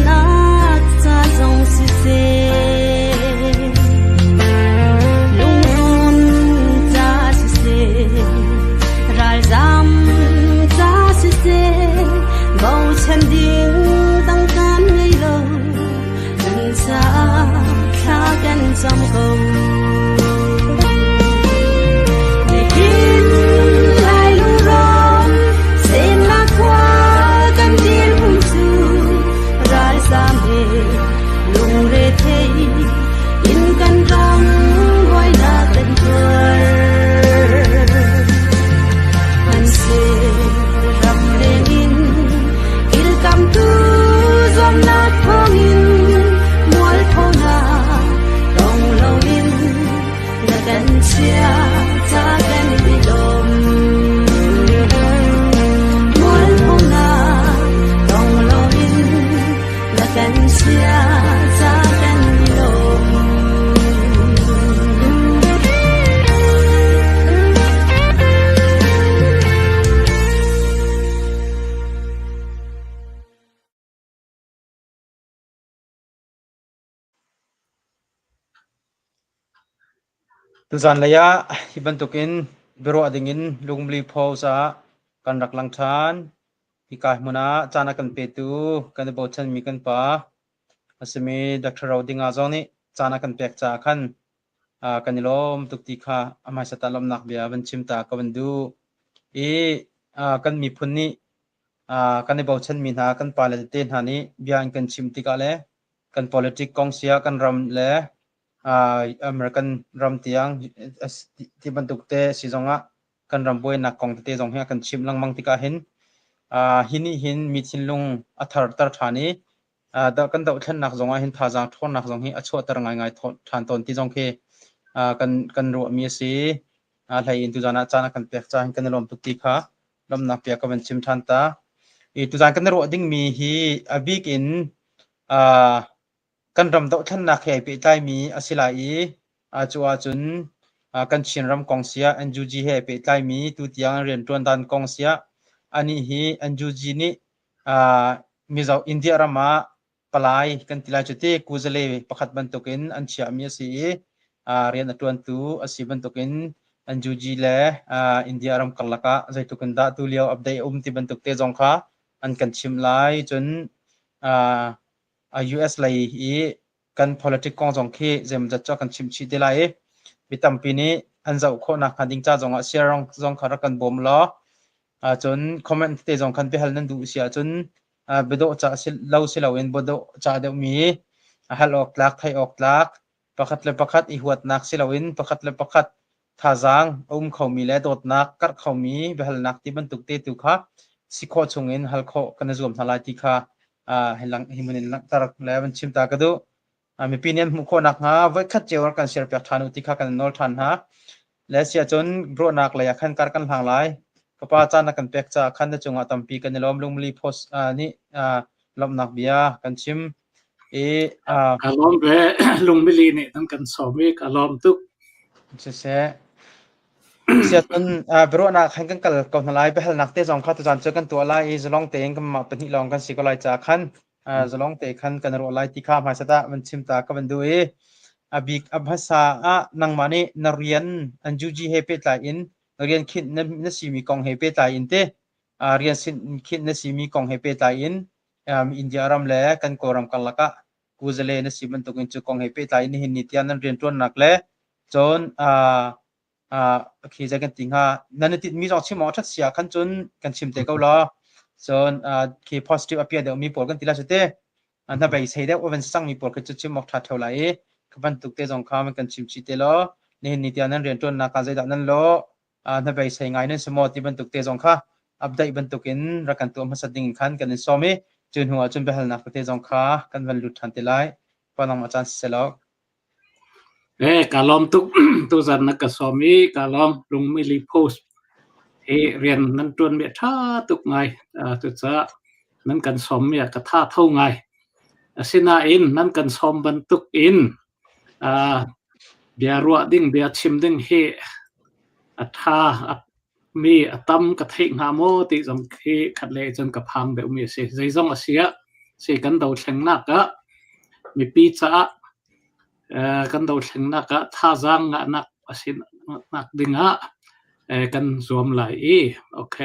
nak sa zong si se lung on cha si se ral zam cha si se bầu chân điên tăng can ngây lo dần xa thaกันtrong cầu Tuzan laya hibantukin biro adingin lungmli pausa kan raklang chan hikah muna chana kan petu kan bochan mi kan pa asmi Dr. Rauding azoni chana kan pek cha khan kanilom tukti kha amai satalom nak bia ban chimta kabandu kan mi phunni kan bochan mi na kan palate hani bian kan chimti ka le kan politic kongsia kan ram le American ram tiang ti bantuk te si zonga kan ram boy na kong te zong ha kan chim lang mang tika hin hini hin mi thin lung athar tar thani da kan da thlan nak zonga hin tha jang thon nak zong hi achu tar ngai ngai than ton ti zong khe kan ro mi si lai in tu jana chana kan pek cha hin kan lom tuk ti kha lom na pek ka ban chim than ta tu jan kan ro ding mi hi abik in kan ram do than na khe pe tai mi asilai chua chun kan chin ram kongsia anjuji he pe tai mi tu tiang ren ton dan kongsia ani hi anjuji ni mizo india rama palai kan tilai chute kuzale pakhat ban token an chia mi si rian atuan tu asi ban token anjuji le india ram kalaka zai tukan da tu liao update ti ban tok te jong kha an kan chim lai chun US lai kan politic kong jong khi jem ja cha kan chim chi de lai bitam pini an zau kho na khanding cha jong a sierong jong khara kan bom lo chun comment te jong khan pe hal nan du sia chun bedo cha sil lo silo en bodo cha de mi hal ok lak thai ok lak pakhat le pakhat I huat nak silo in pakhat le pakhat thajang khomi le dot nak kar khomi behal nak ti ban tuk te tu kha sikho chungin hal kho kan zum thalai ti kha helang himunin tarak levan chimta kadu mi pinian mu kho nak nga vai khat chewar kan share pek thanu ti kha kan nol than ha lesia chon bro nak la khan kar kan hang lai kapa chana kan pek cha khan na chunga tampi kan lom lungli phos ni lom nak bia kan chim kalom be lungmili ni tan kan somi kalom tuk se sia chon bro nak khan kan kal ko nalai be hal nak te jong kha tu jan kan tu lai zalong te eng kam ma pani long kan sikolai cha khan zalong te khan kan ro lai ti kha ma sata man chimta ka ban du abik abhasa nang mani narian anjuji he pe tla in rian khin na simi kong he pe tla in te rian sin khin na simi kong he pe tla in india ram le kan koram kalaka kuzale na siman to kin chu kong he pe tla in hin nitian nan rian ton nak le chon khi ja kan ting ha nan ti mi jong chimo that sia khan chun kan chim te ko la chon khi positive appear de mi por kan tila chute na bai sei de oven sang mi por ka chu chimok tha tholai kaban tuk te jong kha man kan chim chi te lo ne ni tian nan ren ton na ka zai da nan lo na bai sei ngai nan samo ti ban tuk te jong kha update ban tukin rakan tu ma sading khan kan somi chun huwa chun behal na te jong kha kan van lut than te lai panam achan selo kalom tuk tu zan na ka somi kalom lungmili post rian nan tuan me tha tuk ngai tu cha nan kan som me ka tha thau ngai asina in nan kan som ban tuk in bia ruwa ding bia chim ding he atha mi atam ka thei nga mo ti jong khi khat le jon ka phang be mi se zai jong asia สิกันดาวเชงนักะมีปีจ้ากันดาวเชงนักะท่าจังนักสินักดิ่งกันรวมหลายโอเค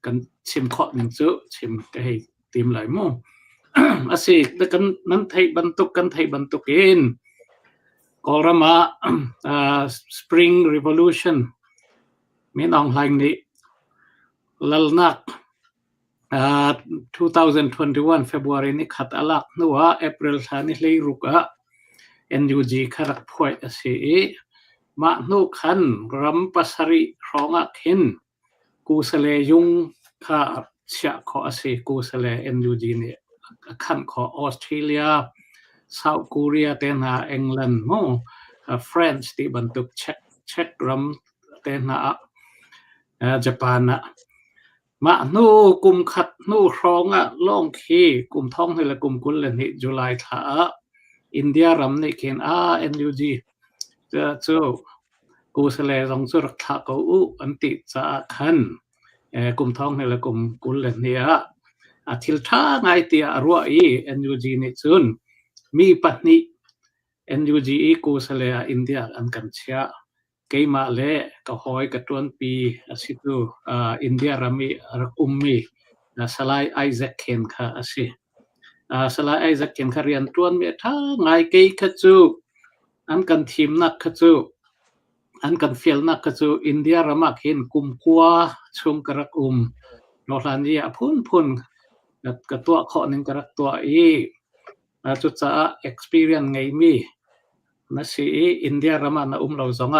กันชิมข้อหนึ่งจุชิมก็ให้ทีมหลายมู่สิแต่กันนั้นไทยบรรทุกกันไทยบรรทุกเองกอล์มาSpring Revolution มีน้องหลายนี้ลัลนัก2021 February นี่ขัดอลักนัว April ท่านี่เลยรุกNUG ขรักพวยสิมานุขันรำปัสริร้องขินกูเสลยุงข้าเชื่อขอสิกูเสล NUG เนี่ยขันขอออสเตรเลียเซาท์เกาหลีเต็นหาอังกฤษโมเฟรนช์ที่บรรทุกเช็กรำเต็นหาญี่ปุ่นมานูกุมขัดนูร้องล่องขีกุมท้องให้ละกุมกุลเลนิจุลายท่าอินเดียรำนี่เขียนNUG จะกูเสลยส่งสุรท่ากูอันติจะขันกุมท้องให้ละกุมกุลเลนี่ทิลท่าไงที่รัวNUG นี่จุนมีปัตนิ NUG กูเสลยอินเดียอันกันเชียเกี่ยมาเล่ก็หอยกระตวนปีสิตุอินเดียรามีรักมีสลายไอแซคเคนค่ะสิสลายไอแซคเคนค่ะเรียนตวนมีท่าไงเกี่ยขจูอันกันทีมนักขจูอันกันเฟลนักขจูอินเดียรามาเห็นกุมกัวชงกระกุมโนรานีพุ่นกระตัวข้อหนึ่งกระตัวจุดจะ experience ไงมีนั่นสิอินเดียรามานะเราสอง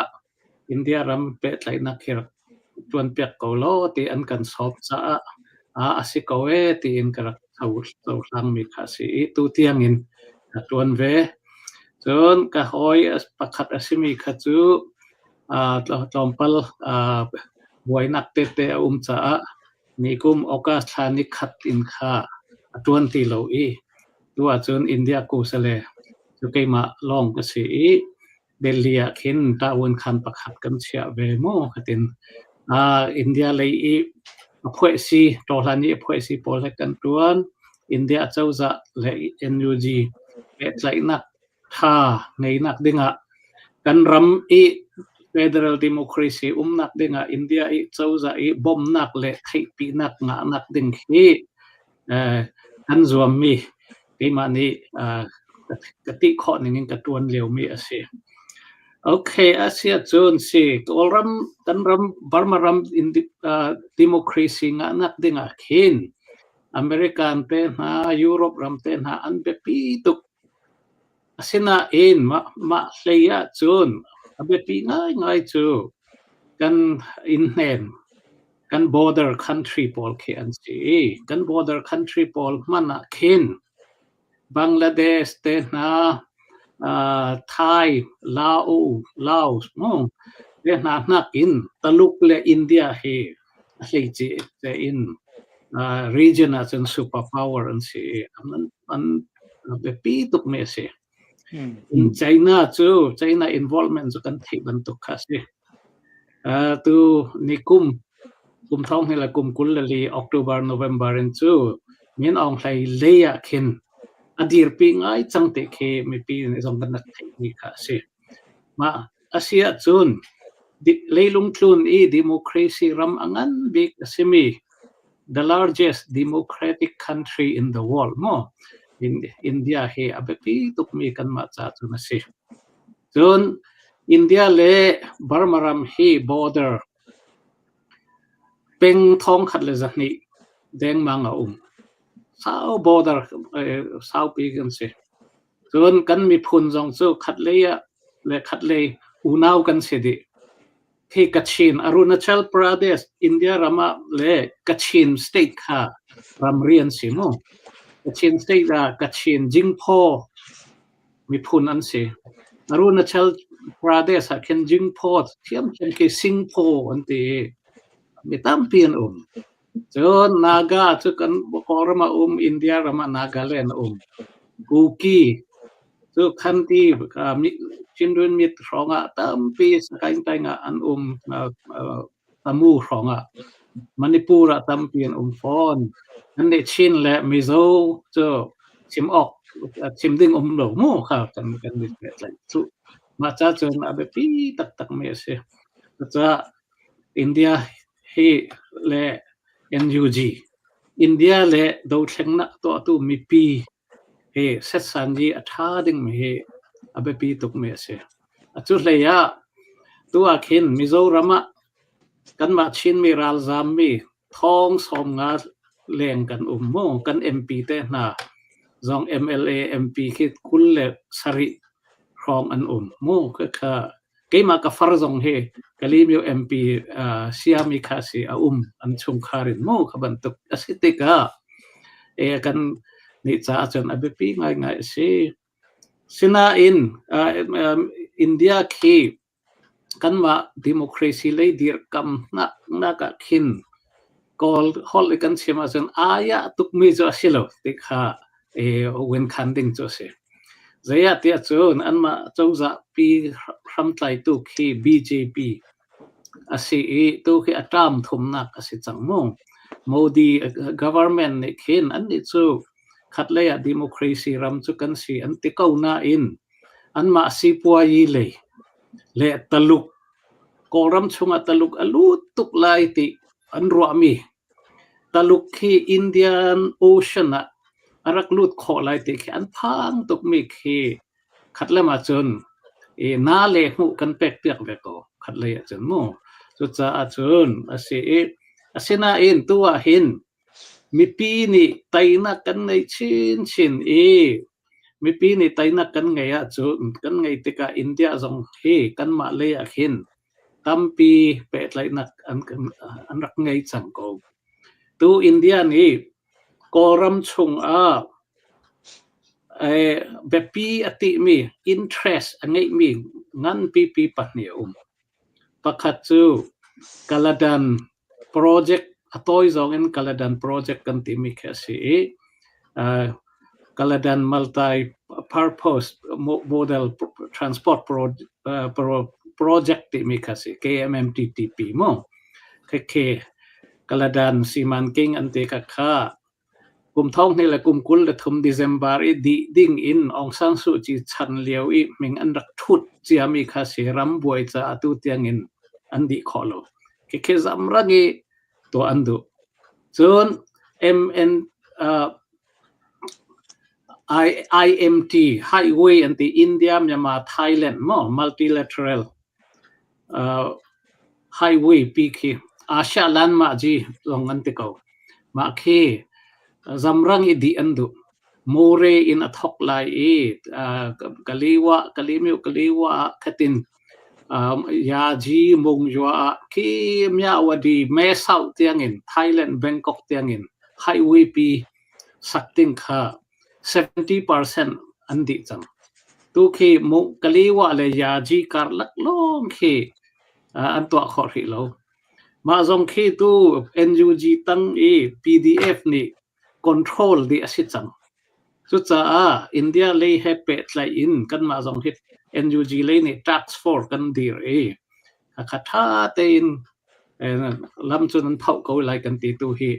อินเดียรำเป็ดไหลนักเขียนจวนเปียกเกาโลที่อันกันสอบจะสิเกาเวที่อินกระเอาหลังมีภาษีตูเตียงอินจวนเวจนกะหอยประคัดสิมีขจูจอมพลบวยนักเตะจะมีกุมโอกาสชานิขัดอินค่าจวนที่เราตัวจนอินเดียกูเสลจุกมาลองกษีเดลียขินตาวนคันประคัดกันเชียเวโมขัดินอินเดียเลยพวยซีตอลานีพวยซีโพลกันตัวนอินเดียเจ้าจะเลย NUG เป็ดไหลนักท่าไงนักดิ่งกันรำFederal Democracy นักดิ่งอินเดียเจ้าจะบอมนักเละไทปีนักงานักดิ่งกันรวมมีที่มานี้กติข้อหนึ่งกระตวนเร็วมีสิโอเคอาเซียจนสิตัวรำกันรำบาร์มารำอินดิโมคราซีงานักดิ่งเห็นอเมริกันเต็นหายุโรปรำเต็นหาอันเบปีตุกสินะมาเลียจนอันเบปีง่ายจูกันอินเนนกัน border country พอลเขียนสิกัน border country พอลมันเห็นบังกลาเทศเต็นหาไทยลาวมองเรื่องนักอินตลุกเลอินเดียเฮสิจีเตอินregion as a superpower อันสิมันแบบปีตุกเมสิin China จู China involvement จุกันที่บรรทุกค่ะสิตัวนิกุมท้องให้ละกุมกุลลี October November จูมีนองไทยเลียขินอดีตปีง่ายจังเตะเคมีปีในสองกันนักเทคนิคสิมาอาเซียจุนเลยลงทุนดิโมคราซีรำอังันบิกสิมี the largest democratic country in the world มั้งอินเดียเฮอเบปีตุกมีกันมาจากจุนสิจุนอินเดียเล่บาร์มารามเฮ border เป็นท้องขัดเลยจากนี้แดงมังอาสาวบอร์เดอร์สาวปีกันสิส่วนกันมีพูนจงจูขัดเลยและขัดเลยอุณาวกันสิดิที่กัชชินอรุณาชลประเทศอินเดียรามาเลยกัชชินสเตทค่ะรำเรียนสิโมกัชชินสเตทกัชชินจิงโพมีพูนอันสิอรุณาชลประเทศเคนจิงโพเทียมเคนเคสิงโพอันที่มีตามเปลี่ยนจนนาคาจุกันบกอรมาอินเดียรามานาคาเลนกูกีจุขันที่มีชินดุนมิตรองตามปีสกายแต่งอันตามูรอง มณิปุระตัมเปียนฟอนนั่นเดชินและมิโซเจอชิมออกชิมดึงหลงมู่ค่ะกันดิเอะไรสุมาจ้าจนอาเบปีตักเมเสจ้าอินเดียให้และ NUG อินเดียและดูเชงนักตัวตู้มีปีเฮเซตสันจีอัฐาดึงเฮอาเบปีตุกเมเสจุดเลยอะตัวขินมิโซรามะกันมาชินมีรัลซามมีท้องสมงาเลี้ยงกันโมกัน MP เตน่าจง MLA MP คิดคุลเลสริครองอันโมก็ค่ะเกี่ยมากับฟาร์จงเฮกะลีมิว MP เซียมิคาซีอันชุมคารินโมขบันตุกอสิติกากันนี่จ้าจนอเบปีง่ายสิสินาอินอินเดียคีกันว่าดิโมคราซีเลยดีร์กำนักขินกอลฮอลเลยกันเชื่อมาจนอายะตุกมีจ้าสิโลติค่ะเวนคันดิ้งจ้าสิเจียที่จนอันมาเจ้าจะปีรำไตตุกฮี BJP อาศัยตุกฮีอัตรามทุมนักอาศัยจังมงโมดี government นี่ขินอันนี้จูขัดเลยดิโมคราซีรำจุกันสิอันติเก้าหน้าอินอันมาสิปัวยีเลยเลตลุกกอรัมชงตลุกอลูตุกไลติอันรัวมีตลุกที่อินเดียนโอเชียนอารักลูดขอไลติอันพังตุกมีที่ขัดเลยมาจนน่าเลี้ยหูกันเป็กเปียกเบกขัดเลยจนโมจุดจะจนอาศัยน่าอินตัวหินมีปีนี่ไตนักกันในชินมีปีนี่ไตนักกันไงจุดกันไงติกาอินเดียจงเฮกันมาเลยหินตั้มปีเป็ดไลนักอันรักไงจังก็ตัวอินเดียนี่กอรัมชงแบบปีอติมี interest อันไงมีงั้นปีปัตเนียปักขัดจูกาลาดัน project ตัวอีกอย่างกาลาดัน project กันที่มีแค่สิกาลาดัน multi purpose model transport project ที่มีแค่สิ KMMTTP มั้งแค่กาลาดันซีมันกิ้งอันเตกค่ากลุ่มท้องนี่แหละกลุ่มกุลและทุมเดือนบาร์ดีดิ้งอินองซังสุจีชันเลียวอีมิงอันรักทุดเจียมีคาสิรัมบวยจะตุเตียงอินอันดีขอโลแค่จำรักีตัวอันดูส่วน IMT Highway อันที่อินเดียมีมาไทยแลนด์มั้ง multilateral Highway ปีคีอาเซียนแลนด์มาจีลงอันที่เขามาคีจำรังอีดีอันดูโมเรอินอัทฮอกไลกะลีมิวกะลีวะขัดินยาจีมงจัวคีมีอวดีเมสาวเตียงอินไทยแลนด์แบงกอกเตียงอินไฮเวย์ปีสักติงค่ะ 70% อันดีจังตุคีมุกะลีวะเลยยาจีการลักลงคีอันตัวขอริโลมาจงคีตู NUG ตั้งPDF นี่ control ดีอาศัยจังสุดท้ายอินเดียเลยให้เป็ดไลอินกันมาจงฮิต NUG เลยนี่ tax force กันดีขัดท่าเต็นลำจนนั้นเผาเขาไลกันตีตัวฮี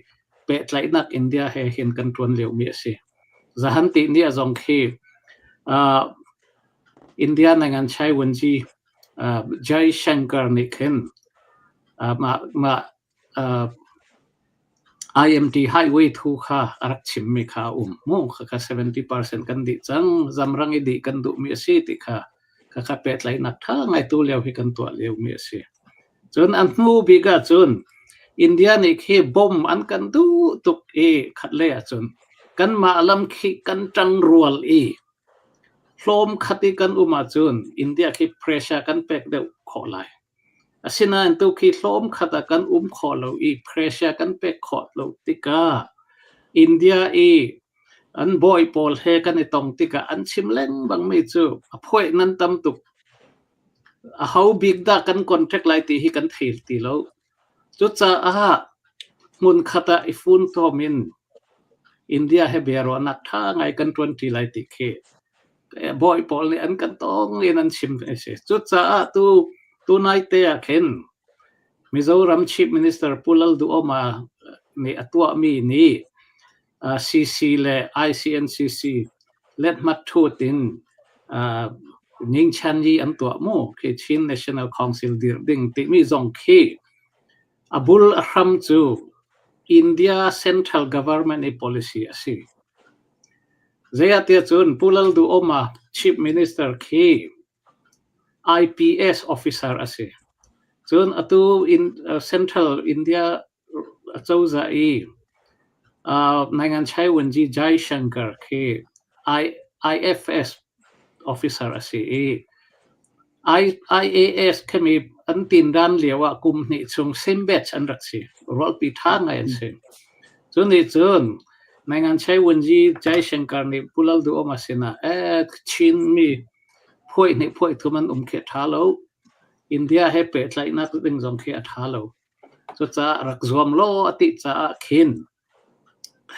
เป็ดไลนักอินเดียให้เห็นกันทวนเหลวเมียสิจะหันตีนี่จงคีอินเดียในงานใช้วันจีJai Shankar นี่เห็นมาIMT Highway ทุกข้ารักชิมมีข้ามุ่งค่ะ 70% กันดีจังจำรังดีกันดูมีสิติค่ะเป็ดไหลนักท่าไงตัวเลี้ยวให้กันตัวเลี้ยวมีสิจนอันนู้บิกาจนอินเดียนี่แค่บอมอันกันดูตุกขัดเลี้ยจนกันมาลำขี้กันจังรัวโฟมขัดกันมาจนอินเดียแค่เพรสชากันเป็ดเดียวขอไลสินะตัวขี้ล้มขัดกันขอเราเพรสชากันเป็กขอเราติกาอินเดียอันบอยปอลเฮกันในตรงติกาอันชิมเล่งบางไม่เจอพวยนั้นตำตุกเขาบิกดากันคอนแทคไลตีให้กันเทียตีแล้วจุดจ้ามุนขัดฟุนทอมินอินเดียให้เบียร์นักท่าไงกัน20ไลตีเคบอยปอลเนี่ยอันกันต้องเรียนอันชิมเอเสจุดจ้าตัว นายเตะเข็น Mizoram Chief Minister Pulal Duoma ni atwa mi ni CC le ICNCC let matutin ning chanyi antwa mo ke Chin National Council dir ding ti mi zong ki abul ahram chu India central government policy asi Zayatia chun Pulal Duoma Chief Minister ki IPS officer asi chun atu in central India chauza I Nangan Chai Wenji Jai Shankar ki IFS officer asi IAS kami antin dan lewa kum ni chung sembet an raksi rol pi tha ngai se chun ni chun Nangan Chai Wenji Jai Shankar ni Pulal Duoma sina chin mi phoi ni phoi thuman khe thalo India he pe tlai na tu ding jong khe thalo so cha rak zom lo ati cha khin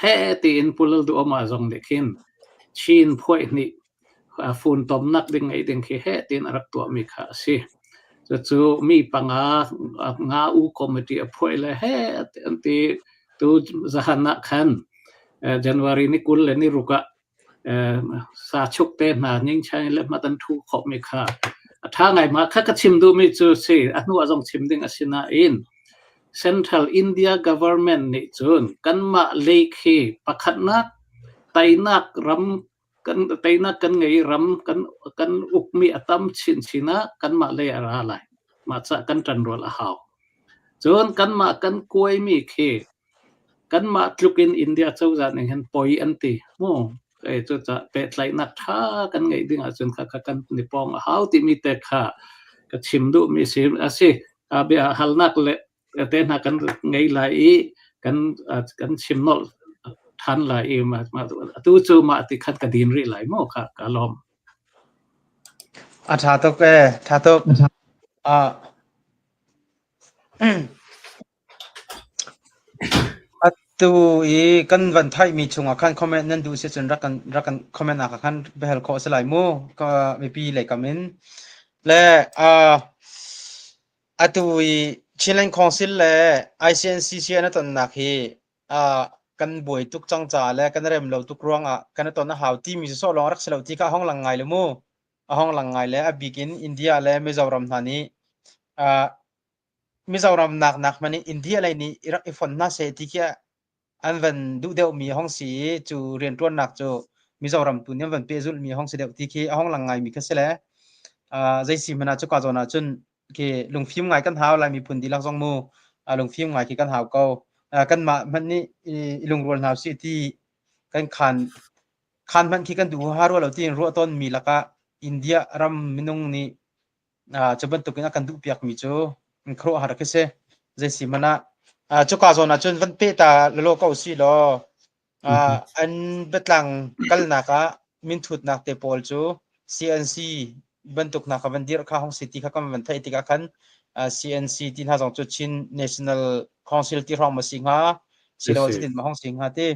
he ti in Pulal Duoma jong de khin chin phoi ni phun tom nak ding ai ding khe he tin arak to mi kha si so chu mi panga nga u committee phoi le he anti tu zahana khan January ni kul le ni ruka sa chuk te na ning chai le matan thu khop mi kha tha ngai ma kha ka chim du mi chu si anu azong chim ding asina in Central India government ni chun kan ma le khi pakhat nak tai nak ram kan tai nak kan ngai ram kan ukmi atam chin china kan ma le ara lai ma cha kan tan rol a haw chun kan ma kan koi mi khi kan ma tlukin India chauza ni hen poi anti mo chu cha pe tlai na tha kan ngai ding a chun kha kan ni pong how ti mi te kha ka chim du mi sim ase a be halnak le te na kan ngai lai kan chim nol than lai ma tu chu ma ti khat ka din ri lai mo kha ka lom tha to ke tha to tu I kan van thai mi chunga khan comment nan du se chun rakan comment aka khan behel kho se lai mo ka mi pi lai kamin le atu Chilean Council le ICNCC na ton na khi kan boi tuk chang cha le kan rem lo tuk ruanga kan ton na haw ti mi so long rak se lo ti ka hong lang ngai le mo hong lang ngai le a begin India le Mizoram thani Mizoram nak mani India lai ni irak ifon na se ti kya an van du deu mi hong si chu rian tuan nak chu Mizoram tu nyam van pe zul mi hong se deu ti ki hong lang ngai mi ka se le zai si mana chu ka zona chun ke lung phim ngai kan haw lai mi phun di lak jong mu lung phim ngai ki kan haw ko kan ma man ni lung rol naw si ti kan khan man ki kan du ha ro lo ti ro ton mi laka India ram minung ni chaban tu kan du piak mi chu khro har ke se zai si mana chu ka zona chun van pe ta lo ko si lo an betlang kal na ka min thut nak te pol chu CNC bentuk na ka bandir ka hong city ka kam van thai ti ka khan CNC tin ha jong chu Chin National Council ti rong ma singa silo tin ma hong singa te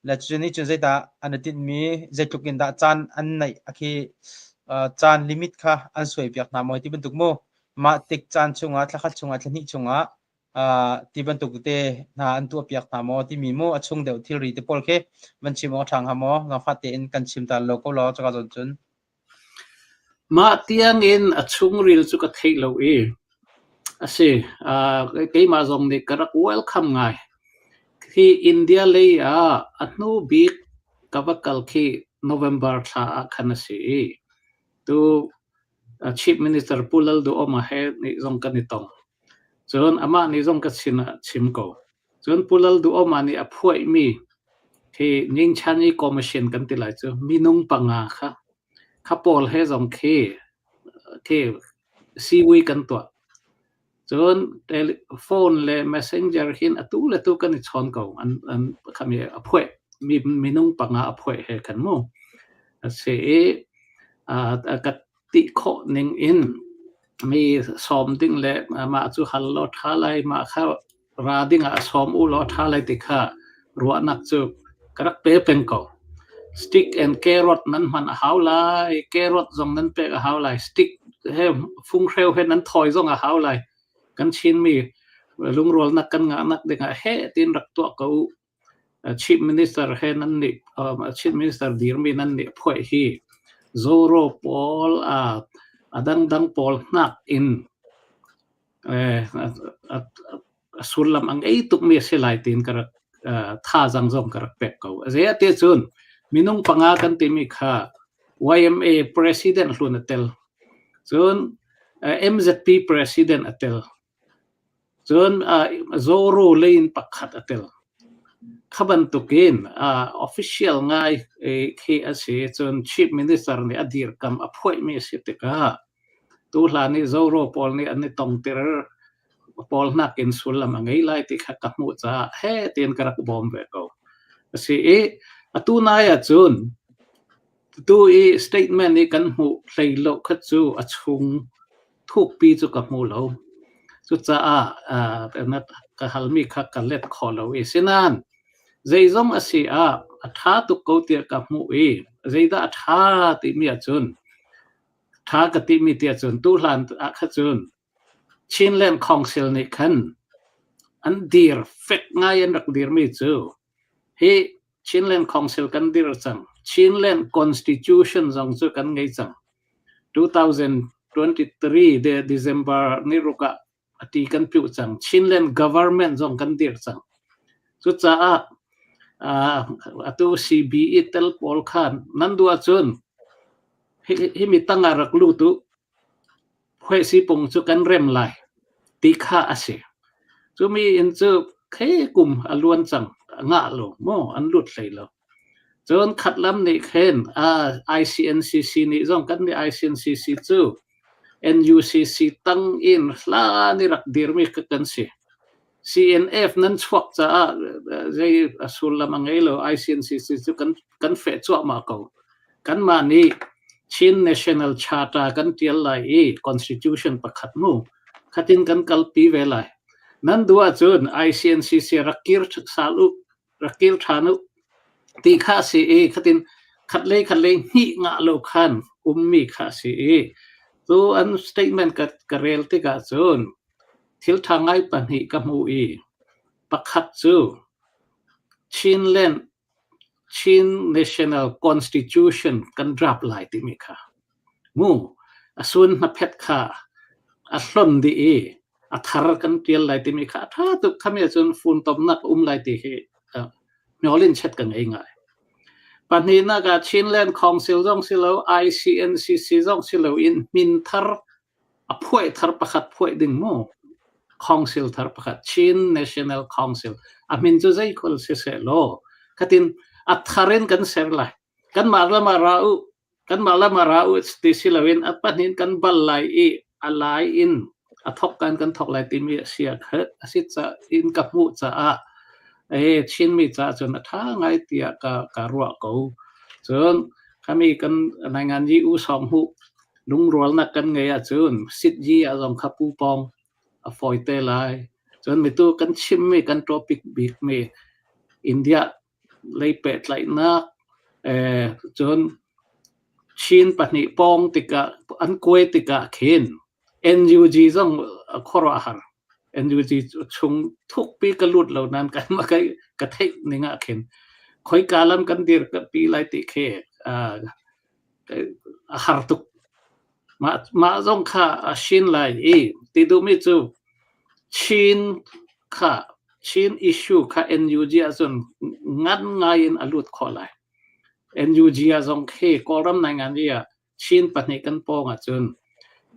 la chu ni chu zai ta an tin mi zai tukin da chan an nai akhi chan limit kha an soi piak na moi ti bentuk mo ma tik chan chunga thakhat chunga thani chunga ti bentuk te na an tu piak na mo ti mi mo achung deu thil ri te pol khe van chimo thang ha mo nga fa te in kan chim ta lo ko lo chaka jon chun ma tiang in achung ril chu ka thei lo e ase ke ma zong ni karak welcome ngai khi India le anu big kavakal khi November tha khanasi tu Chief Minister Pulal Duoma he ni zong kan ni tong chon ama ni zong ka china chimko chon Pulal Duoma ni aphoi mi khi ning chani commission kan ti lai chu minung panga kha khapol he zong ke siwi kan to chon telephone le messenger hin atu le tu kan chon ko an khami aphoi mi minung panga aphoi he kan mo se ka ti kho ning in mi som ding le ma chu hal lo tha lai ma kha ra ding a som u lo tha lai ti kha ro nak chu karak pe pen ko stick and carrot nan man how lai carrot zong nan pe how lai stick he phung khreu he nan thoi zong a how lai kan chin mi ลุงรัวนักกันงานนักเด็กเฮตินรักตัวเขาchief minister เฮนั่นนี่chief ministerดีร์มีนั่นนี่พ่อยฮีโซโรปอลดังปอลนักอินสุลลัมอังไอตุกมีเสลายตินกระท่าจังจงกระเป็กเขาเสียที่จุนมินุงปังอากันติมิค่ะ YMA president ลุนเตลจุนMZP president เตลจุนโซโรเลนปักขัดเตลขบันตุกินofficial ง่ายKSC จน chief minister นี่อดีตกำอภัยมีสิทธิ์ก็ตัวหลานนี่โซโรปอลนี่อันนี้ต้องเตอร์ปอลนักอินสุลมังไงไล่ที่ขับมุจ้าเฮ้เตียนกระบอมเบกเอาสิตัวนายจุนตัวstatement นี่กันหูเลยโลกจูชุงทุกปีจุกับมูเราจุดจ้าเป็นนัดกับฮัลมีขับกันเล็ดขอเราสินันใจจงสิท้าตุกเขาเตียกับมูใจได้ท้าติมีจุนท้ากติมีเตียจุนตัวหลานขจุนชินเลนคองซิลนี่คันอันดีร์เฟกง่ายนักดีร์ไม่จูเฮชินเลนคองซิลกันดีร์จังชินเลนคอนสติทูชันจังจูกันไงจัง2023 เดือน December นี่รุกะตีกันพิวจังชินเลน government จังกันดีร์จังสุดจ้าตัว CBE เตลปอลขันนั่นดูอาจุนเฮมีตั้งอารักลูตุเฮสิปงจูกันเริ่มไล่ตีข้าอาศัยจูมีอินจูเคกุมอล้วนจังงะโลโมอันลุดเลยโลจนขัดลำนี่เห็นICNCC นี่จงกันนี่ ICNCC จู NUCC ตั้งอินลานี่รักดีร์มีกันสิ CNF นั้นชวกจะใจสุลละมังไงโล ICNCC จูกันเฟะจวกมาเก่ากันมานี่ชิน national charter กันเตียลไลconstitution ประคัดมูขัดินกันกัลปีเวลัยนั่นดูว่าจุน ICNCC รักกิร์สาลุรักกิร์ฐานุตีข้าสีขัดินขัดเลยหิงะโลคันมีข้าสีตัวอัน statement กับเรลติกาจุนทิลทางไงปัญหากับมูประคัดจูชินเล่นชิน national constitution กันดรับหลายที่มีค่ะมูส่วนนับเพชรค่ะส่วนดีทาร์กันเตียลหลายที่มีค่ะถ้าตุกขมิ้นจนฝุ่นตบนักหลายที่มีอลินเช็ดกันง่ายปัจจุบันก็ชินแลนด์คองซิลจงซิลล์ ICNCC จงซิลล์อินมินทาร์พวยทาร์ประคัดพวยดึงมูคองซิลทาร์ประคัดชิน national council มินจุใจคนเสียโลขัดินทารินกันเสียเลยกันมาละมาราอุสติสิลวินปัจจุบันกันบัลไลอะไรอินทอกกันทอกไลติมีเสียเกิดสิจะอินกับมูจะชินมีจะจนถ้าไงเตียการัวเขาจนขมีกันในงานยีอุสองหูลุงรัวนักกันไงจนสิทธิ์ยีอาจงขับปูปองฟอยเตลัยจนมีตัวกันชิมมีกันทรอปิกบิกมีอินเดียเลยเป็ดเลยนักจนชินปนิปองติกาอันกวยติกาเข็น NUG จงขอรอาหาร NUG ชงทุกปีกระลุดเหล่านั้นกันมากระเทกในงะเข็นคอยการลันกันเดียร์กับปีไลติเคอาหารตุกมาจงข้าชินไลติดูมิจูชินข้าชินอิชูข้า NUG จนงัดง่ายอลุดขอไลNUG จงเคกอรัมในงานนี้ชินปนิกันปองจน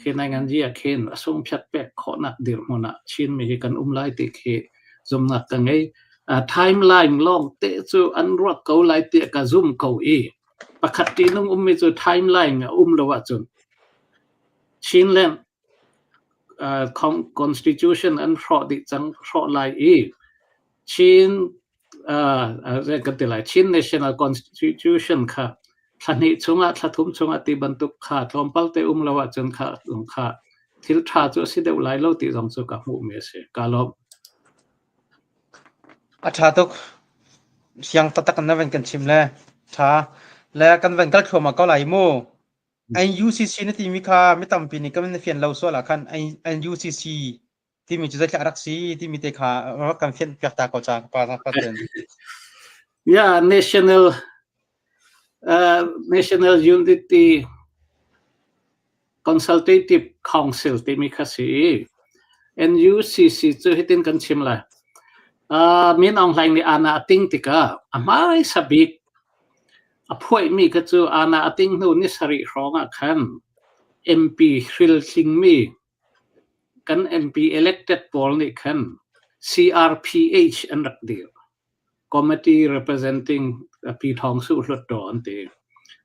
เคนในงานนี้เคนส่งพิจารณาขอนักเดือดมันชินมีกันไลติเคจมนักกันไงไทม์ไลน์ลองเตะจูอันรักเขาไลติกับซุ่มเขาประคัดที่นุ่งมีจูไทม์ไลน์ละว่าจนชินเล่นconstitution อันพอดิจังพอไลชินเรื่องกันติไลชิน national constitution ค่ะทันนี้ชงทัทุมชงติบันทุกขาทอมพัลเตละว่าจนค่ะลงค่ะทิลทาจูสิเดวไลโลติจงจูกับมูเมเสกาลบชาตุกยังตัดกันนั่นกันชิมเลยชาแล้วกันเป็นกัลขวมาก็ไหลมูUCC นี่ที่มีค่าไม่ต่ำปีนี้ก็ไม่เฟียนเราส่วนละคันUCC ที่มีจุดที่รักสีที่มีเตะขาว่าการเขียนเปียกตาเขาจากปาสักเดือน Yeah, National Unity Consultative Council ที่มีค่าสิ NUCC จะให้ตินกันชิมเลยมีนออนไลน์ในอาณาติ้งติกาไม่สบิกพวกมีก็จะอาณาติ้งนู่นนี่สริร้องกัน MP ฮิลซิงมีกัน MP elected poll นี่กัน CRPH อันรักเดียว Committee representing ปีทองสู้รถดอนตี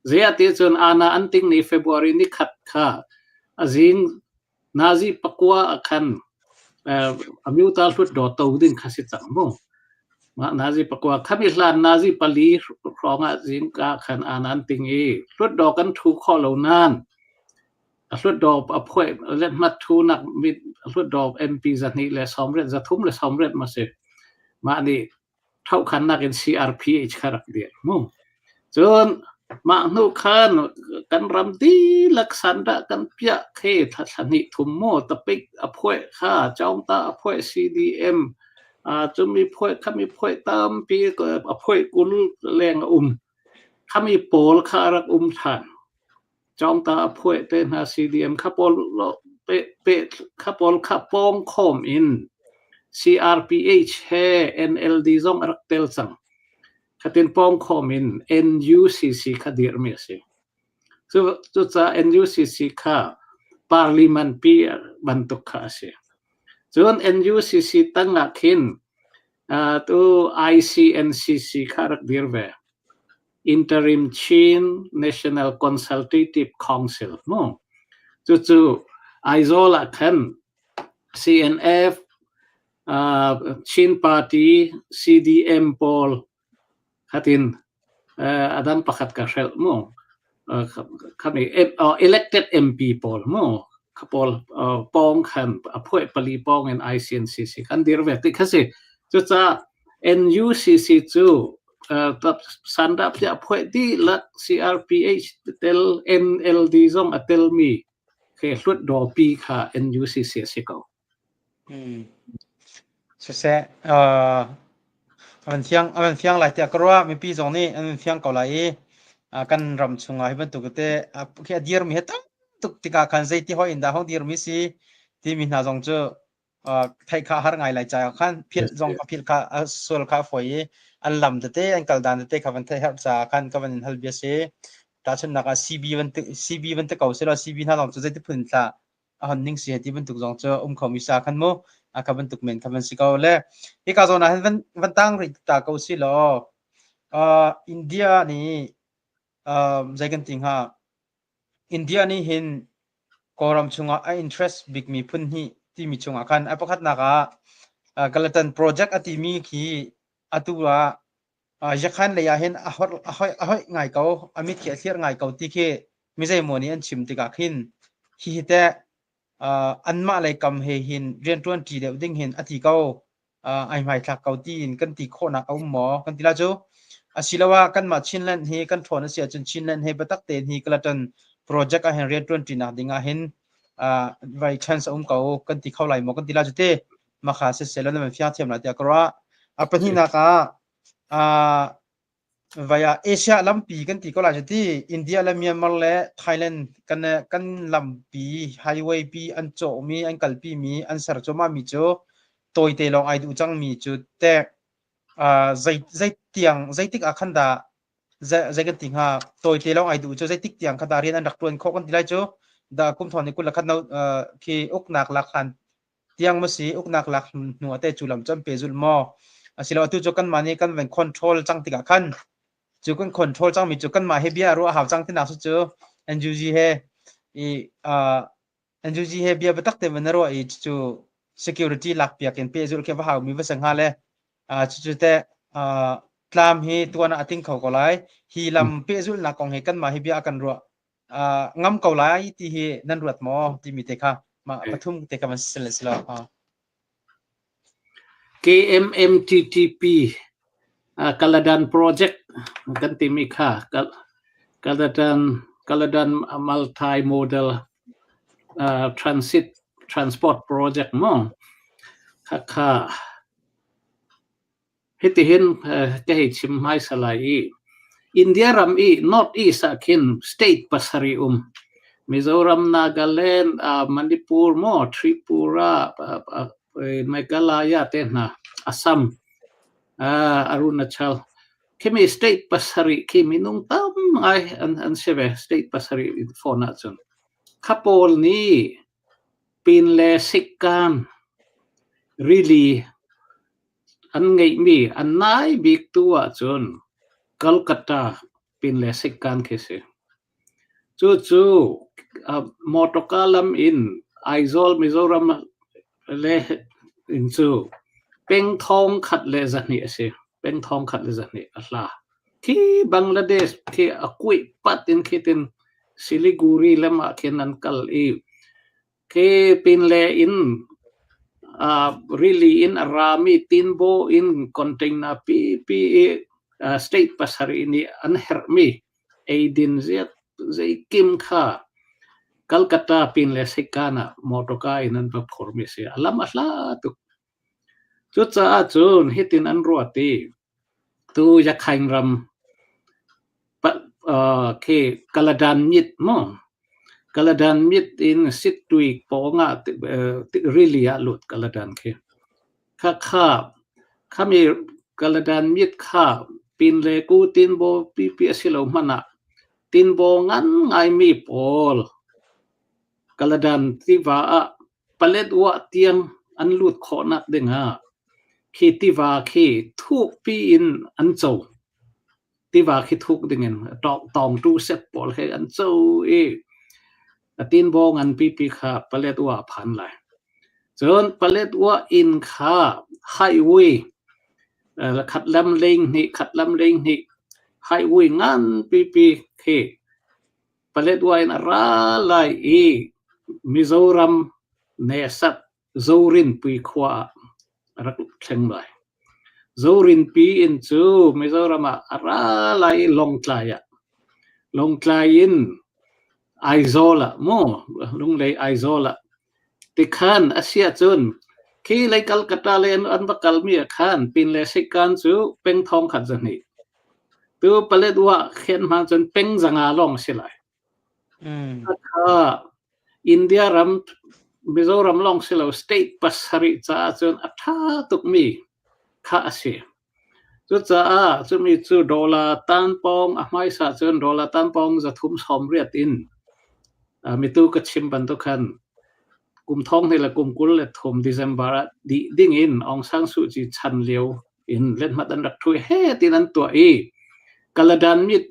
เสียที่จนอาณาอันติ้งในเฟบรุรีนี่ขัดค่ะจิงนาซีปักว่ากันมิวตาลรถดอตัวดิ้งข้าศึกจังมั้งนาซีปักว่าขมิลานนาซีปลีร้องจิงกันอาณาอันติ้งรถดอกันถูกข้อเหล่านั้นรถดอกอภัยเล่นมาทูนักมีรถดอก MP จัดนี้เลยสมเร็จจะทุ่มเลยสมเร็จมาสิมาดิเท่าขันนัก CRPH ขรักเดียมั้งจนมาหนุขันกันรำดีลักษณะกันเปียเคทัศนิทุ่มโมตะปิกอภัยข้าจอมตาอภัย CDM จะมีอภัยข้ามีอภัยตามปีก็อภัยกุลแรงข้ามีโปลข้ารักทันจอมตาพวยเต้นหา CDM ข้าปอลเปข้าปอลข้าปองคอมอิน CRPH เฮ NLD ซองรักเตลซังข้าเต้นปองคอมอิน NUCC ข้าดีร์เมียสิสุดท้าย NUCC ข้า Parliament ปีบรรทุกข้าสิส่วน NUCC ตั้งหลักหินตัว ICNCC ข้ารักดีร์เวInterim Chin National Consultative Council มั้งจู่ๆ Isola ขัน CNF Chin Party CDM Poll ขัดินอดัมประคัดกระเชลมั้งขันนี้elected MP Poll มั้งขับ Poll ปองขันพวกปลีปอง ICNCC ขันดีร์เวติขั้นสิจู่ๆ NUCC จู่ตับสันดับจะพวยดีลัก CRPH เตล NLD ซองเตลมีเคยรุดดอปีค่ะ NUCC สิเขาเสียอันเที่ยงหลายเที่ยก็ว่ามีปีสองนี้อันเที่ยงเก่าหลายกันรำชงให้บรรทุกเตะแค่เดียร์มีเหตุตุกติกาคันใจที่ห้อยอินดาห้องเดียร์มีสิที่มีนาจงเจอไทยข้าหาไงหลายใจขันพิลจงพิลข้าส่วนข้าฝอยอันลำเตะอันกัลดานเตะขับวันไทยฮับจากขันกับวันฮัลเบียเซ่ถ้าฉันนักCB วันเตะเก่าเสร็จแล้ว CB น่าจงจะได้พื้นท่าอันนิ่งเสียที่บรรทุกจงเจอเขามีสาขันโมขับวันตุกเมนขับวันสิเก่าเลยที่การจงนั้นวันตั้งริตาเก่าสิล้ออินเดียนี่ใจกันจริงฮะอินเดียนี่เห็นกอรำชงอ่ะอินเทรสบิ๊กมีพื้นที่มีชงอ่ะกันไอ้พวกขัดนักกัลตันโปรเจกต์อติมีขี้อตุระจะขันเลยเห็นอ้อยไงเขาอมิตรเขียนเสียไงเขาที่ขี้ไม่ใช่โมนี่อันชิมติกาขินที่แต่อันมาอะไรกำเหินเรียนต้นจีเดียวดิ้งเห็นอธิเขาไอ้หมายทักเขาที่กันตีโคนักเอาหมอกันตีละจูสิลว่ากันมาชินเล่นเฮกันถอนเสียจนชินเล่นเฮบัตักเตนเฮกัลตันโปรเจกต์เห็นเรียนต้นจีน่ะดิ้งเห็นไว้ชันส์เขากันตีเข้าไหลหมอกันตีละจุดเตมาขาเสียแล้วนั่นเป็นฟิอาเทียมละเดียกว่าเป็นที่นักว่าเอเชียลำปีกันตีก็หลายจุดที่อินเดียและเมียนมาและไทยแลนด์กันลำปีไฮเวย์ปีอันโจมีอันกัลปีมีอันสระโจมามีโจตัวเตลองไอดูจังมีจุดแต่ใจติกอาคันดาใจกันติงฮะตัวเตลองไอดูโจใจติกเตียงคันดาเรียนอันดักตัวเขากันตีไรโจดาคุมทอนนี่กุลคันเอาคีอุกนักลักขันเตียงมาสีอุกนักลักหนัวเตจุลำจำเปจุลมอสิเราตุโจกันมานี่กันเป็นคอนโทรลจังติกอาคันจุกันคอนโทรลจังมีจุกันมาเฮเบียรู้หาวจังที่นักสุดโจNUGเฮNUGเฮเบียบัตักเตมันรู้จุ security หลักเปียกันเปจุลแค่ว่าหาวมีภาษาหาเลยจุดแต่ตามเฮตัวน่ะติ้งเขาก็ไล่ฮีลำเปจุลนักของเฮกันมาเฮเบียกันรู้งำเขาไล่ที่เฮนั่นรวดหมอที่มีเตะค่ะมาปฐุมเตะกันมันเสร็จแล้วKMMTTP Kaladan Project กันติมีค่ะ Kaladan Multimodal Transport Project มั้ง ค่ะฮิติหินจะให้ชิมให้สลายอินเดียรัมอีนอร์ทอีสักินสเตทปัสริมิโซรัมนากาแลนด์มณิปุรมอทริปุระเมฆาลายาเตนะอัสสัมอรุณาชัลคิมีสเตทปัสริคิมินุงตัมไออันเชเวสเตทปัสริฟอนัจุนข้าโพลนี้ปินเลสิกัน really อันไงมีอันไหนบิ๊กตัวจนกัลกัตตาปินเลสิกันเคสจู่มอตกาลัมอินไอซอลมิโซรัมเลอินจู่เป็งทองขัดเลจันนี่เสียเป็งทองขัดเลจันนี่อัลลาที่บังกลาเทศที่อคุยปัดอินคิดอินซิลิกูรีเลมาคินันกัลอีที่ปินเลอินreally in Arami Tinbo in container state pasari ini anhermi Aidin zai Kim Kha Calcutta pin le sikana motoka inan performance alam asla tu chucha chun hitin an ruati tu yakhain ram ke kaladan nit mo kaladan mit in situik ponga really alut kaladan ke kha kami kaladan mit kha pin le ku tin bo pi asilo mana tin bo ngan ngai mi pol kaladan tiwa palet wa tiang an lut khona denga khi tiwa khi thuk pi in an chou tiwa khi thuk dingen tong tu set pol he an chou tin bo ngan pi kha palet wa phan lai chon palet wa in kha highway khat lam ling ni highway ngan pi ke palet wa in ra lai Mizoram ne sat zorin pi khwa rak thleng lai zorin pi in chu Mizoram ra lai long tlai in Aizola mo lung lei Aizola ti khan asia chun khi lei Calcutta le an bakal mi khan pin le sikan chu peng thong khat jani tu palet wa khen ma chun peng janga long silai India ram Mizoram long silo state pasari cha chun atha tuk mi kha asia chu cha chu mi chu dola tan pong amai sa chun dola tan pong za thum som riat in mi tu ka chim ban to khan kum thong ni la kum kul le thum December di ding in ong sang su chi chan leo in let mat an rak thui he tin an to kaladan mit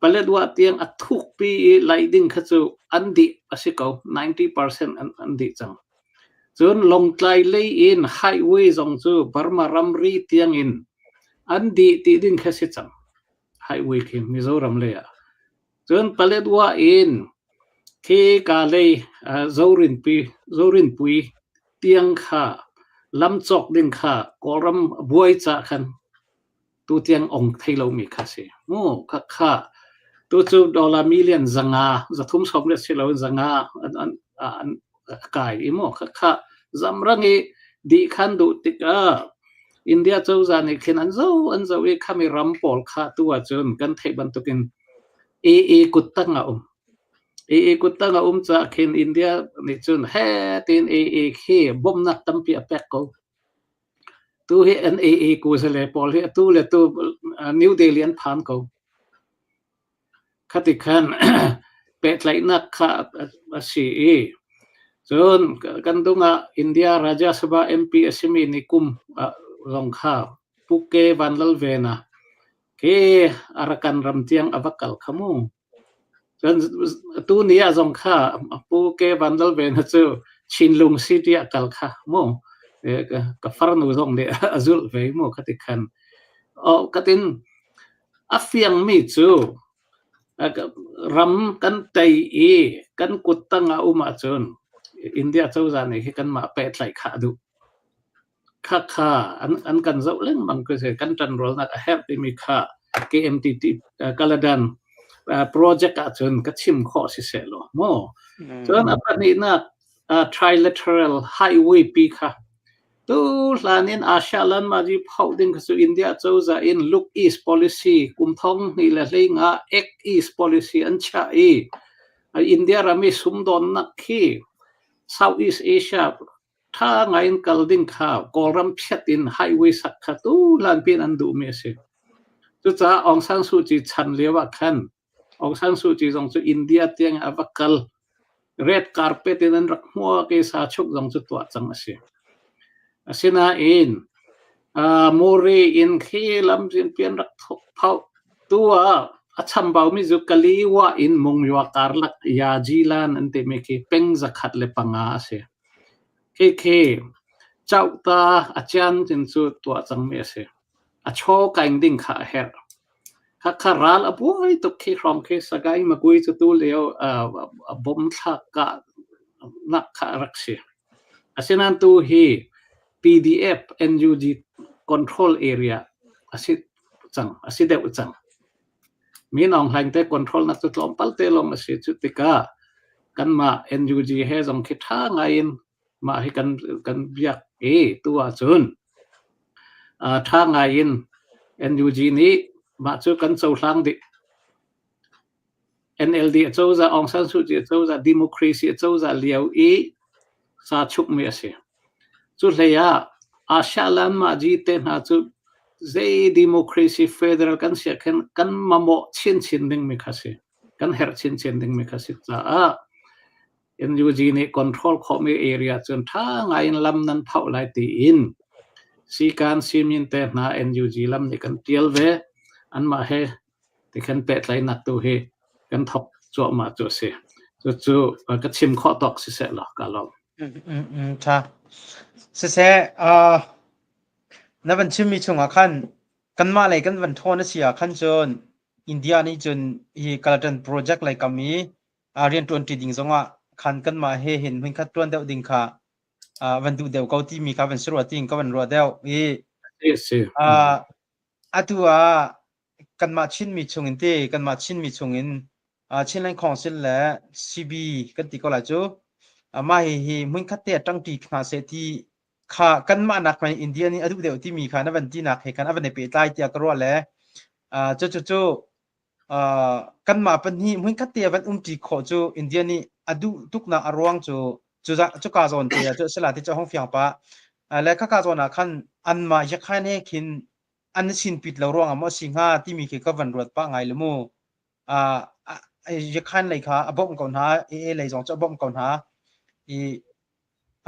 palet wa tiang athuk pi lai ding kha chu andi asiko 90% andi chang chun long tlai lei in highway zong chu Burma Ramri tiang in andi ti ding kha si chang highway ki Mizoram le chun palet wa in khi ka lei zorin pui tiang kha lam chok ding kha koram buai cha khan tu tiang ong thailo mi kha se mo kha tu chu dollar million zanga zathum somle silo zanga an kai imo kha zamrangi di khan du tika India chu zani khin an zo e khami rampol kha tu a chun kan thei ban tukin kutanga kutanga cha khin India ni chun he tin khi bom na tampi apek ko tu he an ku sele pol he tu le tu New Delhi an phan ko khati khan pet lai na kha si chun kan dunga India Rajya Sabha MP asimi nikum long kha puke vanlal vena ke arakan ramtiang avakal khamu chun tu nia zong kha puke vanlal vena chu chinlung city akal kha mo ka farnu zong de azul ve mo khati khan katin afiang mi chu ram kan tai kan kutanga uma chun India chu zani hi kan ma pe thlai kha du kha an kan zo leng mang ko se kan tan rol na help mi kha KMTT Kaladan project a chun ka chim kho si se lo mo chun apani na trilateral highway pi kha tu lanin Asia lan ma ji phau ding ka su India chau za in look east policy kum thong ni la lenga act east policy an cha India rami sum don nak khi Southeast Asia tha ngain kalding kha koram phet in highway sak kha tu lan pin an du me se chu cha Aung San Suu Kyi chan lewa khan Aung San Suu Kyi jong chu India tiang avakal red carpet in an rak mo ke sa chuk jong chu tua chang ase asina in more in khi lam jin pian rak phau tua acham bau mi zu kaliwa in mongwa karlak ya jilan ante me ki peng zakhat le panga ase ke chau ta achan jin chu tua chang me ase a cho kaing ding kha her kha kharal apoi to ke from ke sagai magui chu tu leo bom tha ka nak kha rakse asinan tu hi PDF NUG control area asit de uchang min ong hlang te control na tu tlom pal te lom asit chutika kan ma NUG he jong ki tha ngain ma hi kan biak tu a chun tha ngain NUG ni ma chu kan chau hlang di NLD chau za Aung San Suu Kyi chau za democracy chau za liao sa chuk me ase chu leya Asia lan ma ji te na chu zai democracy federal kan sia kan mamo chin ding me khase kan her chin ding me khase cha NUG ni control kho me area chun tha ngain lam nan phau lai ti in si kan simin te na NUG lam ni kan tial ve an ma he ti kan pet lai nak tu he kan thop cho ma cho se chu ka chim kho tok se la ka lo cha se na van chim mi chunga khan kan ma lai kan van thona sia khan chon India ni chun hi Kalatan project lai kami Arian 20 ding zonga khan kan ma he hin min khat tuan deu ding kha van du deu kau ti mi ka van sro ting ka van ro deu yes atua kan ma chin mi chungin te kan ma chin mi chungin chin lai council la CB kan ti ko la chu ma hi min khat te tang ti kha se ti kha kan ma nak mai India ni adu deu ti mi kha na van ti nak he kan avan pe tai ti akro le chu kan ma pan hi min khat te van ti kho chu India ni adu tuk na arwang chu ka zon te chu sala ti chu hong fyang pa le ka zon na khan an ma ya khan he kin an sin pit lo rong amo singa ti mi ke ka van rot pa ngai lemu ya khan lai kha abom kon ha lai jong chu abom kon ha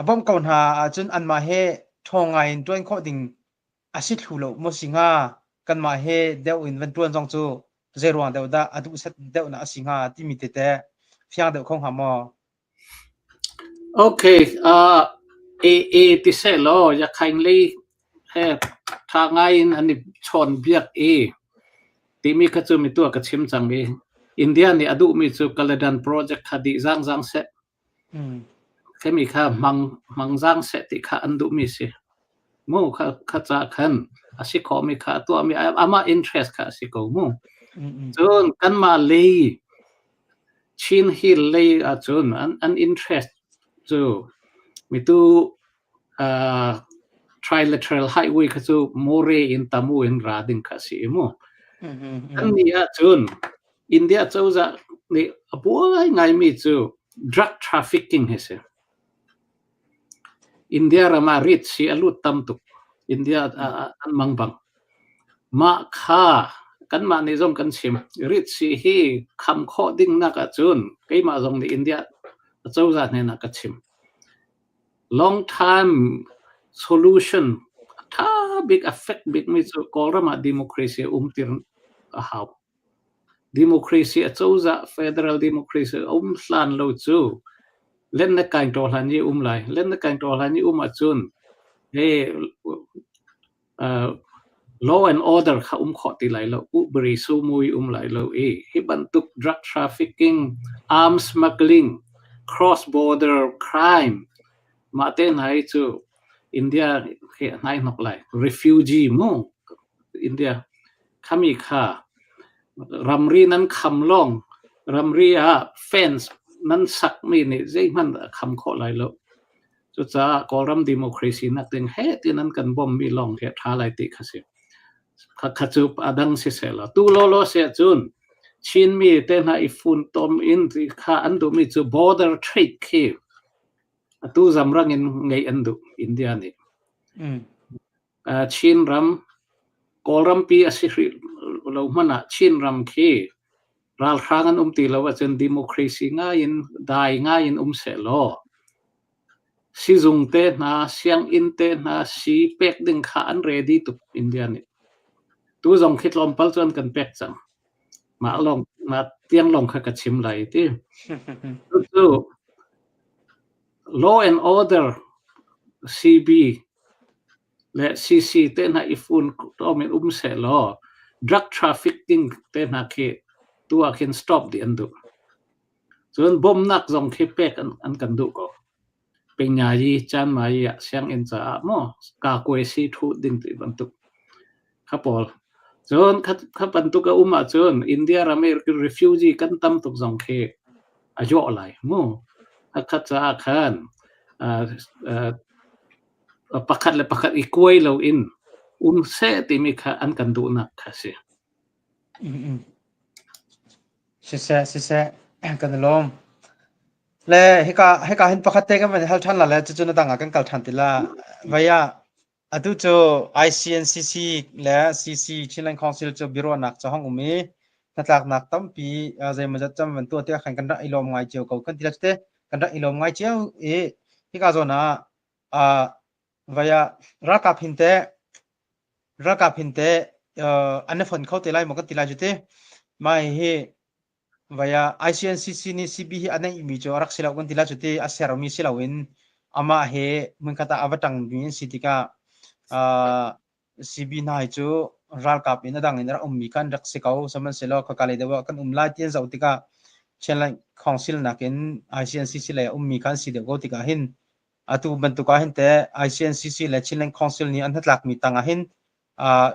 abom kon ha chun an ma he thongai toin kho ding asit thulo mo singa kan ma he deu in van tuan jong chu zerwang deu da adu set deu na singa ti mi te fyang deu khong ha mo okay ti se lo ya kindly he tha ngain ani chon biak ti mi kha chu mi tu ka chim chang mi India ni adu mi chu Kaladan project khadi jang se kemi kha mang jang se ti kha andu mi se mo kha cha khan asi kho mi kha tu mi ama interest kha si ko mo chun kan ma le chin hi le a chun an interest chu mi tu trilateral highway kha chu more in tamu in rading kha si mo an ni a chun India chau za ni apuai ngai mi chu drug trafficking he se India rama rit si alut tam tu India an mangbang ma kha kan ma ni zong kan sim rit si hi kham kho ding na ka chun ke ma zong ni India chau za ne na ka chim long time solution tha big effect big mi chu kolrama democracy tir a how democracy chau za federal democracy hlan lo chu len na kain to hlan ni lai len na kain to hlan ni a chun he law and order kha kho ti lai lo bri su mui lai lo hi ban tuk drug trafficking arms smuggling cross border crime ma te nai chu India he nai nok lai refugee mo India khami kha ramri nan kham long ramri fence nan sak mi ni zai man kham kho lai lo จุดจะกอรัมดิโมคราซีนักเต็งเฮที่นั้นกันบ่มมีลองเหตุท้าไรติขัดสิขัดจูบอดังเสียแล้วตู้โลโลเสียจุนชินมีเต้นให้ฝุ่นตอมอินที่ข้าอันดูมีจู border trade คีตู้จำรังอินไงอันดูอินเดียนี่ชินรำกอรัมปีอาศิริเรามันอ่ะชินรำคีรัลทางกันตีแล้วว่าจนดิโมคราซีง่ายได้ง่ายเสลอsi zung te na siang in te na si pek ding kha an ready to India ni tu zong khit lom pal chon kan pek chang ma tiang long kha ka chim lai ti tu law and order CB le CC te na ifun to min se lo drug trafficking te na ke tu a can stop the andu chon bom nak zong khi pek an kan du koเป็นยายีจันมายีเสียงอินจ้าโมกากวยซีทูดิ้งติบันตุครับพอจนขับบันตุกมาจนอินเดียอเมริกันรีฟิวจีกันตั้มตุกสองเคอายุอะไรโมขัดจ้าขันประคัดและประคัดอีกวยเราอินเสติมีค่ะอันกันดูนักค่ะสิสิเสกันลมle heka hin pakhate ka man hal than la le chu na danga kan kal than tila vaya adu cho ICNCC le CC Chinland Council cho biro nak cho hong umi natlak nak tampi zai ma jat cham man tu te khan kan da ilom ngai cheu ko kan tila te kan da ilom ngai cheu e heka zo na vaya raka phinte an phon khau te lai mo kan tila jute mai he via ICNCC ni CB hi anai imi jo rak silaw kan tila chuti asero mi silawin ama he mun kata abatang bin sitika CB na chu ral kap in adang in ra ummi kan rak sikau saman selo khakale dewa kan umlai tien zautika chenlai council nakin ICNCC le ummi kan si de go tika hin atu bantuka hin te ICNCC le chenlai council ni an hatlak mi tanga hin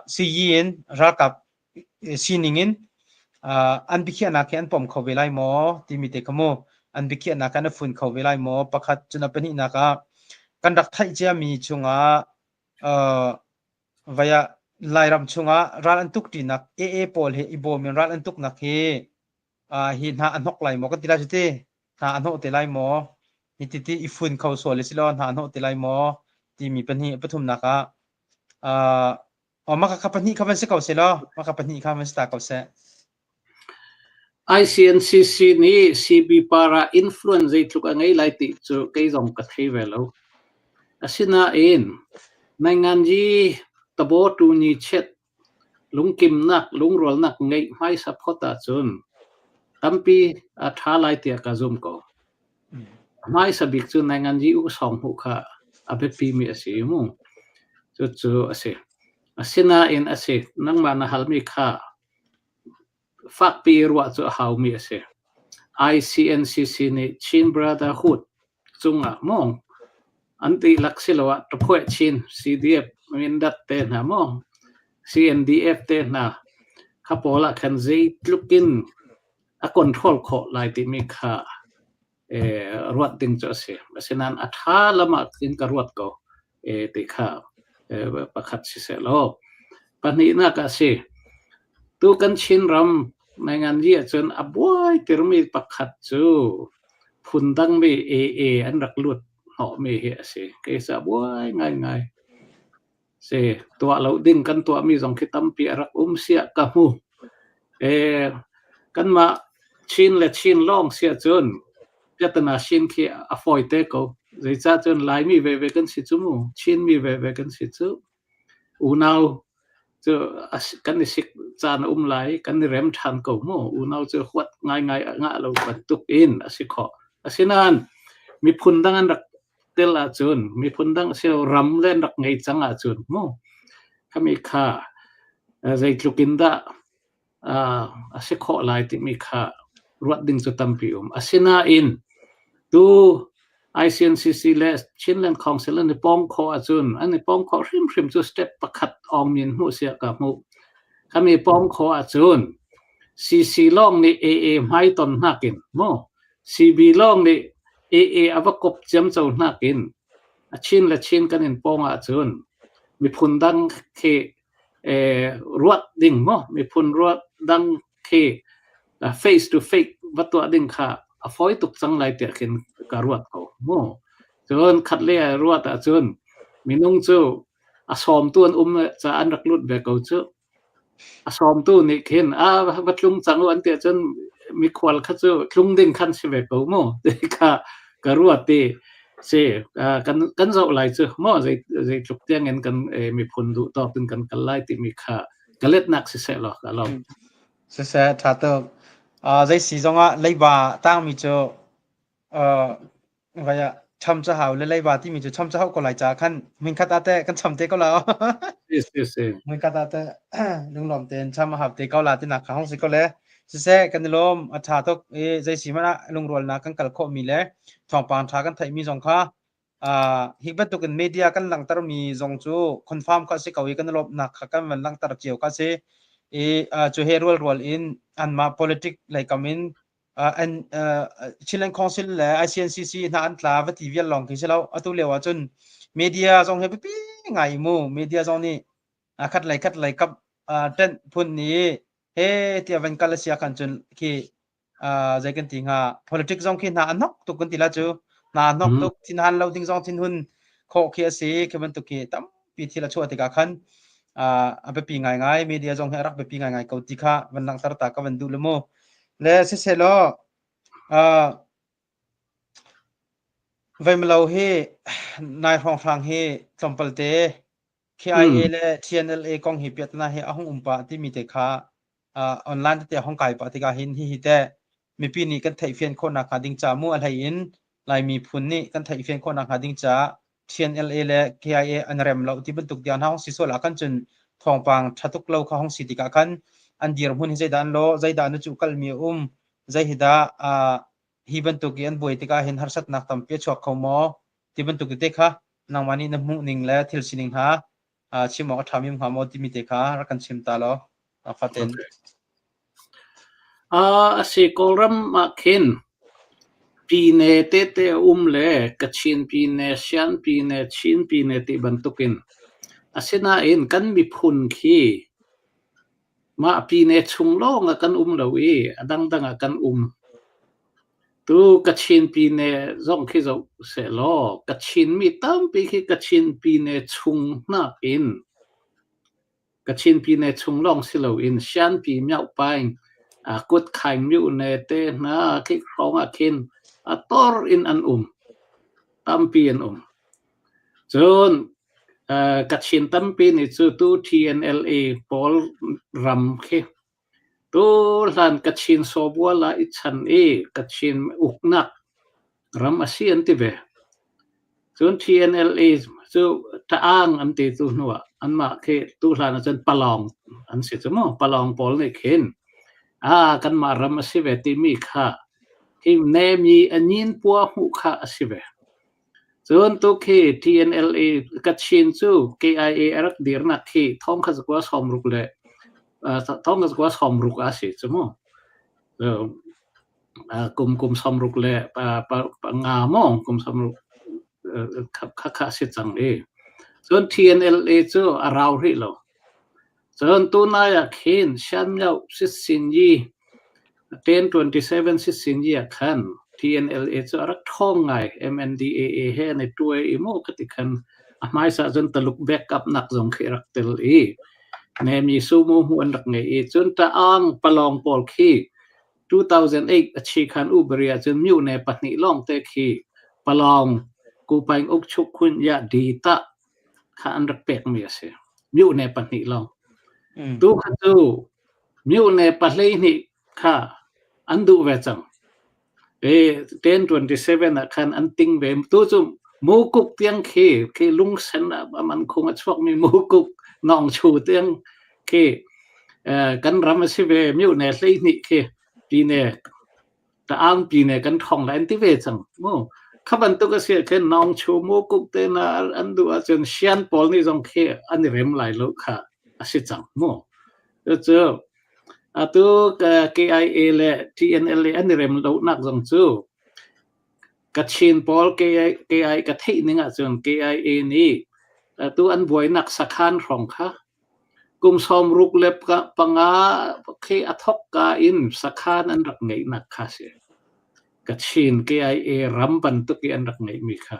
si yin ral kap siningin an bikhia na kan pom khovelai mo timite kamo an bikhia na kan fun khovelai mo pakhat chuna pani na ka kan dak thai chia mi chunga via lairam chunga ral an tuk ti nak e pol he ibo min ral an tuk nak he hi na an hok lai mo kan tila jute na an ho te lai mo ni ti ifun khau so le silon na an ho te lai mo ti mi pani pathum na ka maka kapani khaban se kau se lo maka pani khaban sta kau se ICNCC ni CB para influence itu kan ngai lai ti chu kai zong ka thei velo asina in nangan ji tabo tu ni chet lung kim nak lung rol nak ngai mai sapota chun tampi a tha lai ti ka zum ko mai sabik chu nangan ji u song hu kha abe pi mi ase mu chu ase asina in ase nang ma na halmi kha fak pi ruwa chu how mi ase ICNCC ni Chin Brotherhood chunga mong anti laksilawa to khoi Chin CDF min dat te na mong CNDF te na khapola khan zai tlukin a control kho lai ti mi kha ruat ding cho ase asinan atha lama tin ka ruat ko ti kha pakhat si se lo pani na ka se tu kan Chin ram nangan ji chun aboi termi pakhat chu phundang mi an rak lut ho mi he ase ke sa boi ngai se to lo din kan to mi jong khitam pi rak sia ka mu kan ma Chin le Chin long sia chun yatana Chin khi afoi te ko zai cha chun lai mi ve kan si chu mu Chin mi ve kan si chu u nau chu kan ni sik chan lai kan ni rem than ko mo u nau chu khwat ngai nga lo ban tuk in asikho asinan mi phundang an rak tel a chun mi phundang se ram len rak ngai chang a chun mo kami kha zai tlukinda asikho lai ti mi kha ruat ding chu tampi asina in tu ICNCC le Chinland Council ni pong kho a chun ani pong kho hrim chu step pakhat ong min hu sia ka mu kami pong kho a chun CC long ni AA mai ton nakin mo CB long ni AA avakop jam chau nakin ชินและชินกันอินปองจนมีพุนดังเครวดดิ่งมั้งมีพุนรวดดังเคface to face วัตถุดิ่งค่ะฟอยตุกสังไลเตียกินการรวดเขามั้งจนขัดเลี้ยรวดจนมีนุ่งเจ้าสอมตัวจะอันรักลุดแบบเขาเจ้าสอมตัวนี่เห็นวัดลุงจังวันเตียจนมีควอลข้าเจ้าลุงดิ่งขันสิแบบเขามั้งเด็กการรวดตีเช่กันเจ้าไหลเจ้ามั่วใจจุกเตียงเงินกันมีผลดูต่อเป็นกันไล่ที่มีค่ากันเล็ดนักสิเสหรอกเราเสียถ้าตัวใจสีจงเลยบ่าตั้งมีเจ้าว่าจะทำจะหาเลยบ่าที่มีเจ้าทำจะหาก็ไหลจากขั้นมินคัดแต่กันทำเตะก็แล้วมินคัดแต่ลุงหลอมเต้นทำมาหาเตะก็ลาที่นักข้างสิก็เลยเสียกันลมถ้าตัวใจสีมันลุงรัวนักกันกัลโคมีเลยทองปานทากันไทยมีจงค่ะฮิบัตตุกันมีเดียกันหลังตรมีจงจูคอนฟาร์มก็สิเขาอีกันลบนักกันมันหลังตรเจียวก็สิจูเฮรัวรัวอินอันมา politics เลยก็มินอันชิลันคอนซิลและ ICNCC นั่นลาวที่เวียนลองคิดเราตัวเลี้ยวจนมีเดียจงเฮปปี้ไงมูมีเดียจงนี่คัดไล่กับเต้นพุ่นนี้เฮ้ที่วันกัลเซียกันจนที่ใจกันติงpolitics จงคิดน่าอันนกตุกันติละจูน่านกตุกที่นั่นเราดิ้งจงทิ้งหุ่นโคเคียสีคือมันตุกีตั้มปีที่ละชั่วติกาขันไปปีง่ายมีเดียจงให้รักไปปีง่ายเขาติกาวันนังสารตาก็วันดูเลโมและเสร็จแล้วเวมเราเฮนายของฟังเฮสมปลเต KIA และ TNLA กองหิเปียตนาเฮahong umpa ที่มีเตคาออนไลน์ที่ห้องไก่ปฏิกาหินที่แต่มีปีนี้กันไทยเฟียนคนนักดิ่งจามู่อะไรอินลายมีพุ่นนี่กันไทยเฟียนคนนักดิ่งจา TNLA และ KIA อันเรมเราที่บรรทุกเดียนห้องสิโซละกันจนทองปังชัตุกเราเข้าห้องสิติกากันอันเดียร์หุ่นใจดานโลใจดานุจุกัลมีใจฮิดาฮิบรรทุกยันบุยติกาหินหาสัตนักตั้มเปียชวกเขาหมอที่บรรทุกเด็กค่ะนางวันนี้น้ำมุนิงและทิลสินิงหาชิมอทามิมหาโมที่มีเด็กค่ะรักกันชิมตาโลฟาเตนสิโกรัมมาเคนปีเนเตเตเลกัชินปีเนเชียนปีเนชินปีเนติบรรทุกินสินาเอ็นกันมีพุนขี้มาปีเนชุงโลงกันเราดังกันตูกัชินปีเนจงขี้จะเสลอกัชินมีตั้มปีขี้กัชินปีเนชุงนักอินกัชินปีเนชุงโลงสิเราอินเชียนปีเมียวไปกดไข่มิวเนเตนะคิดร้องคินตอร์อินอันตั้มปีอันจนกัดชินตั้มปีนี่จู่ตู้ TNLA พอลรัมเคตู้หลานกัดชินโซบัวลาอิชันกัดชินอุกนักรัมอาเซียนที่เบจน TNLA จู่ตาอ่างอันที่ตู้นัวอันมาเคตู้หลานจนปลองอันเสียจมั้งปลองพอลนี่เข็นกันมารัมสิเวติมีค่าที่เนมีอันยินปัวหุค่าสิเวส่วนตัวที่ TNLA กัดชินจู่ KIA รักดีร์นักที่ท้องข้าศึกว่าสอมรุกเลยท้องข้าศึกว่าสอมรุกอาศัยใช่ไหมกุมสอมรุกเลยงามองกุมสอมรุกข้าศึกจังส่วน TNLA จู่เราหิโลส่วนตัวนายเห็นฉันเอาสินยี1027สินยีขัน TNLA จะรักท้องไง MNDAA เฮในตัวอีโมกติกันไม่สะจนตลุกแบกกับนักจงเขรักเตลเนมีสูโมหัวนักไงจนตาอ่างปลองปอลคี2008ชีคันอุบเรียจนมิวในปัตนิลองเตคีปลองกูไปอุกชุกคุณยาดีตะข้าอันรักเป็กมีเสียมิวในปัตนิลองตู้ขัดตู้มิวในปัตเลยนี่ข้าอันดูเวจัง1027คันอันติงเวมตู้จุมูกุกเตียงเคลุงเซนมันคงจะชอบมีมูกุกน้องชูเตียงกันรำมาสิเวมิวในเลยนี่ปีเนแต่อ่างปีเนกันทองแลนที่เวจังมูข้าบันตุกเสียน้องชูมูกุกเตียงอันดูอาจารย์เชียนปอลนี่จงอันนี้เริ่มไหลลุกค่ะสิจังมูเจอตัวKIA และ TNLA อันนี้เริ่มลุกนักจงจู กระชินปอลKI กระที่นึงอ่ะจน KIA นี่ตัวอันบวยนักสักขันของค่ะกุมสมรุกเล็บกะปังอาเคอทอกกาอินสักขันอันรักไงนักค่ะเสียกระชิน KIA รำบันตุกอันรักไงมีค่ะ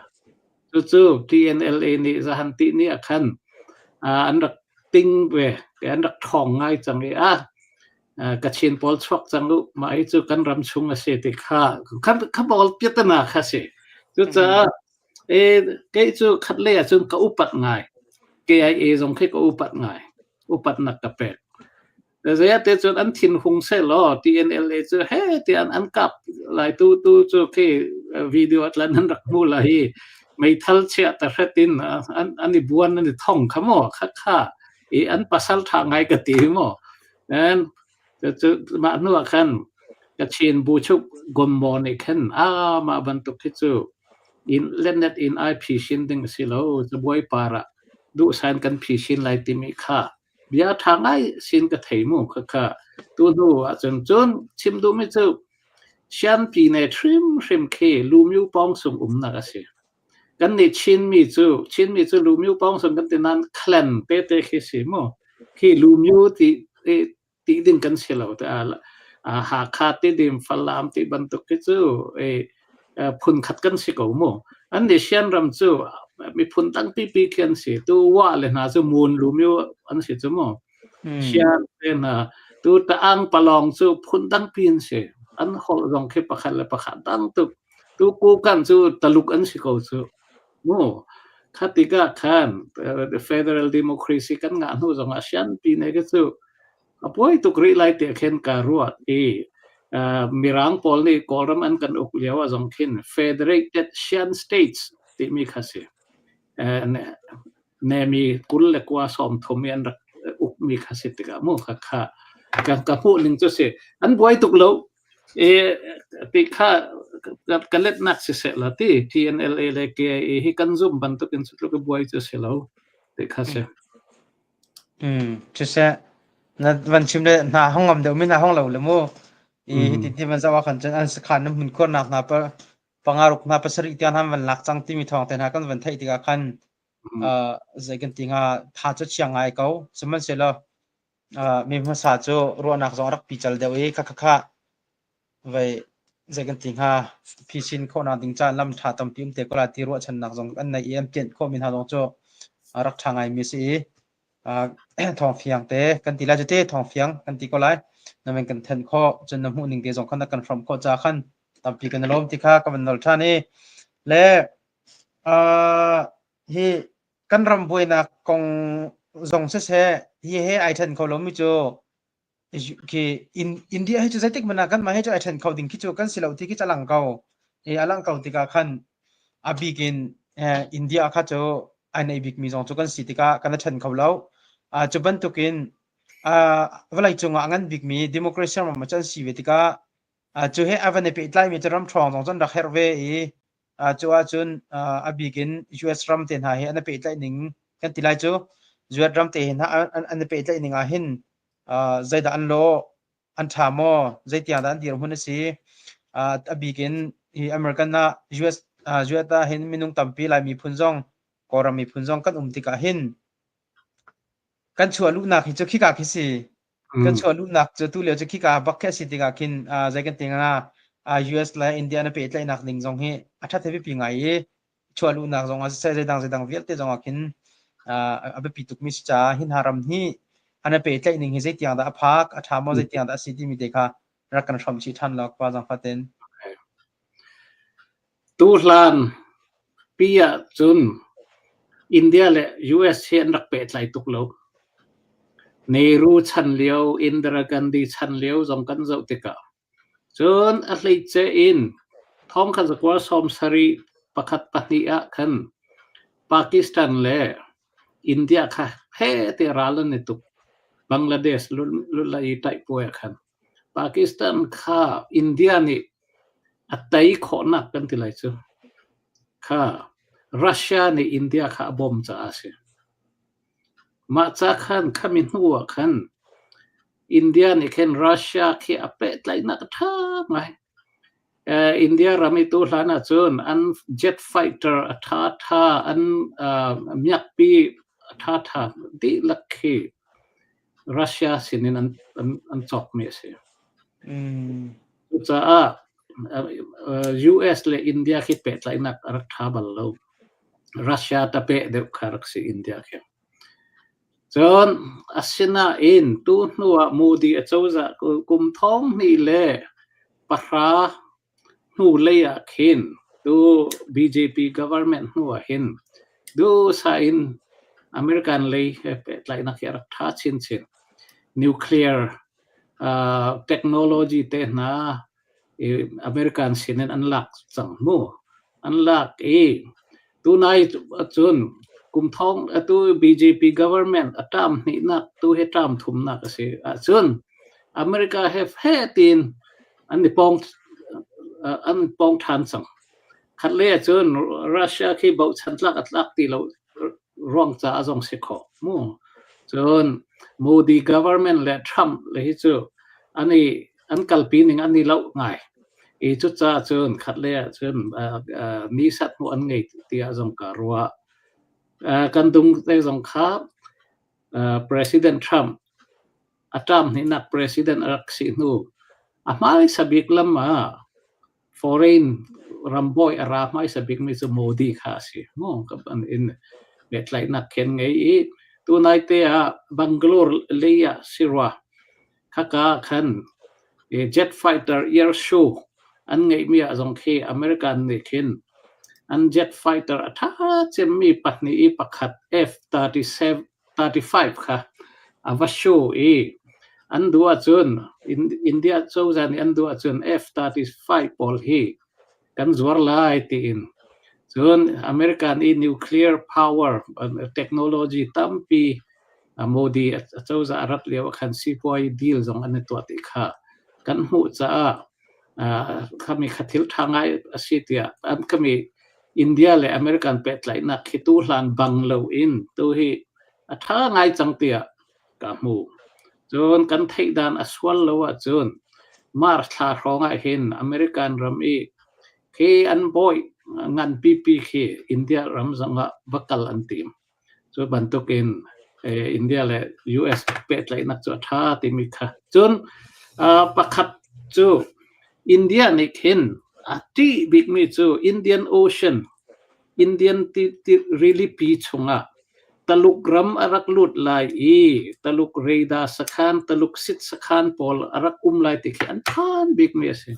จู่ๆ TNLA นี่สหันตินี่คันอันรักติ้งเวอันรักทองง่ายจังเลยกระชินปอลชกจังลุมาไอ้จู่กันรำชุงเสียติค่ะขันบอลเปียตนาค่ะเสียจู่ๆcáiจู่ขัดเลี้ยจู่ก็อุปัตง่าย KIA ตรงที่ก็อุปัตง่ายอุปัตนักกระเป็ดแต่เสียแต่จู่อันทิ้งหงเสลอ TNLA จู่เฮ้ที่อันกับหลายตู้จู่ที่วิดีโออัตลันรักมูลายไม่ทัลเชียแต่เรตินอันนี้บวนอันนี้ท่องขโมยค่ะ อันภาษาทางไงก็ตีมั้งนั่นจะมาหนัวขันกระชินบูชุกกมมอนี่ขันมาบรรทุกที่จู่อินเล่นเน็ตอินไอพีชินดิ้งสิโลจะบวยปาระดูสานกันพีชินไลติมิค่ะเบียทางไอชินก็เทมุค่ะตัวดูจนชิมดูไม่จู่ฉันปีในทริมเคลูมิวปองส่งนักเสียกันนี่ชินมีจู่ลูมิวปองส่งกันที่นั่นคลันเตะขี้สิโมขี้ลูมิวที่ดิ้งกันเสียแล้วแต่หาคาติดิมฟัลลามที่บรรทุกที่จู่พุนขัดกันสิกูโมอันนี้เชียนรำจู่มีพุนตั้งปีเขียนสิตัวว่าเลยนะจู่มูลลูมิวอันสิจู่โมเชียนเป็นตัวตะอังปลองจู่พุนตั้งปีนสิอันเขาลองแค่ประคันและประคันตั้งตัวกูกันจู่ตะลุกอันสิกูจู่โมขัดติกาขันfederal democracy กันงานหูจงอาเซียนปีนี้ก็จู่apa itu krilai te khen karuat mirang pol ni koram an kan ukliawa jongkin federated Asian states ti mi khase ne mi kulle kwa som thomian rak uk mi khase tika mo kha ka pu ning chu se an boi tuk lo ti kha kalet nak se la ti TNLA le ke hi kan zum ban to kin chu ko boi chu se lo ti khase chu se naวันชิมเลยหน้าห้องงำเดี๋ยวไม่หน้าห้องเราเลยมั้งที่มันจะว่าขันจันอันสขันน้ำมันคนหนักหน้าปะปังอารุกหน้าปะสริที่อันทำมันหลักจังที่มีทองแต่หน้ากันวันไทยที่กันใจกันติงาท่าจะเชียงไงเขาสมัยเสร็จแล้วมีภาษาโจรัวนักจงรักปีจัลเดียวค่ะไว้ใจกันติงาพิชินคนนักติงจานลำท่าตำพิมเตก็ลาที่รัวฉันนักจงอันในเอ็มเจนข้อมีหาจงโจรักทางไงมีสิทองเฟียงเตกันตีลาจะเตทองเฟียงกันตีก็ไล่นั่นเป็นกันเทนข้อจนน้ำหูหนึ่งเดียวสองขันกันฟรอมข้อจ้าขันตามปีกันล้มที่ข้ากับมันนอลท่านี่และที่กันรำบวยนักกงจงเสที่ให้ไอเทนเขาล้มมิโจคืออินเดียให้จุดใจติ๊กมันนักกันมาให้จุดไอเทนเขาดิ่งคิดจุกันสิเราที่คิดจะหลังเขาหลังเขาที่ข้าขันอาบีกินอินเดียข้าโจอันในบิ๊กมีจงจุกันสิที่ข้ากันเทนเขาแล้วจุบันตุกินเวลาจงอ่างบิ๊กมีดิโมคราซีมันจะสีเวติกาจู่ให้อเวนเนปิดไลมีจะรำทรองจนรักเฮร์เวย์จู่จนบิ๊กิน US รำเต็นหายอันเป็นไลนิ่งกันติไลจู่ US รำเต็นหาอันเป็นไลนิ่งหินใจด่านโลอันทามอใจที่อันด่านที่เราพูดสิบิ๊กินอเมริกันนะ US ตาเห็นมินุงตั้มปีไลมีพุ่นจงกอรามีพุ่นจงกันติกาหินกันชวนลูกนักจะขี้กาขี้สิกันชวนลูกนักจะตู้เหลียวจะขี้กาบักแค่สิติกากินใจกันติงนะUS และอินเดียน่ะเป็นอะไรนักหนึ่งจงให้ถ้าเทวิปีไงชวนลูกนักจงใส่ใจดังเวียดเตจงกินเอาไปปิดตุกมิสจ้าหินหารำที่อันนั้นเป็นอะไรหนึ่งให้ใจที่อันดาพักทำมาใจที่อันดาสิที่มีเด็กรักกันชมชิทันหลอกว่าจังฟัดเต็นตู้ลานปีอะจนอินเดียและ US เห็นรักเป็นอะไรตุกโลกเนรูชันเลี้ยวอินดิรากันดีชันเลี้ยวจงกันเจ้าติกาจนอะไรเจอินท้องขันสักว่าสมสรีประคัตปนิยะขันปากีสถานเล่อินเดียค่ะเฮ้เตราลนิตุบังกลาเทศลุลายไตป่วยขันปากีสถานค่ะอินเดียนี่อัตไตขอนักกันที่ไรจู่ค่ะรัสเซียนี่อินเดียค่ะบอมจะอาเซียมาจากขันขมินหัวขันอินเดียนี่ขันรัสเซียขี้อเปตไลนักท่าไหม อินเดียรามิตุลานะจนอันเจ็ตไฟเตอร์ท่าอันมีปีท่าดีลักขีรัสเซียสินินอันจบเมสจะUS และอินเดียคิดเป็ดไรนักรัฐบาลเรารัสเซียตะเป็ดเด็กคารักสิอินเดียเข้มจนอาศินาอินตัวนัวมูดีเจ้าจะกุมท้องนี่เล่ปะรานูเลียขินดู BJP government นัวหินดูสายอินอเมริกันเลยเป็ดไรนักรัฐชินนิวเคลียร์เทคโนโลยีเตนะอเมริกันสินอันลักจังมูอันลักตัวนายจนกุมท้องตัว BJP government ตามนี่นักตัวเหตุตามทุ่มนักสิจนอเมริกาเฮฟเฮตินอันนี้ปองทันสังขัดเลี้ยจนรัสเซียที่บอกฉันลักตีเราร่องจะจงสิขอมูจนมูดี government และทรัมป์เลยจูอันนี้อันกัลปีนึงอันนี้เราไงจุดจ้าจนขัดเลี้ยจนนิสัตมูอันไงที่จงการว่ากันตรงในสงคราม President Trump ตามนี่นัก President รักสินูไม่สบิกลำมา foreign รัมบอยอาราไม่สบิกมิสโมดีข้าสิมองกับอันอินเบ็ดไหลนักเข็นไงตัวนายเตะบังกลอร์เลียสิรวะข้ากาขันjet fighter air show อันไงมีอะจงคีอเมริกันนี่ขินอัน jet fighter ถ้าจะมีปัตนีปักขัด F-35 ค่ะอาวชูอันดูอาจุนอินเดียโซ่จันอันดูอาจุน F-35 พอลฮีกันจวร์ไล่ตีนจุนอเมริกันนิวเคลียร์พาวเวอร์เทคโนโลยีตั้มปีโมดีโซ่จะรับเลี้ยวขันซีพอยดีลจงอันนี้ตัวติค่ะกันหูจะขมีขัดทิลทางไงสิทธิ์อันขมีอินเดียและอเมริกันเป็ดไหลนักคิตูหลังบังเลวอินตัวฮีถ้าไงจังเตียกับมูจนกันเทดานอสวลเลวจนมาร์ทาร้องเห็นอเมริกันรำคีอันบอยงานปีคีอินเดียรำสังบักกัลอันทีมจนบันทุกินอินเดียและ US เป็ดไหลนักจวดท่าติมิค่ะจนประคัดจูอินเดียนี่เห็นที่บิ๊กมีจูอินเดียนโอเชียนอินเดียนที่ really ปีชงตลุกรัมอารักลุดลายตลุกเรดาสักขันตลุกสิทสักขันพอลอารักลายติขันท่านบิ๊กมีสิ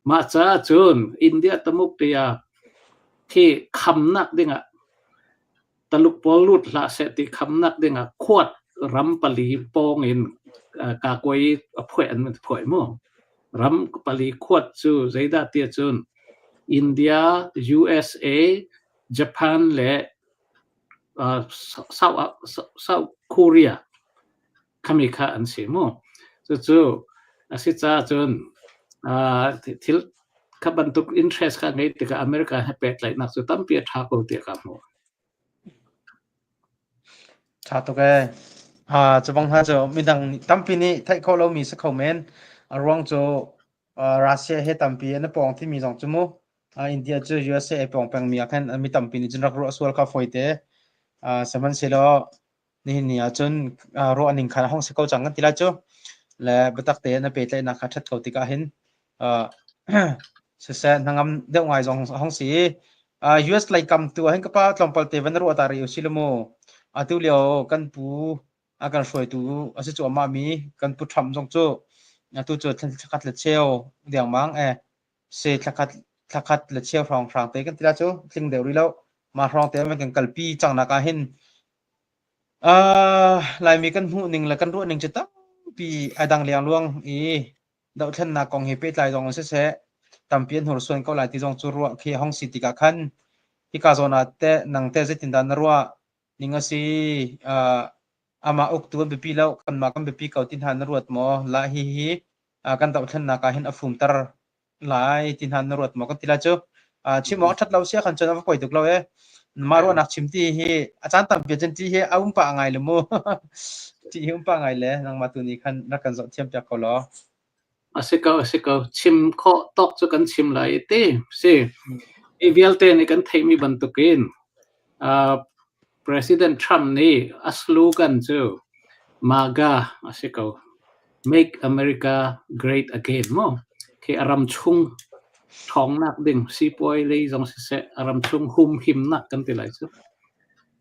มาจ้าจนอินเดียตมุกเตียที่คำนักดิ่งตลุกพอลุดละเสติคำนักดิ่งขวดรัมปลีปองอินกากวยพ่วยอันมันพ่วยมั่งรัมปลีขวดจูใจดาเตียจนอินเดีย USA ญี่ปุ่นและSouth Korea ขมิค่ะอันสิมั่งจู่อาศิจ้าจนที่ขบันทุก interest ข้างในที่กับอเมริกาให้เป็ดไหลนักสุดตั้มเปียท่ากูเตียกับมั่งชาตุกจะบังคับจะมีดังตั้มปีนี้ไทยเขาเรามีสักคอมเมนต์รวงจะรัสเซียให้ตั้มปีนั้นปองที่มีสองชั่วโมงอินเดียจะ USA ปองแปงมีอาการมีตั้มปีนี้จนรักรัวส่วนข้าวฝอยเตะสมัยเสร็จแล้วนี่จนรัวนิ่งขันห้องสกาวจังกันทีละจูและบัตักเตะนั่นเป็นเลยนักขัดเขาติกาเห็นเสร็จนั่งเดี๋ยวไงจงห้องสีUS ไล่กำตัวเห็นกับป้าลองเปิดเตะวันรัวตาริอุสิลโมตัวเลี้ยวกันปูอาการช่วยตัวอาศัยตัวมามีกันปูทำจงจูตัวจุดทักขัดเล็ดเชลเดียงมังเสร็จทักขัดเล็ดเชลฟองเตะกันทีละจูทิ้งเดี๋ยวรีแล้วมาฟองเตะมันกันกัลปีจังนักเห็นลายมีกันหูหนึ่งและกันรู้หนึ่งจะตั้งปีดังเลี้ยงล่วงดาวท่านนักกองเฮเป็ดลายจงเสะตั้มเปลี่ยนหัวส่วนเขาลายที่จงจูรัวที่ห้องสิติกาขันที่กาโซนาเตะนังเตะจะติดดานรัวนี่ก็สิอามาอุกตัวเบปีแล้วกันมากันเบปีเก่าตินหันรวดหมอลาฮีกันดาวท่านนักเห็นอฟุมตร์ลายตินหันรวดหมอกันทีละจูชิมอชัดเราเสียขันจนว่าปล่อยตุกเรามารัวนักชิมที่อาจารย์ตั้มเปลี่ยนที่เอาอุ้มปะไงเลยมั้งที่อุ้มปะไงเลยนางมาตัวนี้ขันนักกันสอนเทียมจากเขาล้อ asiko chim kho tok chu kan chim lai te se evialte ni kan theimi bantukin President Trump ni slogan chu MAGA asiko Make America Great Again mo ke aram chung thong nak ding sipoi le jong se aram chung hum him nak kan ti lai chu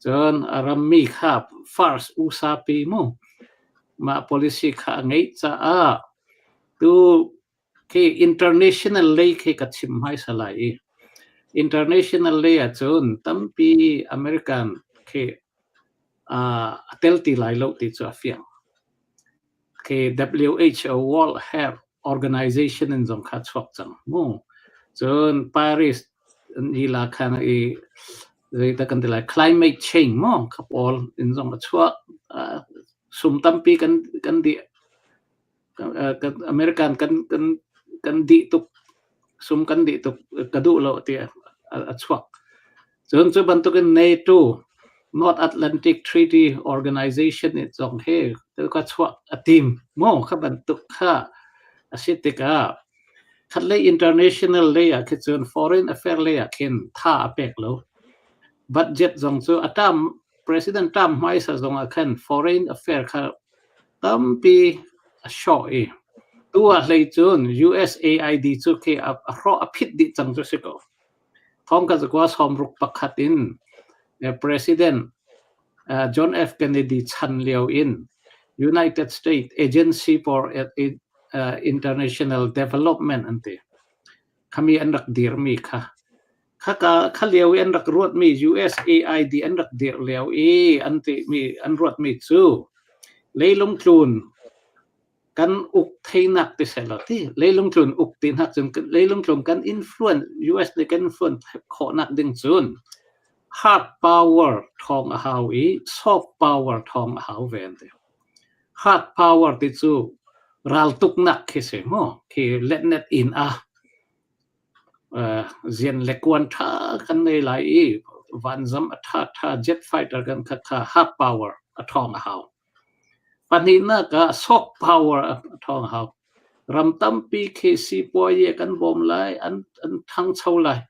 chon aram mi khap first usapi mo ma policy kha ngei cha a tu ke international lay ke kachim hai salai international lay a chon tampi American ke telti lai lo ti chu afiang ke WHO World Health Organization in jong kha chok chang mo chon Paris ni la khan e ta kan la climate change mo kapol in jong chwa sum tampi kan di American kan di tuk sum kan di tuk kadu lo ti a chwak chon chu bantukin NATO North Atlantic Treaty Organization it jong he ka chwak a team mo kha bantuk kha asitika khatle international layer kitchen foreign affair layer kin tha pek lo budget jong chu atam President Trump mai sa jong a khan foreign affair kha tampi a show e tua lei chun USAID chu ke a ro a phit di chang chu siko thong ka kwa som ruk pakhatin President John F Kennedy chan liao in United States Agency for International Development ante kami anrak dir mi kha liao an rak ruat mi USAID an rak dir liao ante mi an ruat mi chu leilung tlun kan uk theinak ti selati leilung tlun uk tin hak chun leilung tlun kan influence US ne kan influence kho nak ding chun hard power thong a how soft power thong a how ven te hard power ti chu ral tuk nak ke se mo ke let net in a zian lekwan tha kan nei lai van zam tha jet fighter kan kha hard power a thong a how panina ka soft power thong how ram tampi ke si poye kan bom lai an thang chau lai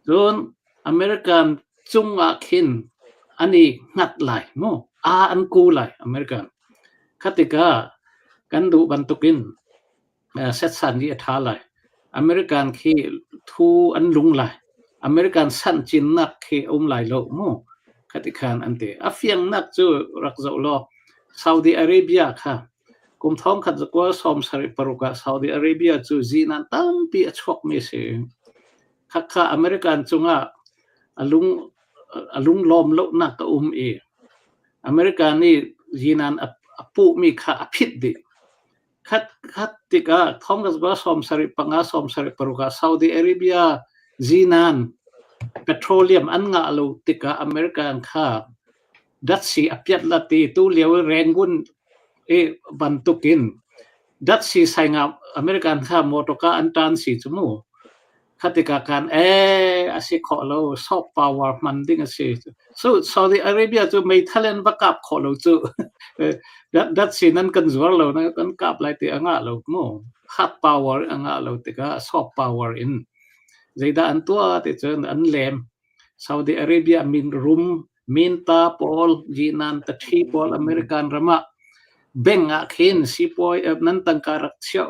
zon American chunga khin ani ngat lai mo an ku lai American khatika kan du bantukin set san ni tha lai American khi thu an lung lai American san chin nak khi lai lo mo khatikan ante afiang nak chu rak zo lo Saudi Arabia kha kum thong khat ko som sari paruka Saudi Arabia chu zinan tampi achok me se kha American chunga alung lom lo nak ka American ni zinan apu mi kha aphit di khat tika thong ka som sari panga som sari paruka Saudi Arabia zinan petroleum an nga lo tika American kha datsi apiat lati tu liaw rengun bantukin datsi sainga American kha motoka antan si chumu khatika kan asi kholo soft power manding asi so Saudi Arabia chu mai thalen bakap kholo chu datsi nan kan zuar lo na kan kap lai ti anga lo mo hard power anga lo tika soft power in zaida antua ti chen an lem Saudi Arabia min rum minta pol jinan ta thi pol American rama benga khin sipoi nan tangkarak sia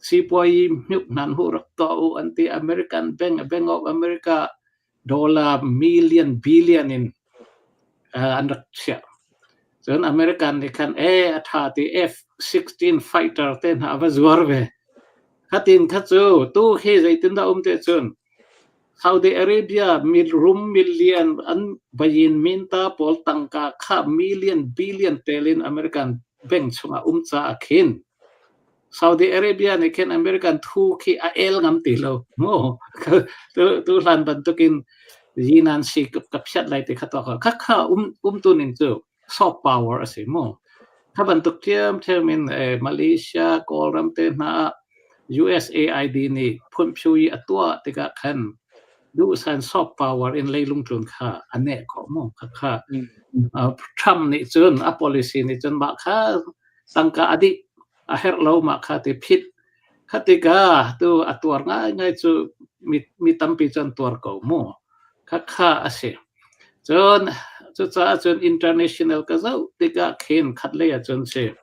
sipoi myuk nan hu rak to anti American bank of America dollar million billion in andak sia so American ni kan atha ti F-16 fighter ten ha zuarve khatin khachu tu he zaitin da te chun Saudi Arabia million an bayin minta pol tangka kha million billion telin American bank chunga cha akhin Saudi Arabia ne ken American thu ki el ngam ti lo mo tu lan bantukin yinan si kapsat lai te khato kha tunin chu soft power ase mo kha bantuk in Malaysia kolram te na USAID ni phun phui atwa te ka khan du san soft power in leilung tlun kha ane kho mo kha Trump ni chun a policy ni chun ba kha tangka adi a her lo ma kha te phit ketika tu atuar ngai tu mi tampi jon tuar kau mo kha ase jon cha jon international ka zau tika khen khat le jon se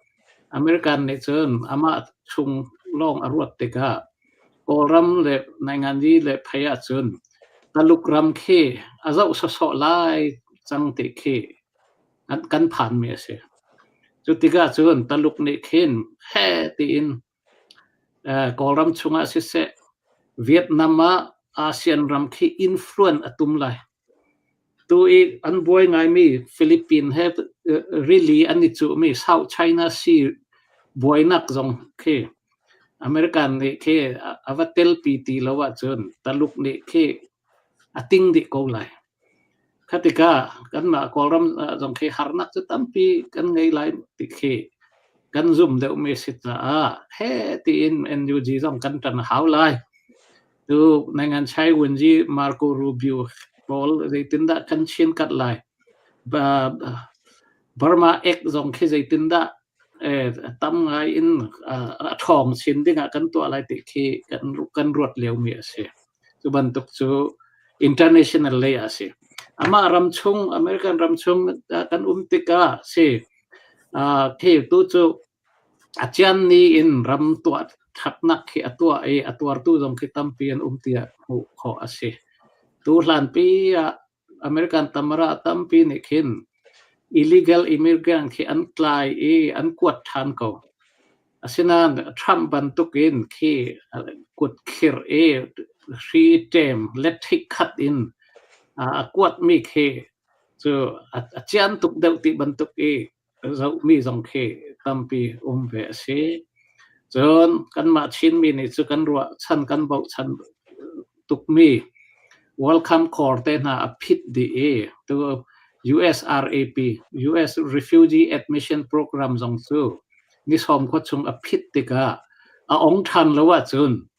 American ne jon ama chung long arwat tika koram le nangan di le phaya jon talukram khe azau so lai chang te khe kan phan me ase chutika jon taluk ne khen he tin koram chunga se Vietnam ASEAN ram khi influence atum lai tu an boy ngai mi Philippines have really ani chu mi South China Sea boy nak zong khe American ni khe avatel pt lawa chun taluk ni khe ating di ko lai khatika kan ma koram zong khe harnak chu tampi kan ngai lai ti khe kan zoom de me sit a he tin NUG zong kan tan hau lai tu nangan chai wenji Marco Rubio Paul dei tinda kan chin kat lai ba Burma ek zong khe dei tinda tam ngai in thong chin dinga kan to lai ti khe kan ruat leu mi ase chu ban tuk chu international le ase ama ramchung American ramchung kan tika se khe tu chu achian ni in ram to thatnak khe atua atuar tu zong khe tampian tia kho ase tu hlan pi American tamara tampi ne khin illegal immigrant khe an tlai an kwat than ko asina Trump ban tukin khe kut khir 3 term let take cut in kwat mi khe so achian tuk deu ti ban tuk zau mi zong khe tampi ve se chon kan ma chin mi ni chu kan ruwa chan kan bau chan tuk mi welcome court te na apit di to USRAP US Refugee Admission Program zong chu ni som ko chung apit tika ong than lawa chun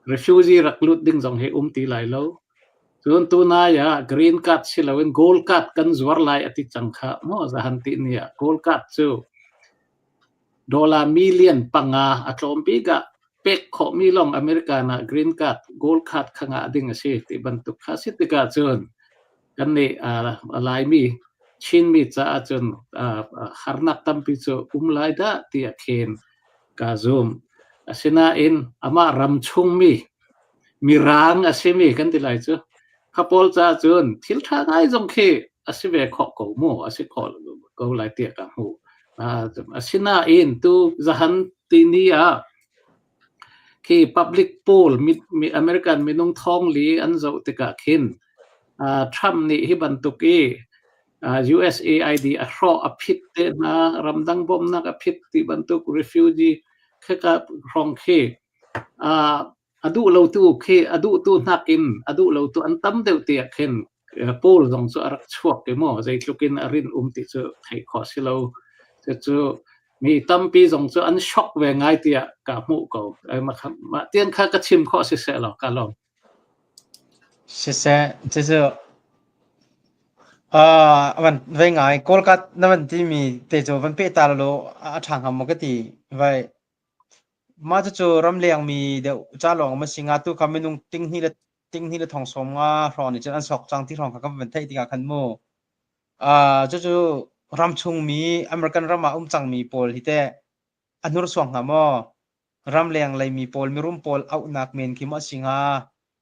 refugee raklut ding zong he ti lai lo chun tu na ya green card silawin gold card kan zwar lai ati changkha mo za han ti nia gold card chu $1 million panga atlom biga pek kho mi long America na green card gold card khanga ding ase ti bantuk khasit tika chun kan ni alai mi chin mi cha chun harnak tampi chu lai da ti khen ka zoom asina in ama ramchung mi mirang asimi kan ti lai chu khapol cha chun thil tha ngai jong khe asive kho ko mo asi kho ko lai ti ka hu asina in tu zahan tinia ki public poll mi American minung thong li an zo tika khin Trump ni hi bantuki USAID ro apit te na ramdang bom na apit ti bantuk refugee khaka rong khe adu lo tu khe adu tu nakin adu lo tu an tam deu ti khen poll dong chu arak chuak ke mo zai tlukin arin ti chu thai kho silo chu mi tampi zong chu an shock ve ngai tia ka mu ko ma tian kha ka chim kho se lo ka lo 谢谢，这是วันเวงไงโกลกัดนั่นวันที่มีเตจวันเปตาโลทางหามกติไว้มาจะจูรำเลียงมีเดี๋ยวจ้าหลงมาสิงาตุคำเมนุงติ้งนี่ละทองสมงารอนี่จะอันสอกจังที่ทองกับเป็นไทยที่กาคันโมจะจูรำชุงมีอเมริกันรำมาจังมีโพลที่แต่อันนู้นสวงหามอรำเลียงเลยมีโพลมีรุ่มโพลเอาหนักเมนคิมสิงา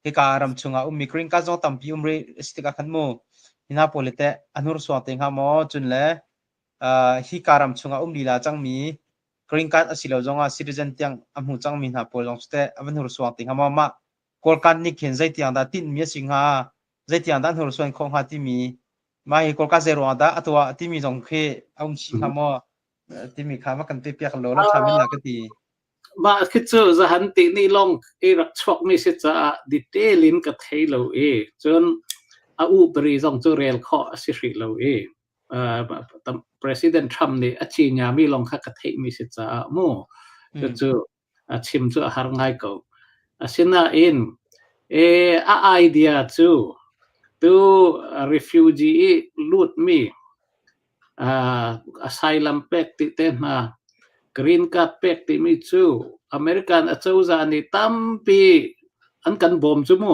ที่การรำชุงมีกรีนการจงตั้มพิมรีสติกาคันโมฮินาโพลิเตอันนู้นส่วนเต็งหามอจุนเล่ฮิการรำชงดีลาจังมีกรีนการ์ดสิลาวจงซิติเซนเตียงอันหูจังมีนาโพลจงสเตอันนู้นส่วนเต็งหามอมากอลกันนี่เขียนใจที่อันดาตินมีสิงหาใจที่อันดานู้นส่วนคงหาที่มีมาฮิกอลกันเซโรอันดาตัวที่มีจงเคอันสิงหามอที่มีข้ามากันเปียกๆโลแล้วทำเป็นหลักตีมาคิดเจอจะหันตีนี่ลงรักชกมีสิจะดิเตลินกับเทโลจนอูบริจงจูเรลข้อสิริโลPresident Trump เนี่ยจีนยามีลงคักเทมีสิจะโม่จูชิมจูหารง่ายก็สินะอินไอเดียจูตู refugee ลุดมีasylum เป็กติเต็มมา green card เป็กติมีจู อเมริกันเจ้าจานี่ตั้มปีอันกันบอมจูโม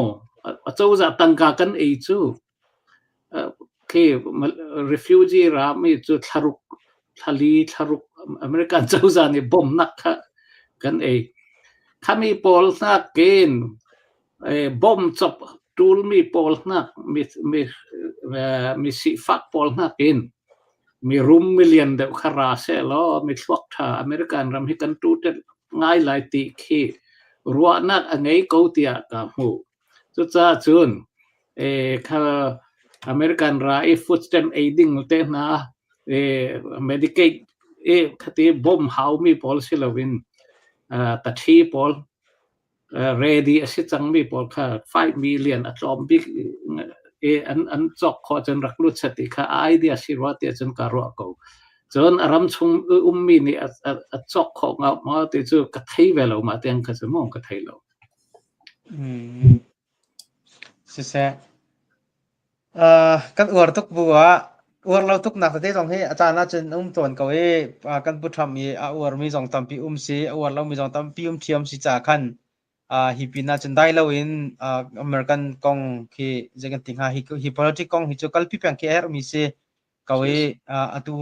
เจ้าจะตั้งกันเอจูคือ refugee รามีจุดทารุกทารุกอเมริกันเจ้าจานี่บอมนักกันเอข้ามีปอลนักเกณฑ์บอมจับตูลมีปอลนักมีสิฟักปอลนักเกณฑ์มีรุมมิลเลียนเดียวคาราเซลมีทวักท่าอเมริกันรำให้กันตูเต็ดง่ายหลายตีคือรัวนักอันไงกูเตียกับหูจุดจ้าจุนข้าอเมริกันราฟูดสแตมป์เอดิ้งเตนะMedicaid คดีบอมฮาวมีพอลสิลวินตัดที่พอลready สิจังมีพอลค่ะ5 million อัตราบิ๊กอันจอกขอจนรักลุดสติค่ะไอเดียสิว่าเตียจนการรัวกูจนอารมณ์ชงมีนี่จอกของเอามาเตียจูกระไทยเวลามาเตียงกระสมองกระไทยเราสิเสกันอวดทุกบัวอวดเราทุกหนักแต่ตรงที่อาจารย์น่าจะส่วนเขากันพูดทำมีอวดมี2 ตัมปีสิอวดเรามี2 ตัมปีเทียมสิจ่าขันฮิปิน่าจะได้เราอินอเมริกันกองที่จะกันทิ้งฮิ politics กองฮิจูกัลพิเพียงแค่มีสิเขาตุ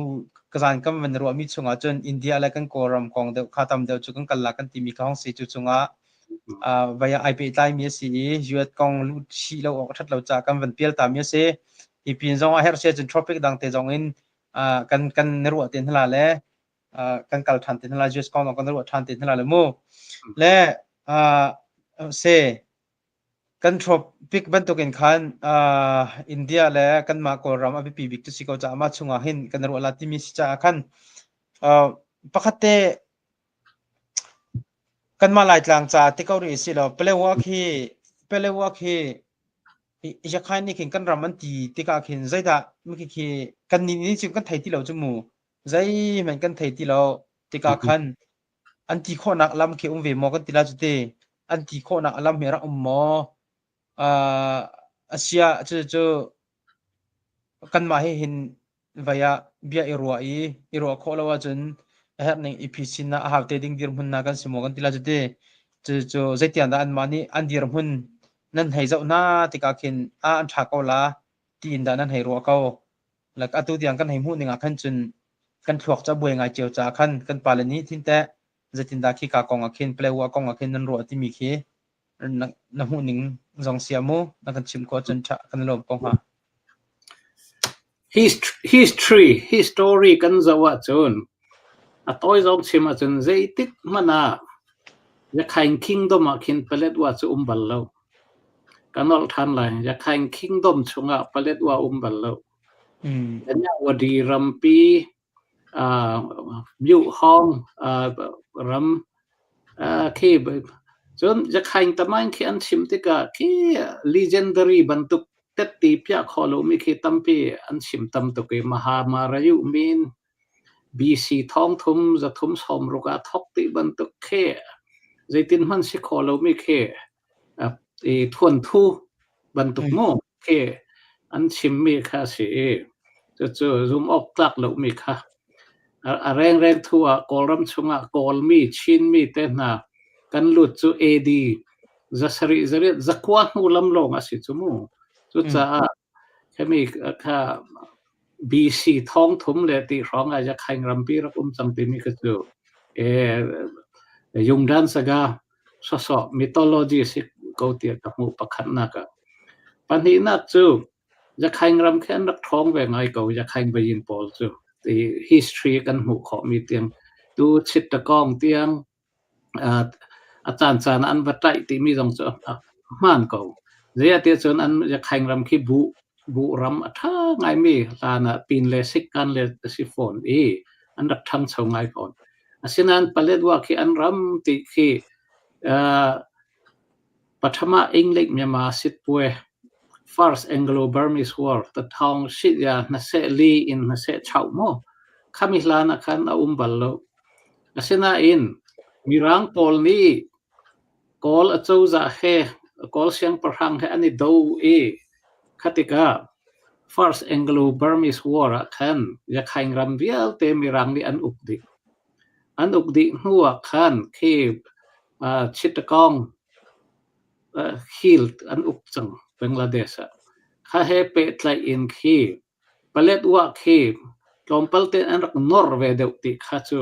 กษัตริย์ก็มันรัวมีชงจนอินเดียอะไรกันโกรมกองเดียวข้าทำเดียวจุกันกันละกันที่มีข้างสิจุชงvia IP ใต้มีสิยูเอสกองลุชีเราออกชัดเราจากกันวันเปียลตามมีสิฮิปินจงเฮอร์เซจนทรอปิกดังเตจงอินกันรัวเตียนทลาเล่กันกัลทันเตียนทลายูเอสกองกันรัวทันเตียนทลาเลมูและเซกันทรอปิกบันตุกินขันอินเดียและกันมาโกรามอภิปีบิกตุสิกาจะมาชงหินกันรัวลาติมิสิจากขันปกติกันมาหลายหลังจากที่เขาเรียนสิเราเปล่าว่าคือจะใครนี่ขิงกันรำมันตีที่เขาขิงใจด่าไม่คือกันนี่จริงกันไทยที่เราจมูกใจเหมือนกันไทยที่เราที่เขาขันอันที่ข้อนักลำคือเวมอกันที่เราจุดเดอันที่ข้อนักลำเมรักมออาเซียจะกันมาให้เห็นวิยาเบียอิรัวข้อเราว่าจนเฮ็ดหนึ่งอีพีสินะหาเตดิ้งดีร์มุนนักันสมองกันที่เราจุดเดจะใจที่อันนั้นมานี่อันดีร์มุนนั่นให้เจ้าหน้าที่กาขินอันชักเอาละที่อินดานั่นให้รัวเขาแล้วก็ตัวเดียงกันให้หุ่นหนึ่งขันจนกันถวกจะบวยงายเจียวจากขันกันปาเลนี้ทิ้งแต่จะตินดาขี้กากองขินเปลวกองขินนั่นรัวที่มีขี้นั่นหุ่นหนึ่งจงเสียมูนั่นกันชิมก็จนชะกันลมกองฮะ history กันจะว่าจนตัวจงชิมจนใจติดมันจะแข่ง kingdom ขินเปเลดว่าจะบัลล์กันนอลทันเลยจะแข่ง kingdom ชงเปเลดว่าบัลล์แต่เนี่ยวันดีรัมปีบิวห้องรัมขี้จนจะแข่งแต่ไม่ขี้อันชิมติกาขี้ legendary บรรทุกเต็ดตีพยาขอลมีขี้ตั้มปีอันชิมตั้มตุกมหามารายุมินBC ท้องทุ่มจะทุ่มสมรุกาทอกติบรรทุกขี้ใจตินมันสิขอลมีขี้ทวนทูบรรทุกโม่ขี้อันชิมมีค่ะสิจะzoom ออกกลักเรามีค่ะแรงทัวกอลรำชงกอลมีชินมีเต้นนะกันหลุดจูเอดีจะสริจะกว้างหูลำลงสิจูมูจุดจะแค่มีค่ะ BC ท้องทุ่มเลยตีร้องอาจจะแข่งรำปีรักจังตีมีก็จูยุงดันสกาสอบมิโตโลจีสิกูเตียกับมูปะขันนักปัญหาหนักจูจะแข่งรำแค่นักท้องแบบไงกูจะแข่งไปยินปอลจูที่ history กันหูขอมีเตียงดูชิดตะกองเตียงอาจารย์อันวัดใจที่มีตรงจุดมันกูเสียเตียจนอันจะแข่งรำขี้บุรำถ้าไงมีลานะปีนเลสิกันเลสิฟอนอันดับทั้งชาวไงก่อนสิ่งนั้นประเด็นว่าขี้อันรำที่ขี้ปัทมาอังกฤษมีมาสิบป่วย First Anglo-Burmese War แต่ทองสิยานาเซลีอินนาเซชาวโมขามิลานะคันบัลโลสิ่งนั้นมีรังปอลนี้กอลอจูจะเฮกอลเสียงประหังเฮอันนี้ดูคติกา First Anglo-Burmese War คันจะแข่งรำเดียวเต็มมีรังนี้อันอุกดิหัวคันคือ ชิตกองฮิลอันอุกจังบังกลาเทศข้าเฮเปตไลอินคีปเลตว่าคีลอมพัลเตอันรักนอร์เวย์เดวติข้าจู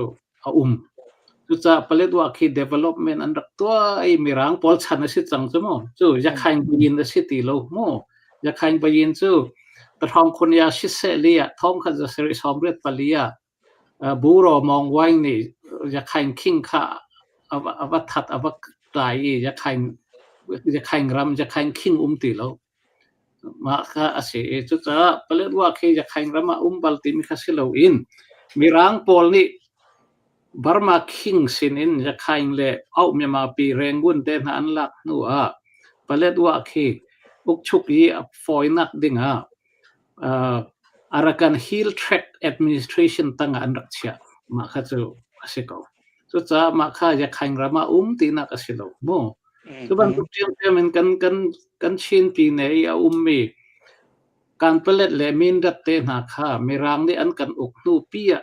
จุดจะปเลตว่าคี development อันรักตัวไอมีรังพอลชันสิจังจูโมจูอยากให้ไปยินสิติโลโมอยากให้ไปยินจูแต่ทองคนยาชิเซเลียทองข้าจะเสริสอมเรียปลียบูโรมองไว้นี่อยากให้คิงข้าอวัตัดอวัตตายอยากให้รำอยากให้คิงติโลมาข้าสิจุดจะปเลตว่าคีอยากให้รำมาบัลติมีข้าสิโลอินมีรังพอลนี่บาร์มาคิงสินินจะขายเล่เอาเมียมาปีเรงกุนเดินหันหลักนัวปเลดว่าคีอุกชุกยีฟอยนักดิ่งอารักันฮิลทรัคแอดมินิสทรัชันตั้งอันรักเชียมาข้าจะสิเขาสุดท้ายมาข้าจะขายรามาตีนักสิโลโมทุกวันทุกเช้ามันกันชินปีเนี่ยมีการปเลดเลมินดัตเตนักข้ามีรังนี่อันกันอุกนูปีอะ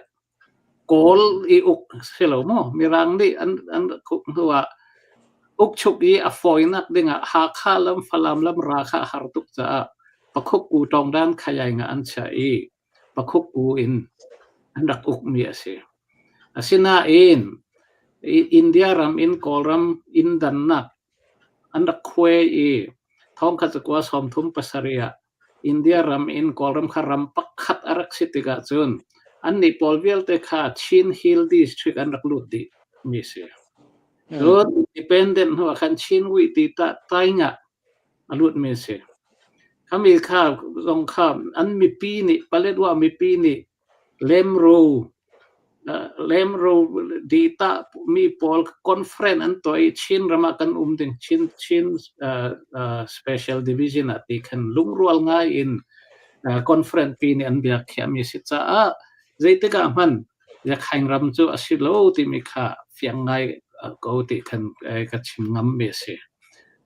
kol I uk selo mo mirang di an huwa uk chuk I afoinak dinga hakha lam falam lam rakha hartuk cha pakhuk ku tong dan khayai nga an cha I pakhuk ku in andak uk mi ase asina in India ram in kolram in dannak andak khwe I thong kha chakwa som thum pasaria India ram in kolram kharam pakhat arak sitiga chunอันนี้พอลเวลเตค่าชินฮิลดิสทริกอันรักลุดดิมีเสียรถดิเพนเดนต์หัวขันชินวิติตาไตงะอลุดมีเสียถ้ามีค่าลงค่าอันมีปีนี่ปาเลดว่ามีปีนี่เลมโรดีตามีพอลคอนเฟรนซ์อันตัวชินรามากันดึงชินสเปเชียลดิวิชั่นที่ขันลุงรัวง่ายอินคอนเฟรนซ์ปีนี่อันเบียกแค่มีสิทธิ์ใจติกามันอยากให้รำจูอาศิโลที่มีค่าเฟียงไงก็ติคันกัดชิมงำเบส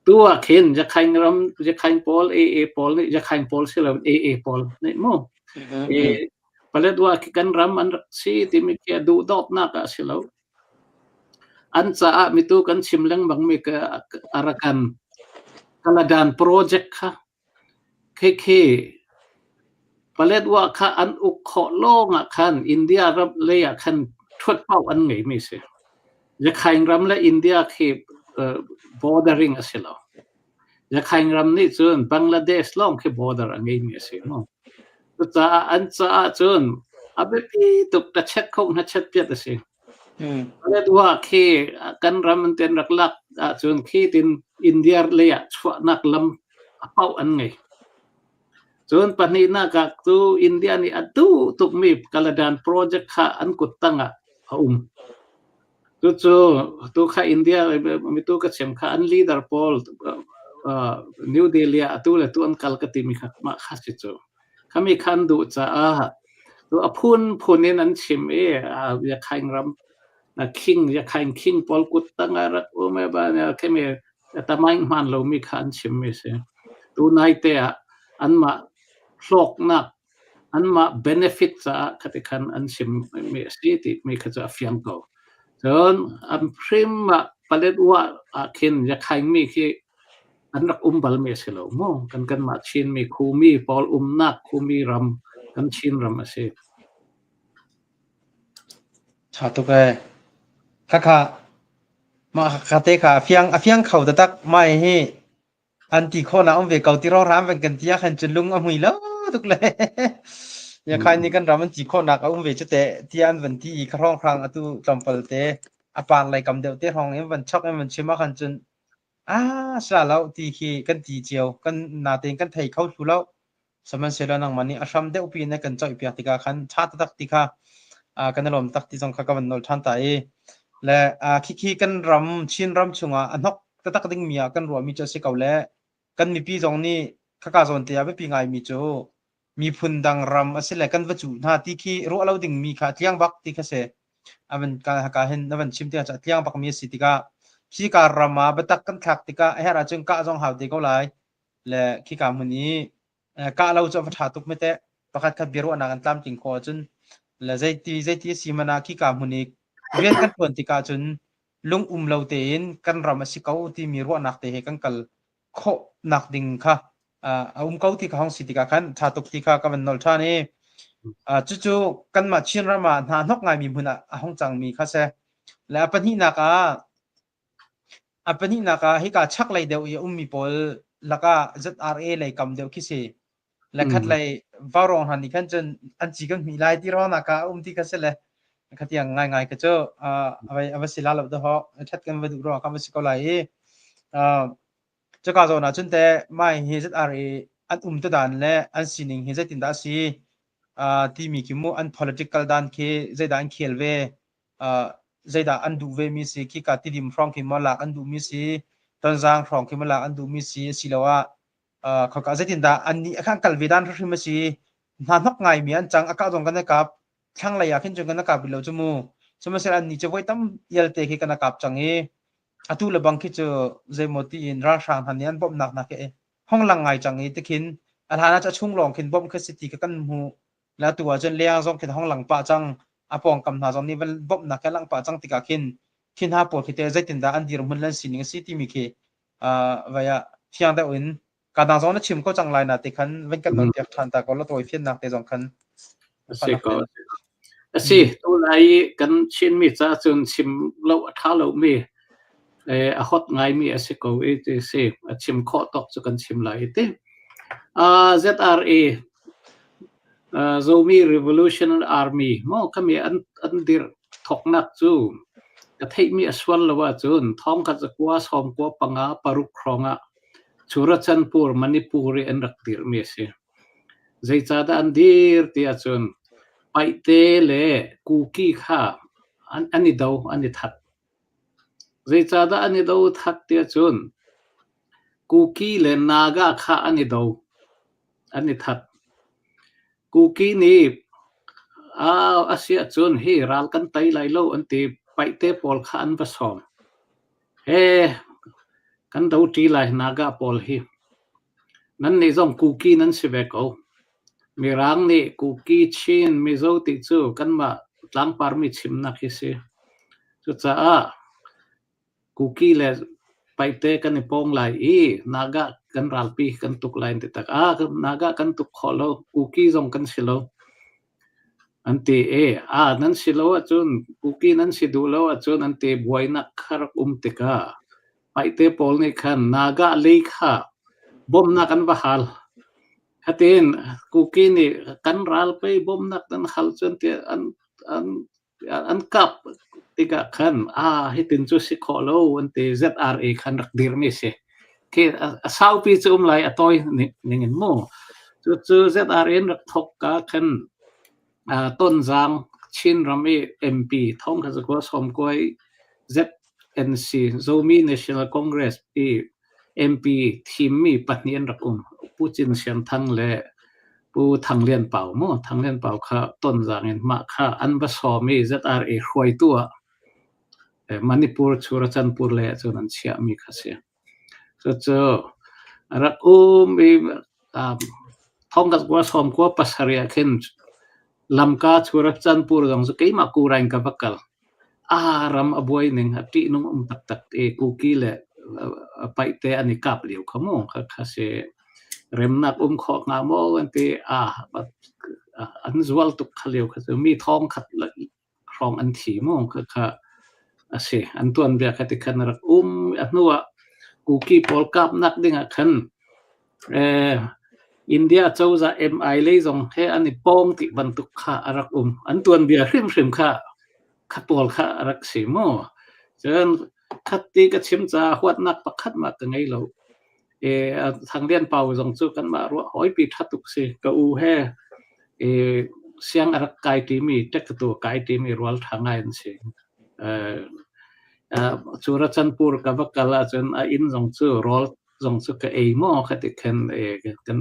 ตัวเข็นอยากให้รำอยากให้พอลพอลนี่อยากให้พอลสิเราพอลนี่โม่พอเลดว่ากันรำอันรักซีที่มีแค่ดูดอกนักอาศิโลอันจะมีตัวกันชิมลังบางมีก็อารักันกาลดานโปรเจกต์ค่ะเคปเลดว่าข้าอันอุกขอโลงขันอินเดียรับเลยขันทวดเป้าอันไงไม่เสียจะขายรำและอินเดียคืbordering สิแล้วจะขายรำนี่จนบังกลาเทศล่องคือ border อันไงไม่เสียเนาะแต่อันจะจนอาเบปีตุกตะเช็ดคงนัดเช็ดเปียดสิปเลดว่าคือกันรำมันเป็นรักลักจนคือตินอินเดียเลยชั่วนักลำเป้าอันไงจนปัจจุบันนักตัวอินเดียนี่ตุกมีกาลดานโปรเจกต์ข้าอันกุดตั้งตัวข้าอินเดียมีตัวก็เชื่อมข้าอันลีดเดอร์พอลนิวเดลียตัวเลยตัวอันคัลกัตติมีข้ามาข้าสิจูข้ามีขันดูจ้าตัวพูนนี่นั้นชิมอยากให้รำคิงอยากให้คิงพอลกุดตั้งอะไรโอ้ไม่บ้านเนี่ยแค่มีแต่ไม่มันเรามีขันชิมไม่ใช่ตัวนายเตะอันมาโลกนักอันมาเบเนฟิตจ้าคติขันอันชิมมีสิติมีข้าจะฟิอังโกจนอันพริมมาปเลดว่าคินอยากให้มีคืออันรักบัลเมสโลโมกันมาชินมีคูมีพอลนักคูมีรำกันชินรำมาสิชาตุกเลยค่ะมาคาเตค่ะเฟียงเขาตักไม่ให้อันที่คนเอาไปเกาที่เรารำเป็นกันที่อยากเห็นจนลุงเอาหุยแล้วทุกเลยอยากให้นี่กันรำมันจีคนนักเอาไปจุดเตะที่อันวันที่ครองครั้งอัตุจอมเปิลเตะอปานอะไรกำเดียวเตะห้องนี้มันช็อกมันชิมมากันจนสละแล้วที่คือกันตีเจียวกันนาเต็งกันไทยเข้าสู่แล้วสมัยเสร็จแล้วนังมันนี่อาชามเดอุปีนกันจ่อยปีติกาขันชาติตักติกากันลมตักที่จงข้ากันนอลทันตาและคิกันรำชินรำชงอันนกตักดิ้งมีกันรัวมีเจ้าเสกเอาและกันมีปีจงนี้ข้ากาส่วนเตียไม่ปีไงมีโจมีพุนดังรำสิแหละกันวัจจุนาที่คือรู้เราดิ้งมีขาเที่ยงบักที่เขาเสมันการเห็นนั่นชิมที่จะเที่ยงบักมีสิติกาพี่การรำมาบัตักกันขักติกาให้เราจึงก้าจงหาดีก็เลยและขี้การมันนี้ก้าเราจะพัฒนาตุกไม่เตะประคัดขัดเบียร์วันนั้นตามจริงขอจนและใจที่สีมันขี้การมันนี้เรียนกันผลติกาจน ลุงเราเตียนกันรำสิเขาที่มีรัวนักเตะกันกัลโคนักดิ่งค่ะเขาที่เขาห้องสิติกาขันชาตุกที่เขากันนอลชานี่จู่ๆกันมาชินรามาหานกไงมีมุนห้องจังมีค่ะเสแล้วปนินักปนินักฮิกาชักเลยเดียวมีบอลแล้วก็ ZRA เลยกำเดียวคิดสิและคัดเลยวารองหันนี่กันจนอันจีกันมีลายที่ร้อนนักที่กันเสเลยคัดยังง่ายๆก็เจอเอาไว้สิลาลับเดาะชัดกันไปดูร้อนคำว่าสิกอะไรจะกาโซนะจนแต่ไม่เฮซอารีอันตัวด่านและอันสินิงเฮซตินดาซีที่มีคิมูอัน political ด่านเคใจด่านเขียนเวใจด่านอันดูเวมีสิคิกาติดิมฟรองคิมาลากอันดูมีสิตอนจางฟรองคิมาลากอันดูมีสิสิลาวะเขาก็ใจตินดาอันนี้ข้างกัลวิดานที่มีสินานนักไงมีอันจังอากาศตรงกันนะครับช่างเลยอยากเห็นจงกันนะครับบิลล์จมูสมัยนั้นนี่จะไว้ตั้มยัลเตะกันนะครับจังเอatu lebang ki chu zemoti in ra sang hanian bom nak ke hong langai changi tikin alhana cha chunglong kin bom khasiti ka kan hu la tuwa chen liang zong kin hong lang pa chang apong kam na zong ni bom nak ka lang pa chang tika kin ha por khite zaitin da an dir mun lan sining city mi ke vaya thiang da win ka dang zong na chim ko chang lai na tikhan wen kan non tiak than ta ko la toi phian nak te zong khanสิก็สิตัวไหนกันชินมีจะจนชิมเราท้าเรามีฮอตไงมีสิก็สิชิมข้อตกจะกันชิมไหลที่ZRA Zomi Revolutionary Army มั่งก็มีอันดิรทกนักจูกระเทยมีอสวรรค์ว่าจูนท้องกัดกัวสอมกัวปังอาปารุครองอ่ะชุรจันปูร์มณิปูรีอันรักดิรมีสิใจจ่าดอันดิรที่อาจูนไปเตเลกูกี้ข้าอันนี้ดาวอันนี้ทัดใจจ่าดอันนี้ดาวทัดที่อาจูนกูกี้เลนากาข้าอันนี้ดาวอันนี้ทัดกูกี้นี่อาเซียจูนฮีรัลกันไตไลโลอันที่ไปเตปอลข้าอันผสมกันดาวจีไลนากาปอลฮีนั่นนี่จงกูกี้นั่นสิเบกเอามีร่างนี่กูกี้ชินมีโจติจูกันมาหลังปาร์มิชิมนักฮิสิจุดจ้ากูกี้เลยไปเตกันในปองไหลนากากันรัลปีกันตุกไลน์ติดตักนากากันตุกขอโลกูกี้จงกันสิโลอันที่นั่นสิโลจุนกูกี้นั่นสิดูโลจุนอันที่บวยนักขรักติกาไปเตปอลนี่ขันนากาลีข้าบอมนักกันบ้าฮัลฮัตตินกูกี้นี่กันรัลไปบอมนักนั้นฮัลจุนที่อันกับติกาขันฮิตินจุสิขอโลอันที่ ZRA ขันรักดิรมิสิคือสาวปีจุไลอตอยนี่เงินโม่จุ ZRA รักทกกาขันต้นจางชินรามี MP ท้องขจักรสมกวย ZNC Zomi National Congress MP ทีมมีปัตเนียนรักผู้จินเสียงทั้งและผู้ทางเลียนเป่าโม่ทางเลียนเป่าค่ะต้นจางเงินมาค่ะอันบัสอมี ZRA ควยตัวมณิปุรชุรจันปุรเล่จนันเชียมีค่ะเสียจุรักมีท้องขจักรสมกวยปัสหาริยขึ้นลำกาชุรจันปูรดงสกัยมากูรังกับกัลรำอบวยหนึ่งที่นุ่มตักกูกี้เลยไปเตะอันนี้กับเหลียวขโมงค่ะเสเริ่มนักขอกงามโอันที่อันจวลตุกขเหลียวค่ะมีท้องขัดครองอันถีโมงค่ะเสอันตัวอันเบียร์ค่ะที่ขันรักอันนู้กูกี้พอลกับนักดิ่งขันอินเดียเจ้าจะ MI เลยส่งให้อันนี้ป้องติบันทุกข้ารักอันตัวเบียร์ริมข้าขัดปอลข้ารักสีโม่จนขัดตีกับชิมจ่าหัวนักประคัดมาตั้งไงเราทางเรียนเป่าส่งสู้กันมาว่าหอยปีทัดตุกสิกูให้เสียงรักไก่ที่มีเด็กตัวไก่ที่มีรัวทางไงนั่นสิสุรจันปูรกับกาลาจนอินส่งสู้รัวส่งสู้กับโม่ขัดติกันกัน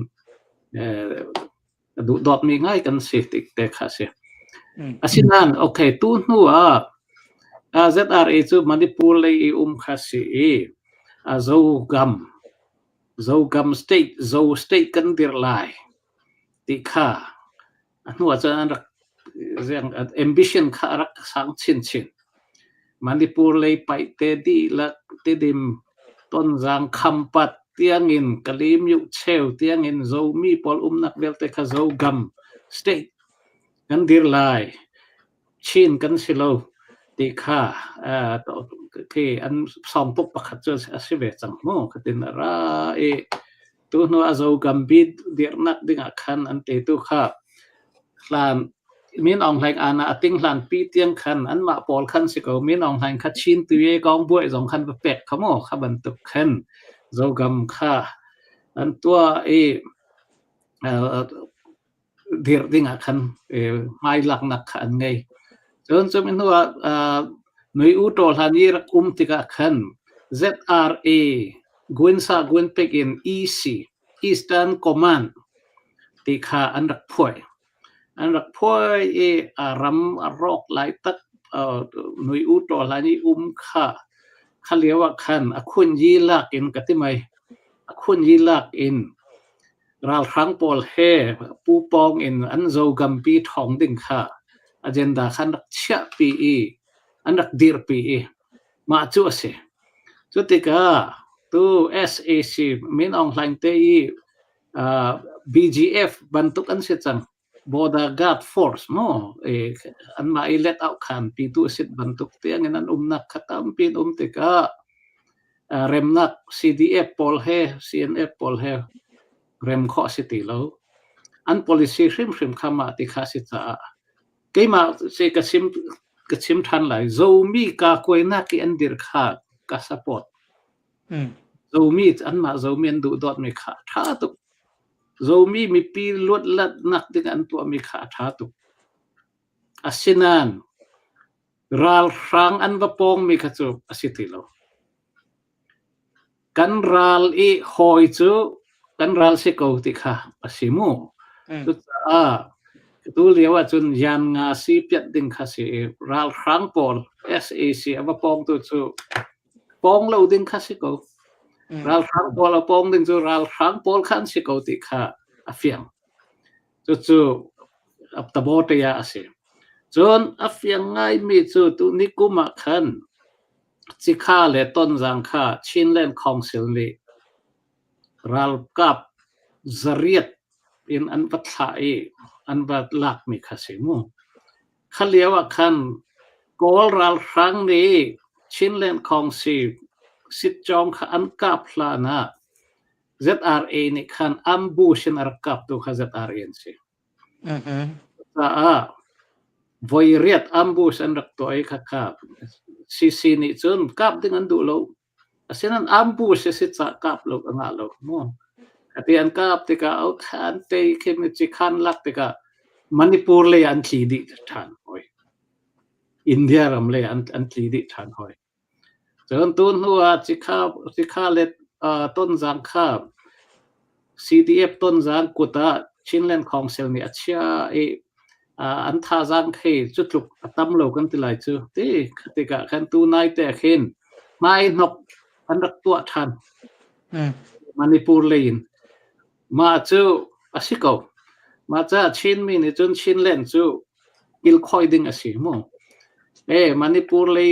ดูดอดมีง่ายกันสิติดแต่ข้าเสียสินั่นโอเคตู้นู้ZRA จูมันดิปูเลยข้าเสียโจกัมสเตทกันดิรไลติข้านู้จะรักเรื่อง ambition ข้ารักสังชิน มันดิปูเลยไปเตดีละเตดิมต้นจางคำปัดเตียงอินกะลิมยุเชลเตียงอินโซมีปอลนักเวลเตคาโซกัมสเตทกันดิรไลชินกันสิโลติค่าที่อันสองปุกปักจุดสิเวจังโมกตินราตัวนัวโซกัมบิดเดียนักดิ่งขันอันเตตุค่าลานมินออนไลน์อาณาติงหลานปีเตียงขันอันมาปอลขันสิเขามินออนไลน์ขัดชินตัวเอกองบวยสองขันเป็ดขโมขบันตุกขันโซกัมค่าอันตัวเดียดิ้งขันไม่หลักนักขันไงจนจะมินว่าหน่วยอุตโตหานีรักติกาขัน ZRA กวนซากวนเป็กอิน EC Eastern Command ติกาอันรักพ่วยอันรักพ่วยอารมรอกไหลตักหน่วยอุตโตหานีข้าเขาเรียกว่าขันคุณยีลักอินกันที่ไหมคุณยีลักอินเราครั้งปอลเฮปูปองอินอันโซกัมปีทองดิ่งข้าagendaขันรักเชื่อปีอันรักดีร์ปีมาจู่เสียจุดที่ก้าตัว SAC มินออนไลน์เตยBGF บรรทุกอันเสียจัง Border Guard Force โมอันมาอิเล็ดเอาขันปีตัวสิทธิ์บรรทุกเตียงนั้นนักขัดตามปีที่ก้าเร็มนัก CDF ปอลเฮ CNF ปอลเฮเร็มข้อสิทธิ์แล้วอัน policy ริมขมาติข้าสิทธิ์กี่มาเสกชิมทันเลยโซมีกาควยนักอันดิร์ขาดกาสปอร์ตโซมีอันมาโซมีอันดูดอดมีขาท้าตุกโซมีปีลวดลัดนักดึงอันตัวมีขาท้าตุกอาศินันรัลรังอันวปองมีขจุอาศิติโลกันรัลหอยจูกันรัลสิกาวติขาอาศิมูตุตาตัวเรียกว่าจนยันงาซีเปียดดิ่งข้าสิรัลรังปอล SAC อวปองตัวจูปองเราดิ่งข้าสิกาวรัลรังปอลปองดิ่งจูรัลรังปอลขันสิกาวติขาอาฟิยังจูอับตะโบตยาสิจนอาฟิยังไงมีจูตุนิกุมาขันสิข้าเลต้นจังข้าชินเลนคองซิลลีรัลกับจริตอินอันปัตไลอันบัดลักมีข้าสิมูเขาเรียกว่าขันกอลรัลครั้งนี้ชินเลนคองซิลสิจองขันกับพลานะ ZRA นี่ขันอัมบูชินรักกับตัวข้า ZRA สิวอยเรียดอัมบูชันรักตัวไอ้ข้ากับซีนี่จนกับdenganดูโลอาศัยนั้นอัมบูชสิจะกับโลกงาโลโมที่อันกับที่ก็เอาขันเตยเข้มจิขันลักที่ก็มณิปุรเลยอันทีดิฐานหอยอินเดียรำเลยอันทีดิฐานหอยจนตุนหัวจิข้าเล็ดต้นจางข้า CDF ต้นจางกุตาชินเลนของเซลนี่อาชีพอันท่าจังให้จุดลุกตั้มโลกันที่ไหลจูที่ที่กะขันตูนายแต่เห็นไม่นกอันรักตัวทันมณิปุรเลยมาจูอาศิกเอามาจ้าชินมีนี่จนชินเล่นจูกิลคอยดิ้งอาศิโมมณิปุรเลย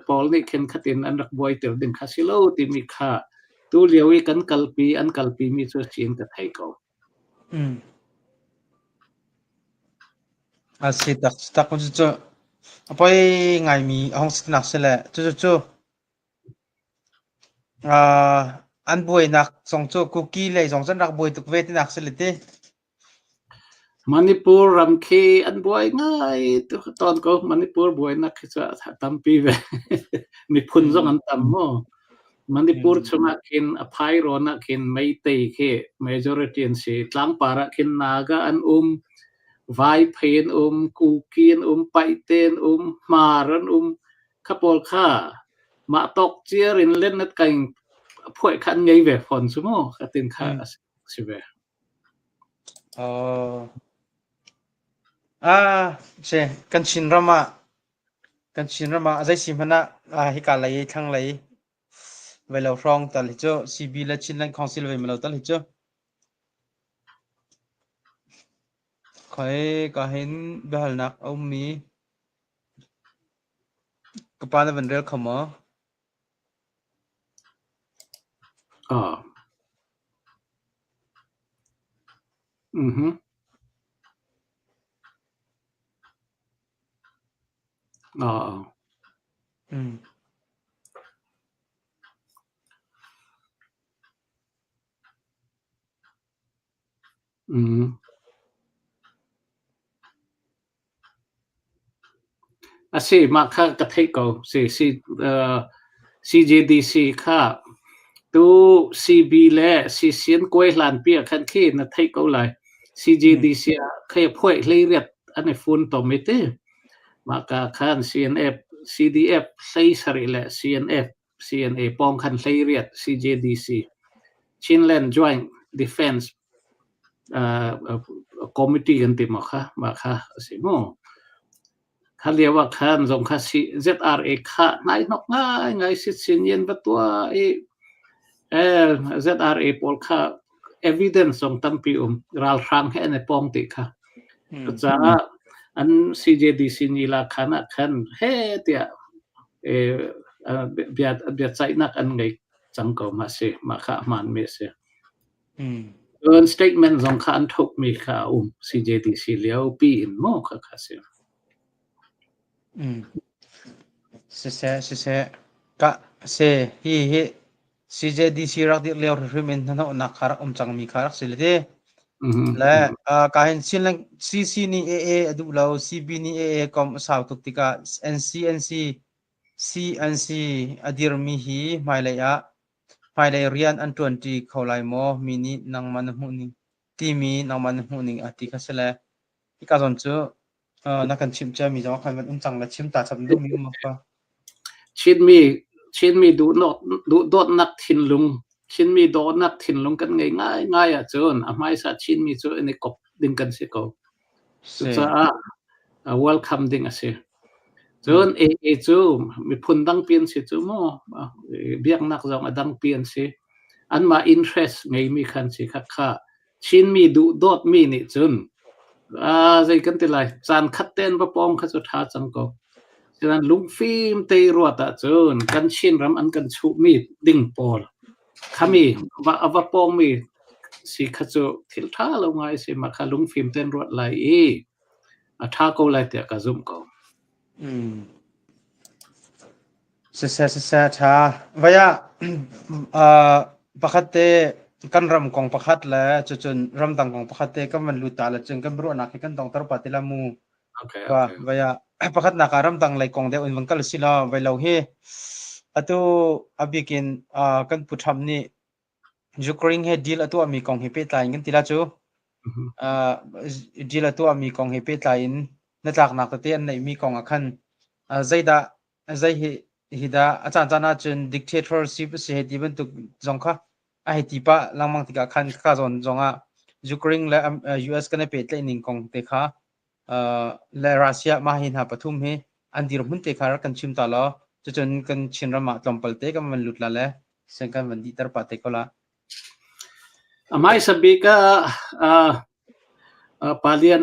ปอลนี่เข็นขัดอินอันรักบอยเตอร์ดิ้งคาสิโลที่มีค่าตัวเลี้ยวกันกัลปีอันกัลปีมีจูชินกับไทยเขาอาศิตักคุณจู่ๆพอไงมีห้องสินักเสร็จจู่อันบวยนักส่งจู่คุกกี้เลยส่งสันรักบวยตุกเวทีนักเสร็จที่มณิปุรรำเคอันบวยง่ายตอนก็มณิปุรบวยนักจะตั้มปีเวมีพุ่นส่งอันตั้มโมมณิปุรชนะกินอภัยโรนักกินไม่เตยเค majority อันสิตลังปาระกินนาgaอันไวเพนกูกินไปเตนมารันขบวนข้ามาตกเจียรินเล่นนัดกันพวกขันไงเวฟอนสมอขัดินข้าสิเวใช่กันชินรามาใจสิมันนะฮิกาลัยทั้งเลยเวลาฟรองตัดลิโจซีบีและชินเลนคอนซิลเวมาเราตัดลิโจคอยก็เห็นเบลนักเอามีก ก็ปานเป็นเรื่องขโมยอ๋ออือฮึอ๋ออืมอืมสิมาค่ากระเทยก็สิCJDC ค่าตู CB และสิเสียนกวยหลานเปียคันขี้นะเทยก็หลาย CJDC เคยพ่วยเลยเรียดอันนี้ฟุนต่อไม่เต้มาค่าคัน CNF CDF ใส่สริและ CNF CNA ปองคันเลยเรียด CJDC Chinland Joint Defense Committee กันติมาค่ะสิโมเขาเรียกว่าคันสงค่ะ ZRA ค่ะนายนกง่ายไงสิสินเย็นประตัวZRA ปอลค่ะ evidence สงตั้งปีรัลรังให้ในปองติค่ะจะอัน CJDC นี่ละคันคันเฮ้เตียเบียดใจนักอันไงจังก็มาเสียมาค่ะมันไม่เสียstatement สงค่ะอันทุกมีค่ะCJDC เลี้ยวปีนโมค่ะเสียเสกะเสฮี CJDC รักเดียวเลี้ยวริมินนั่นนักขรักจังมีขรักสิเลยและการเห็นสิ่งนั้น CC นี่ AA ดูเรา CB นี่ AA ก็สาวตุกติกา CNC อดีรมีฮีไม่เลยเรียนอันตัวที่เขาไล่โมมินินังมันหูนี่ทีมีนังมันหูนี่อติกาเสละอีกการสอนจูนักการชิมจะมีจังหวะมันจังและชิมตาจับดูมีมั้งปะชินมีดูโดดนักทินลุงชินมีโดดนักทินลุงกันง่ายจนไม่สัตชินมีจูในกบดึงกันสิเขาจะwelcome ดึงสิจนจูมีพุ่นดังเปลี่ยนสิจูโมเบียงนักจงดังเปลี่ยนสิอันมา interest ไงมีคันสิค่ะชินมีดูโดดมีนี่จนใจกันติไลจานคัดเต้นประปองขจุดหาจังก็ฉะนั้นลุงฟิล์มเตยรัวตาจนกันชินรำอันกันชูมีดิ่งปอลขามีว่าปองมีสิขจุทิลท่าลงไงสิมาค่ะลุงฟิล์มเต้นรัวไหลท่าก็ไหลเตียกระซุ่มก็เสช้าว่าประคัตเตกันรำของประคัตและจนรำต่างของประคัตเตก็มันลุตาและจึงกันบรูนักกันต้องตรปฏิลามูว่าประคัตนักรำต่างไหลกองเดียวมันก็เลยสิลาไว้เราเฮอตัวอบิกินกันผู้ทำนี่ยูเครนเฮดีลตัวมีกองเฮเปตายกันทีละจูดีลตัวมีกองเฮเปตายนั่นจากนักเตะในมีกองอาคันใจฮิดาอาจารย์จานาจน dictatorship เสียดีเป็นตุกจงค่ะไอที่ปะลังมังติกาคันข้าจนจงยูเครนและUS กันในเป็ดเลยนิ่งกองเตะค่ะและรัสเซียมาหินหาปฐุมเฮอันดีรมุนเตะค่ะกันชิมตลอดจนกันชินรำมาตอมเปลเตะกันมันหลุดละเลยเส้นกันวันดีตรปะเตะก็ละไม่สบิกปาเลียน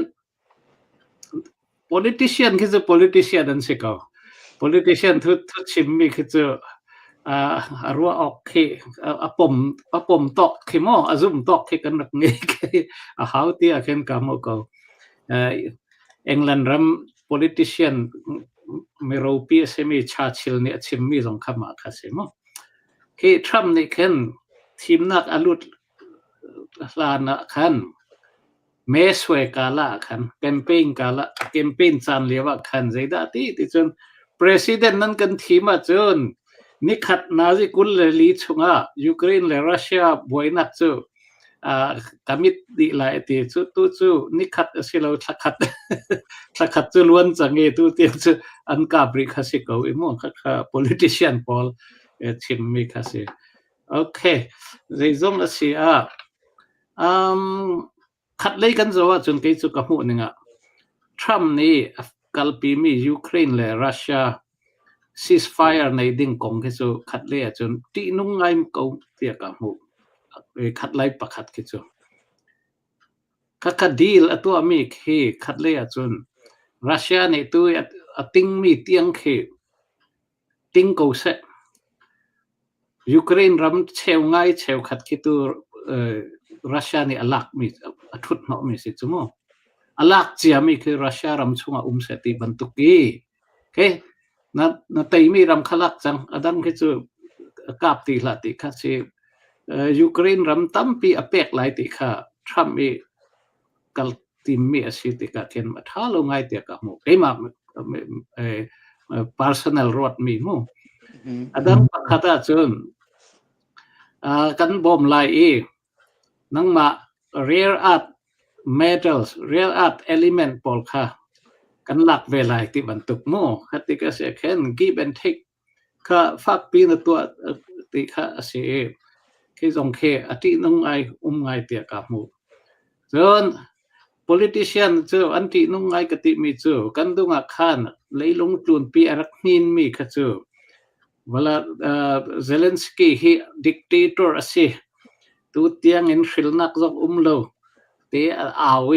politician คือ politician นั่นสิเขา politician ทุกชิมมีคือรัวออกคือปมตอกคือมั่วซุ่มตอกคือกันนักเงี้ยเขาที่อาเคนกามก็อังกฤษรำ politician ไม่รู้ปีเสมีชาชิลเนี่ยชิมมีสองคำมาค่ะสิมั่วคือทรัมป์นี่เคนทีมนักอลุดลานะคันเมสเวกาลาคันแคมเปญกาลาแคมเปญซันเลียวคันใจได้ที่จนpresident นั้นกันทีมาจนนิขัดนาซิกุลเลลีชงายูเครนและรัสเซียบวยนักจูกามิดดีไลตีจูนิขัดสิเราทักขัดจูล้วนจังเอตูเตียจูอันกาบริคาสิกเอาอิมงค่ะ politician Paul ชิมมีคาสิโอเคใจจงละสิขัดเลยกันจะว่าจนเกิดจุกหูนึงทรัมป์นี่กัลปีมียูเครนและรัสเซีย ceasefire ในดิ่งกงคือขัดเลยจนที่นุ่งไงก็เตียกับหูขัดไล่ประคัดคือขัดดีลตัวมีคือขัดเลยจนรัสเซียในตัวติ้งมีเตียงคือ ติ้งกูเซยูเครนรำเชียวง่ายเชียวขัดคิดตัวรัสเซียนี่อลักมีทุดเนาะมีสิจุโมอลักเจียมีคือรัสเซียรำช่วงเสติบันตุกีโอเคนั่นแต่มีรำขลักจังอดัมคิดจูกาบตีละติค่ะสิยูเครนรำตั้มปีอเปกไหลติค่ะทรัมป์มีกัลติมีอาศิติกะเขียนมาท้าลงไงเตียกับหมูมาpersonal รถมีมูอดัมขัดจนกันบอมไลนั่งมา rare earth metals rare earth element ปอลค่ะกันหลักเวลาที่บรรทุกโม่ขัดติกาเสียแค่ give and take ค่ะฟักปีนตัวติค่ะเสียคือสงเคอตินุ่งไงไงเตียกับหมูจน politician เจออันที่นุ่งไงกติมีเจอกันดุงอาคารเลยลงทุนปีอารักนินมีค่ะเจอเวลาเซเลนสกี้ฮีดิกเตอร์สิตัวเตียงอินฟิลนักจอกโลเตะอาเว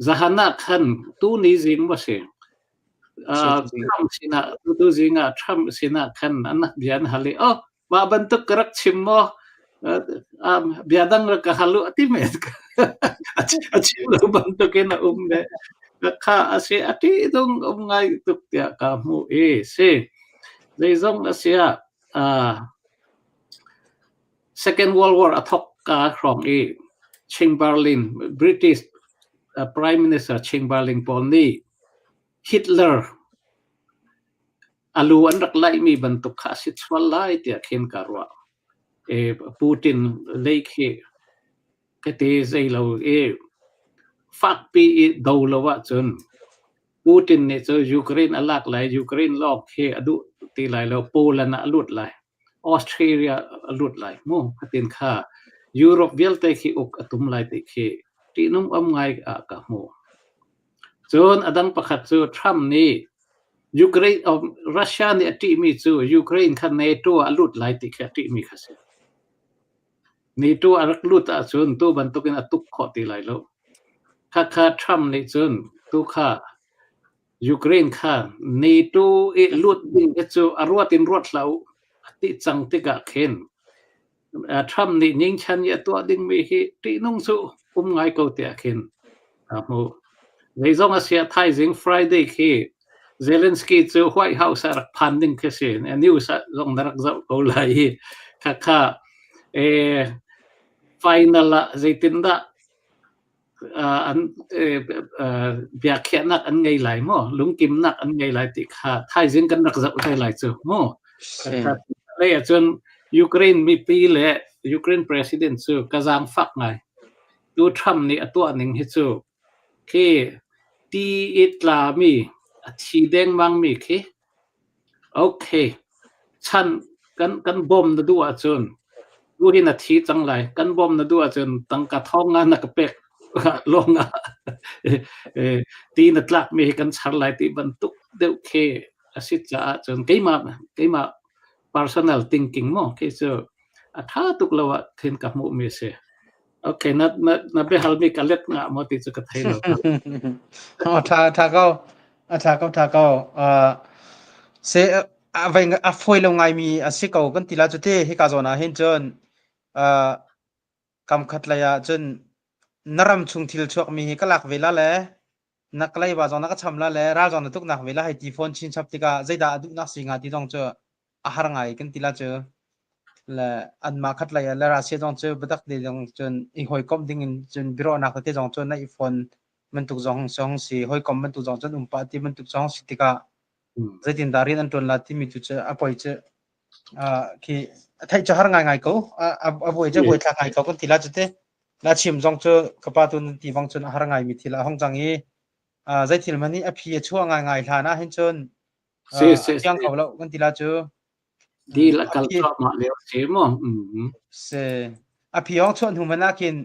จะหันขันตัวนี้จริงบ่สิทรัมป์สินะตัวจริงทรัมป์สินะขันอันนักเบียนฮัลโหลว่าบรรทุกกระชิมโมเบียดังระกฮัลโหลที่เมตชิมแล้วบรรทุกนะเดข้าเสียที่ตรงไงตุกเตียกัมมูสิในช่วงเสียSecond World War อักของChamberlain British Prime Minister Chamberlain ปอนนี่ Hitler อาลูอันรักไล่มีบรรทุกข้าศึกสวรรค์ไล่เตียเขียนการว่าปูตินเล็กก็เตะใจเราฟักปีดาวละว่าจนปูตินเนี่ยเจอยูเครนอลักไล่ยูเครนลอกอดุตีไล่แล้วโปแลนด์อลุดไล่ออสเตรเลียอลุดไล่โม่พัตินข้ายุโรปเวลเตคิอกตุมไล่ติเคที่นุ่มไงกับโม่จนอดังประคัตเจอทรัมป์นี่ยูเครนรัสเซียเนี่ยที่มีเจอยูเครนคันเนโตอลุดไล่ติเคที่มีข้าศึกนี่ตัวอรักลุดจนตัวบรรทุกนตุกขอตีไล่แล้วข้าทรัมป์นี่จนตัวข้ายูเครนค่ะนี่ตัวลุดดิ้งจะอรวตินรวดเราที่จังติกะเข็นทรัมป์นี่ยิงชันยาตัวดิ้งมีที่นุ่งสู้ไงก็เตียเข็นครับโมในช่วงอาเซียไทยจิง Friday ที่เซเลนสกี้จะไวท์เฮาส์รักพันดิ้งแค่เสียนนิวส์ลงนักจับเอาเลยข้าfinal ละใจตินดาอันเบียเขียนนักอันไงไหลมั่วลุงกิมนักอันไงไหลติค่ะไทยจิงกันนักจับไทยไหลเจอมั่วเลยจนยูเครนมีปีเลยยูเครนประธานเจอกระซังฟักไงดูทรัมป์นี่ตัวหนึ่งที่เจอคือที่อิตลามีที่แดงบางมีคือโอเคฉันกันบอมนะดูอาจนดูที่นาทีจังไรกันบอมนะดูอาจนตั้งกระท้องงานนักเป็กลงตีนัดลักมีกันชันไหลตีบรรทุกเดือดเคสิจ้าจนกี่มา personal thinking มั้งคือเจอถ้าตุกเราเห็นกับมุมีเสียโอเคนับไปฮัลมีกันเล็กนะมอติจะกระเทยเราถ้าก็เสียไปฟอยลงไงมีสิเขากันทีละจุดที่ให้กาโซนาเห็นจนกำคัดเลยจนนรำชุงทิลชกมีก็หลักเวลาเลยนักไล่บาจอนักชำละเลยราจอนตุกนักเวลาให้ทีฟอนชินชับติกาใจด่าดุนักสิงห์ที่ต้องเจออาหารไงกันทีละเจอและอันมาคัดเลยแล้วรัสเซียต้องเจอบัดนี้ต้องจนอีหอยกอมดิ้งจนบิโรนักที่ต้องจนในอีฟอนมันตุกจองสีหอยกอมมันตุกจองจนปาที่มันตุกจองสิติกาใจดินดารินันตุนลาที่มีจุดเจออภัยเจอที่ไทยจะหาไงเขาอภัยจะบวยทางไงเขากันทีละจุดเตลาชิมจงเจอกระปาตุนที่ฟังจนหาไงมีทีละห้องจังงี้ใจที่มันนี่อภิเช่วงไงฐานะเห็นจนยังเขาแล้วกันทีละเจอดีละกันชอบมาเลี้ยวเสียมั้งเสอภิห้องชวนหุมันน่ากิน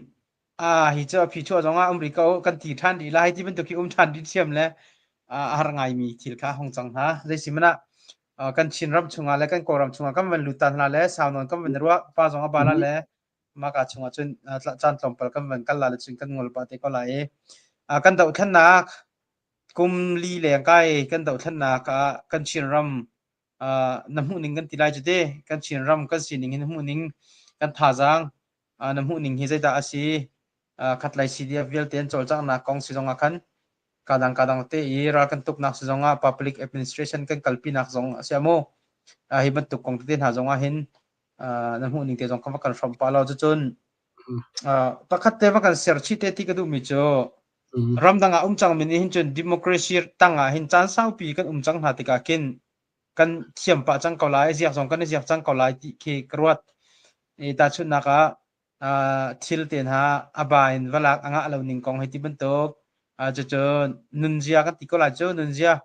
ฮิจอภิช่วงจงอเมริกากันทีท่านดีไล่ที่เป็นตัวคิดท่านดิเชียมแล้วหาไงมีทีละห้องจังฮะใจสิมันน่ะกันชินรับชงอะไรกันกอรำชงกันมันลุตันละแล้วสาวนนกันมันรัวป้าจงบาลแล้วมากชงจนจันทร์ลมปลกันมันกันละจนกันงอลปาเตก็ไหลกันดาวท่านนักกุมลีเหลียงไกกันดาวท่านนักกันชินร น้ำหูนิ่งกันตีไลจุดเดกันชินรำกันสินิ่งน้ำหูนิ่งกันท่าจางน้ำหูนิ่งฮิใจดาสีขัดไลซีเดียวิลเตียนโจลจากนักกองสิจงอาคันkadang-kadang te ira kan tuk nak zonga public administration kan kalpi nak zong asiamo hi bentuk kong tin ha zonga hin namu ning te zong kan from palo chun pakhat te kan serchi te ti kadu mi cho ramdanga chang min hin chun democracy tanga hin chan sau pi kan chang ha ti ka kin kan thiam pa chang ko lai ziak zong kan ziak chang ko lai ti ke kruat e ta chun naka thil ten ha abain walak anga lo ning kong hi ti bentuk cho nunzia kan tiko la cho nunzia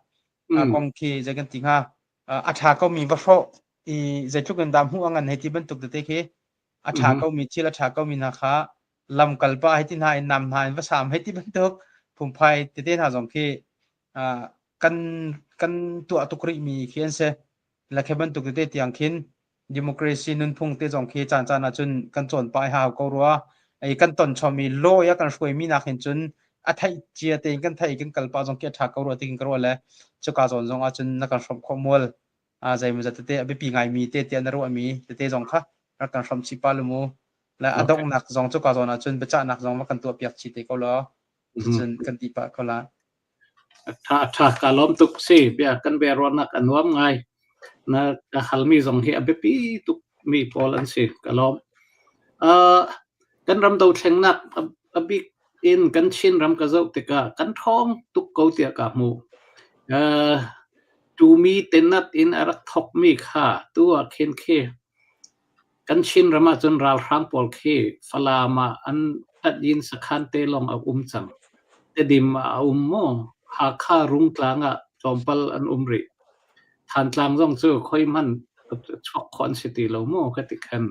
kong ki je kan tinga atha ko mi ba fo I je chu kan dam hu angan heti ban tuk te ke atha ko mi thila tha ko mi na kha lam kalpa heti na nam na ba sam heti ban tuk phum phai te te na jong ki kan tu atukri mi khian se la khe ban tuk te tiang khin democracy nun phung te jong ki chan chan na chun kan chon pai ha ko ruwa ai kan ton chomi lo ya kan shoi mi na khin chun athai chia te kan thai kan kalpa jong ke tha ko ro te kin ro le chuka zon jong a chun na kan shom khomol zai mu zate te abi pi ngai mi te te na ro mi te jong kha ra kan shom chi palumu la adong nak jong chuka zon a chun becha nak jong ma kan tu piak chi te ko lo chun kan ti pa ko la tha kalom tuk si bia kan be ro nak anwam ngai na ka halmi jong hi abi pi tuk mi polan si kalom kan ram do thleng nak abi in kan chin ram ka zo te ka kan thong tuk ko tia ka mu tu mi tenat in arak thok mi kha tua khen khe kan chin rama chun ral rang pol khe falama an adin sakhan te long a chang te dim a mo ha kha rung tlanga chompal an umri than tlang jong chu khoi man chok khon city lo mo ka ti khan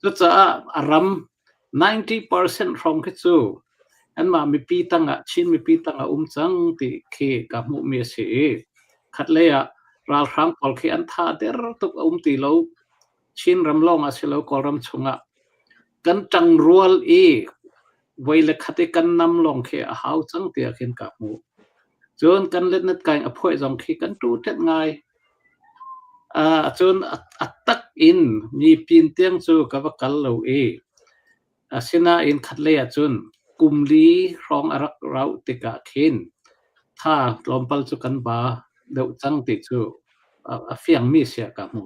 chu cha aram 90% from ke chu an ma mi pi tanga chin mi pi tanga chang ti khe ka mu mi se khat le ya ral rang pol khe an tha der tuk ti lo chin ram long a se lo kol ram chunga kan tang rual voile khate kan nam long khe a hau chang tia khen ka mu chon kan let nat kai a phoi jong khi kan tu tet ngai chon atak in ni pin tiang chu ka ba kal lo asina in khat le ya chun kumli rong arak rau tika khin tha lompal chu kan ba deuh chang ti chu a fiang mi sia ka mu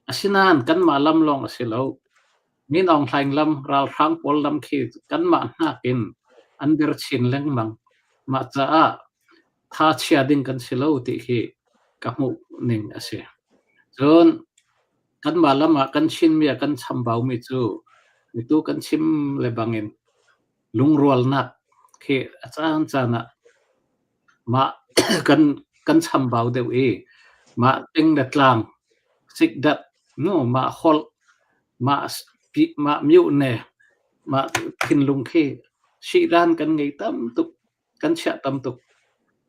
asinan kan ma lam long asilo min ong thlaing lam ral rang pol lam khi kan ma hnakin under chin leng mang ma cha tha chia ding kan silo ti khi ka mu ning ase chon kan ma lama kan chin mi kan chambau mi chu mi tu kan chim le bangin lungrual nak khi achan chana ma kan chambau deu ma teng da tlang sik dat no ma hol ma miu ne ma thin lung khi si ran kan ngei tam tuk kan cha tam tuk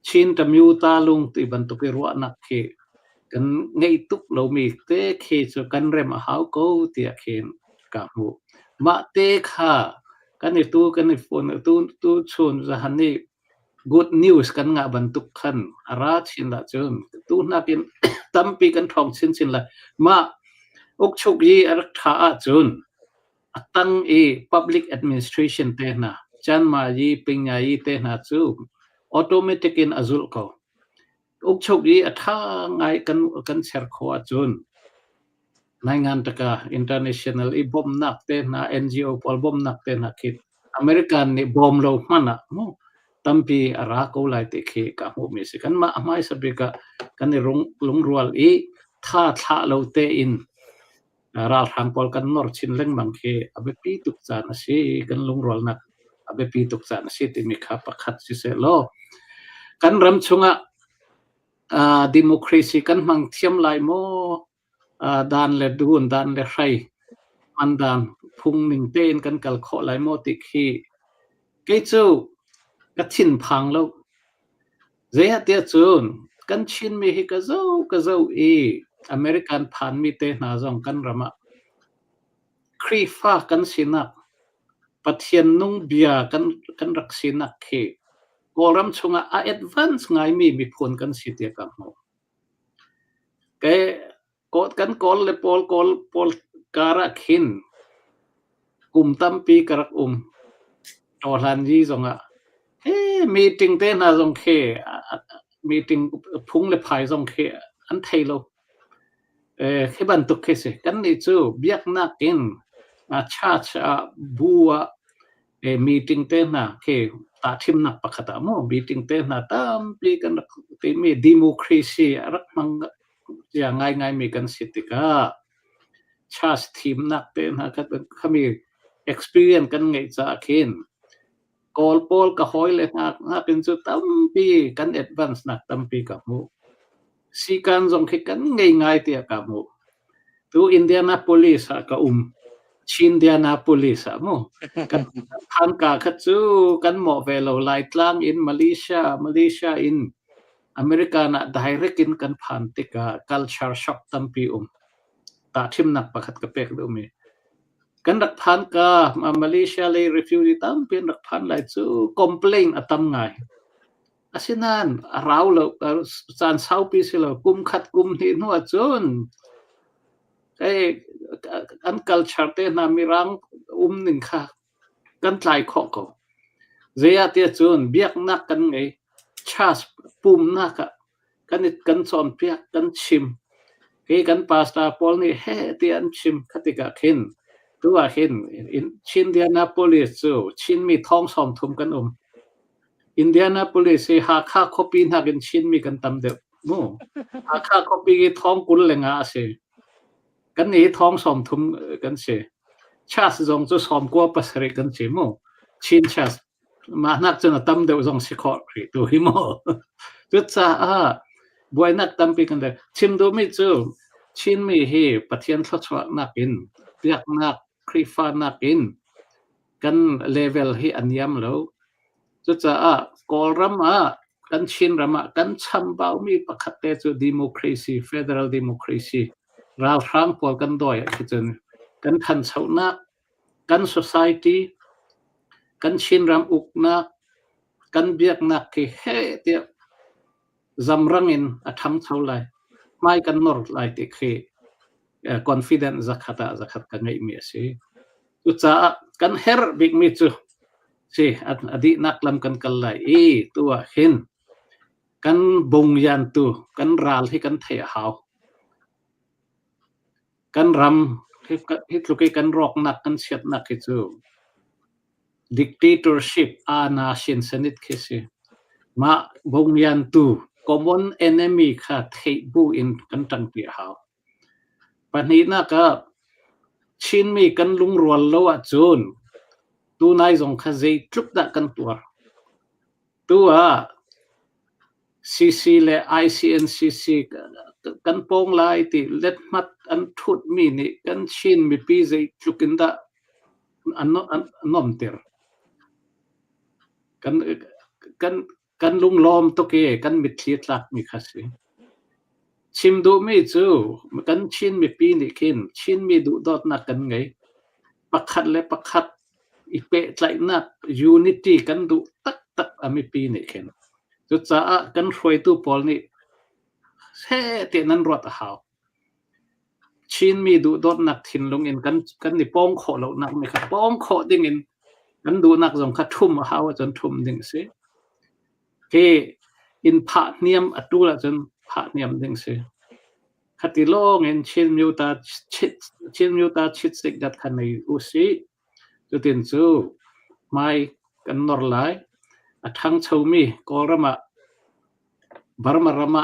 chin ta miu ta lung ti ban tuk ro nak khi kan ngei tuk lo mi te khi chu kan rem hau ko ti khen ka mu ma te kha kan ni tu kan ni phone tu chun za han ni good news kan nga ban tuk khan ara chin la chun tu na kin tampi kan thong chin la ma ok chuk yi ar tha a chun atang public administration te na chan ma yi ping ya yi te na chu automatic in azul ko ok chuk yi atha ngai kan ser kho a chun nangan taka international bom nak te na NGO pol bom nak te na kit American ni bom lo mana mo tampi ara ko lai te khi ka mo mi se kan ma mai sabi ka kan lung rual tha lo te in ral hang pol kan nor chin leng mang khi abe pi tuk cha na si kan lung rual nak abe pi tuk cha na si ti mi kha pakhat si se lo kan ram chunga democracy kan mang thiam lai mo dan le dun dan le khai an dan phung ning ten kan kal kho lai mo ti khi ke chu ka chin phang lo ze ha te chun kan chin mi hi ka zo American phan mi te na jong kan rama khri fa kan sinak pathian nung bia kan rak sinak khi koram chunga a advance ngai mi phun kan sitia ka mo cái cốt cắn col le pol kara khin kum tam pi karak lan ji zong a he meeting te na zong khe meeting phung le phai zong khe an thei lo khi ban tuk khe se kan ni chu biak na kin cha bua meeting te na khe ta thim na pakhata mo meeting te na tam pi kan te me democracy rak mang ya ngai me kan sitika chas thim na te na ka khami experience kan ngai cha khin call pol ka hoi le na kin chu tam pi kan advance na tam pi ka mu si kan zong khe kan ngai te ka mu tu Indianapolis ka Indianapolis mo kan than ka kha chu kan mo ve lo lai tlang in Malaysia in America na direct in kan phan te ka culture shock tam pi ta thim nak pakhat ka pek do mi kan rak phan ka Malaysia le refugee tam pi rak phan lai chu complain atam ngai asinan raw lo san sau pi silo kum khat kum hi no chun cái an culture te na mirang ning kha kan tlai kho ko zia te chun biak na kan ngai chas pum na ka kan son pia kan chim ke kan pasta pol ni he ti an chim khatika khin tu a khin in Indianapolis chu chin mi thong som thum kan Indianapolis se ha kha copy na kan chin mi kan tam de mo ha kha copy ki thong kul lenga se kan ni thong som thum kan se chas zong chu som ko pasre kan che mo chin chas ma nak chu na tam de zong se kho ri tu hi mo tu cha boy nak tam pi kan de chim do mi chu chin mi hi pathian thlo chwa nak in piak nak krifa nak in kan level hi anyam lo chu cha kol ram kan chin rama kan cham bau mi pakhat te chu democracy federal democracy raw rang pol kan doi ki chun kan than chau na kan society kan chin ram uk na kan biak na ki he te zamrang in atham chau lai mai kan nor lai te khi confident zakhat ka ngai mi ase tu cha kan her big mi chu si adi naklam kan kallai tu hin kan bong yan tu kan ral hi kan the hau kan ram hit lukai kan rok nak kan siat nak chu dictatorship na shin sanit khisi ma bong yan tu common enemy kha thei bu in kan tang pi hau pani na ka chin mi kan lung rol lo a chun tu nai zong kha zai trup da kan tur tu CC le ICNCC kan pong lai ti let mat an thut mi ni kan chin mi pi zai chukin da an nom ter kan lung lom to ke kan mit thli tlak mi khasi chim du mi chu kan chin mi pi ni kin chin mi du dot na kan ngai pakhat le pakhat ipe tlai na unity kan du tak ami pi ni kin chu cha kan hroi tu pol ni he te nan rot hau chin mi du dot nak thin lung in kan ni pong kho lo nak mi kha pong kho ding in kan du nak zong kha thum hau chon thum ding se ke in pha niam atula chon pha niam ding se khati long in chin miu ta chit sik dat khan nei u si chu tin chu mai kan nor lai athang chho mi ko rama barma rama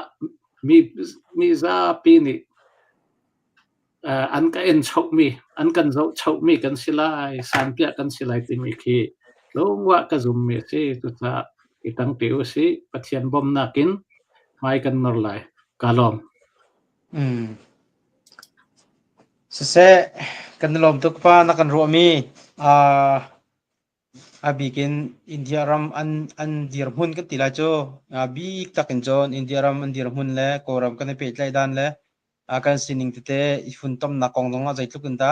mi za pi ni an ka en chho mi an kan zo chho mi kan silai san pia kan silai ti mi khi longwa ka zum mi se tu cha itang teu si pathian bom nakin mai kan nor lai kalom se kan lom tuk pa na kan ro mi bikin India ram an dir hun kan tila cho big takin jon India ram an dir hun le koram kan pe tlai dan le kan sining te ifun tom na kong dong a jai tlukin da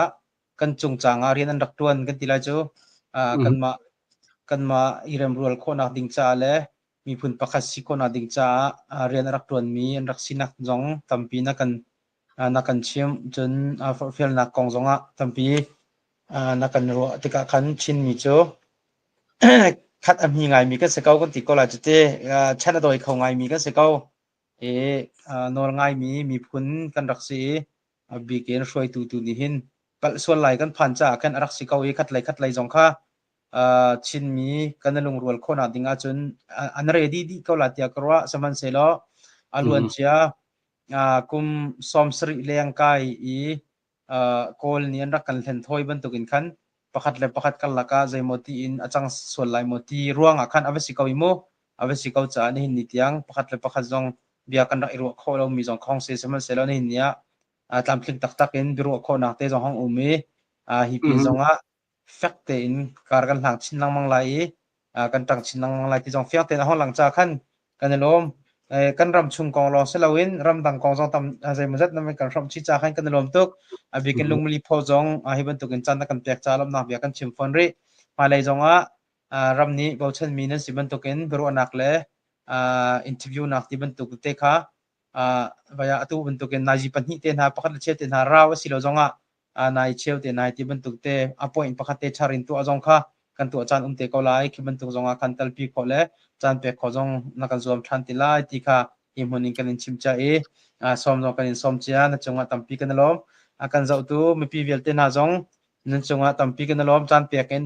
kan chung changa rian an rak tuan kan tila cho kan ma irem rual kho na ding cha le mi phun pakhat si kho na ding cha rian rak tuan mi an rak sinak jong tampi na kan นักกันชิมจนเฟลนักกองจงตั้มปีนักกันรัวติกาขันชินมีโจคัดมีไงมีกันสเกากันติก็ลาจุดเตชันโดยเขาไงมีกันสเกานอลไงมีพุนกันรักษีบีเกนช่วยตูนี่หินกัลส่วนไหลกันผ่านจากกันรักษีเกาคัดไหลจงค่ะชินมีกันลงรัวคนดิงาจนอันเรดีดีก็ลาติยากรัวสมันเซลอลวนเชียคุมสอมสริเลียงกายโกลเนียนรักกันเห็นถอยบรรทุกินขันประคัดเลยประคัดกันละกาใจมตีอินอาจังส่วนไหลมตีร่วงอาคันอเวสิกาวิโมอเวสิกาจะนี่หินนิตยังประคัดเลยประคัดจงเบียกันรักอิรัวโคเรามีจงของเสมันเซลนี่หินเนี้ยตามคลิกตักอินบิรัวโคนักเตจงห้องอุมีฮิปีจงฟักเตอินการกันหลังชินลังมังไลกันตั้งชินลังมังไลที่จงฟักเตนห้องหลังจากขันกันลมกันรำชุงกองรอเซลวินรำดังกองจงทำใจมันจัดนั่นเป็นการรำชิจาขันกันลมตุกบิกันลงมิลิพอจงฮิบันตุกินจันนักกันเปียกจาลมนักเบียกันชิมฟอนรีมาเลยจงรำนี้บ่าวเชนมีนั้นสิบันตุกินบิรัวนักเลยอินทิวิวนักที่บันตุกเตค่ะวายาตัวบันตุกินนาจิปันหิเตนะประคัดเชตนะราวสิโลจงนายเชลเตนายที่บันตุกเตอพอยน์ประคัดเตชารินตัวจงค่ะกันตัวจันเตก็ไลคิบันตุกจงกันตัลปีขอเลยจันเปขอจงนักการรวมทันติไลที่ค่ะอิมหุนิกันชิมจ่าสมจงกันสมเจียนัจงตัมปีกันล้อมกันเจ้าตัวมีปีเวลเตนะจงนัจงตัมปีกันล้อมจันเปียกัน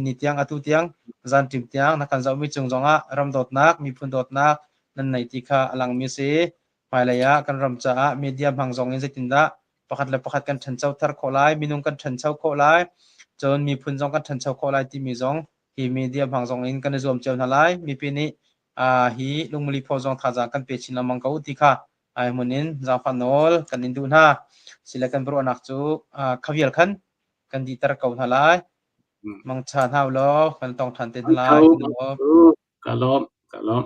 นิตยังอตุเตียงจันทิมเตียงนักการเจ้ามีจงรำดดนักมีพุนดดนักนั่นในที่ค่ะหลังมีเสภายเลยกันรำจ้ามีเดียพังจงอินเซตินดาประคัดเลยประคัดกันฉันเจ้าทาร์โคไลมีนุ่งกันฉันเจ้าโคไลจนมีพุนจงกันฉันเจ้าโคไลที่มีจงที่มีเดียพังจงอินกันรวมเจ้าหน้าไลมีปีนี้ฮีลุงมลีพอจงท่าจากกันเปชินละมังกาอุติค่ะมุนินจางฟันโนลกันอินดูน่าสิเลกันบรวนักจูขวิลขันกันดีตระเกาหน้าไลมังชาหน้าล้อกันต้องทันเต็นไล kalom kalom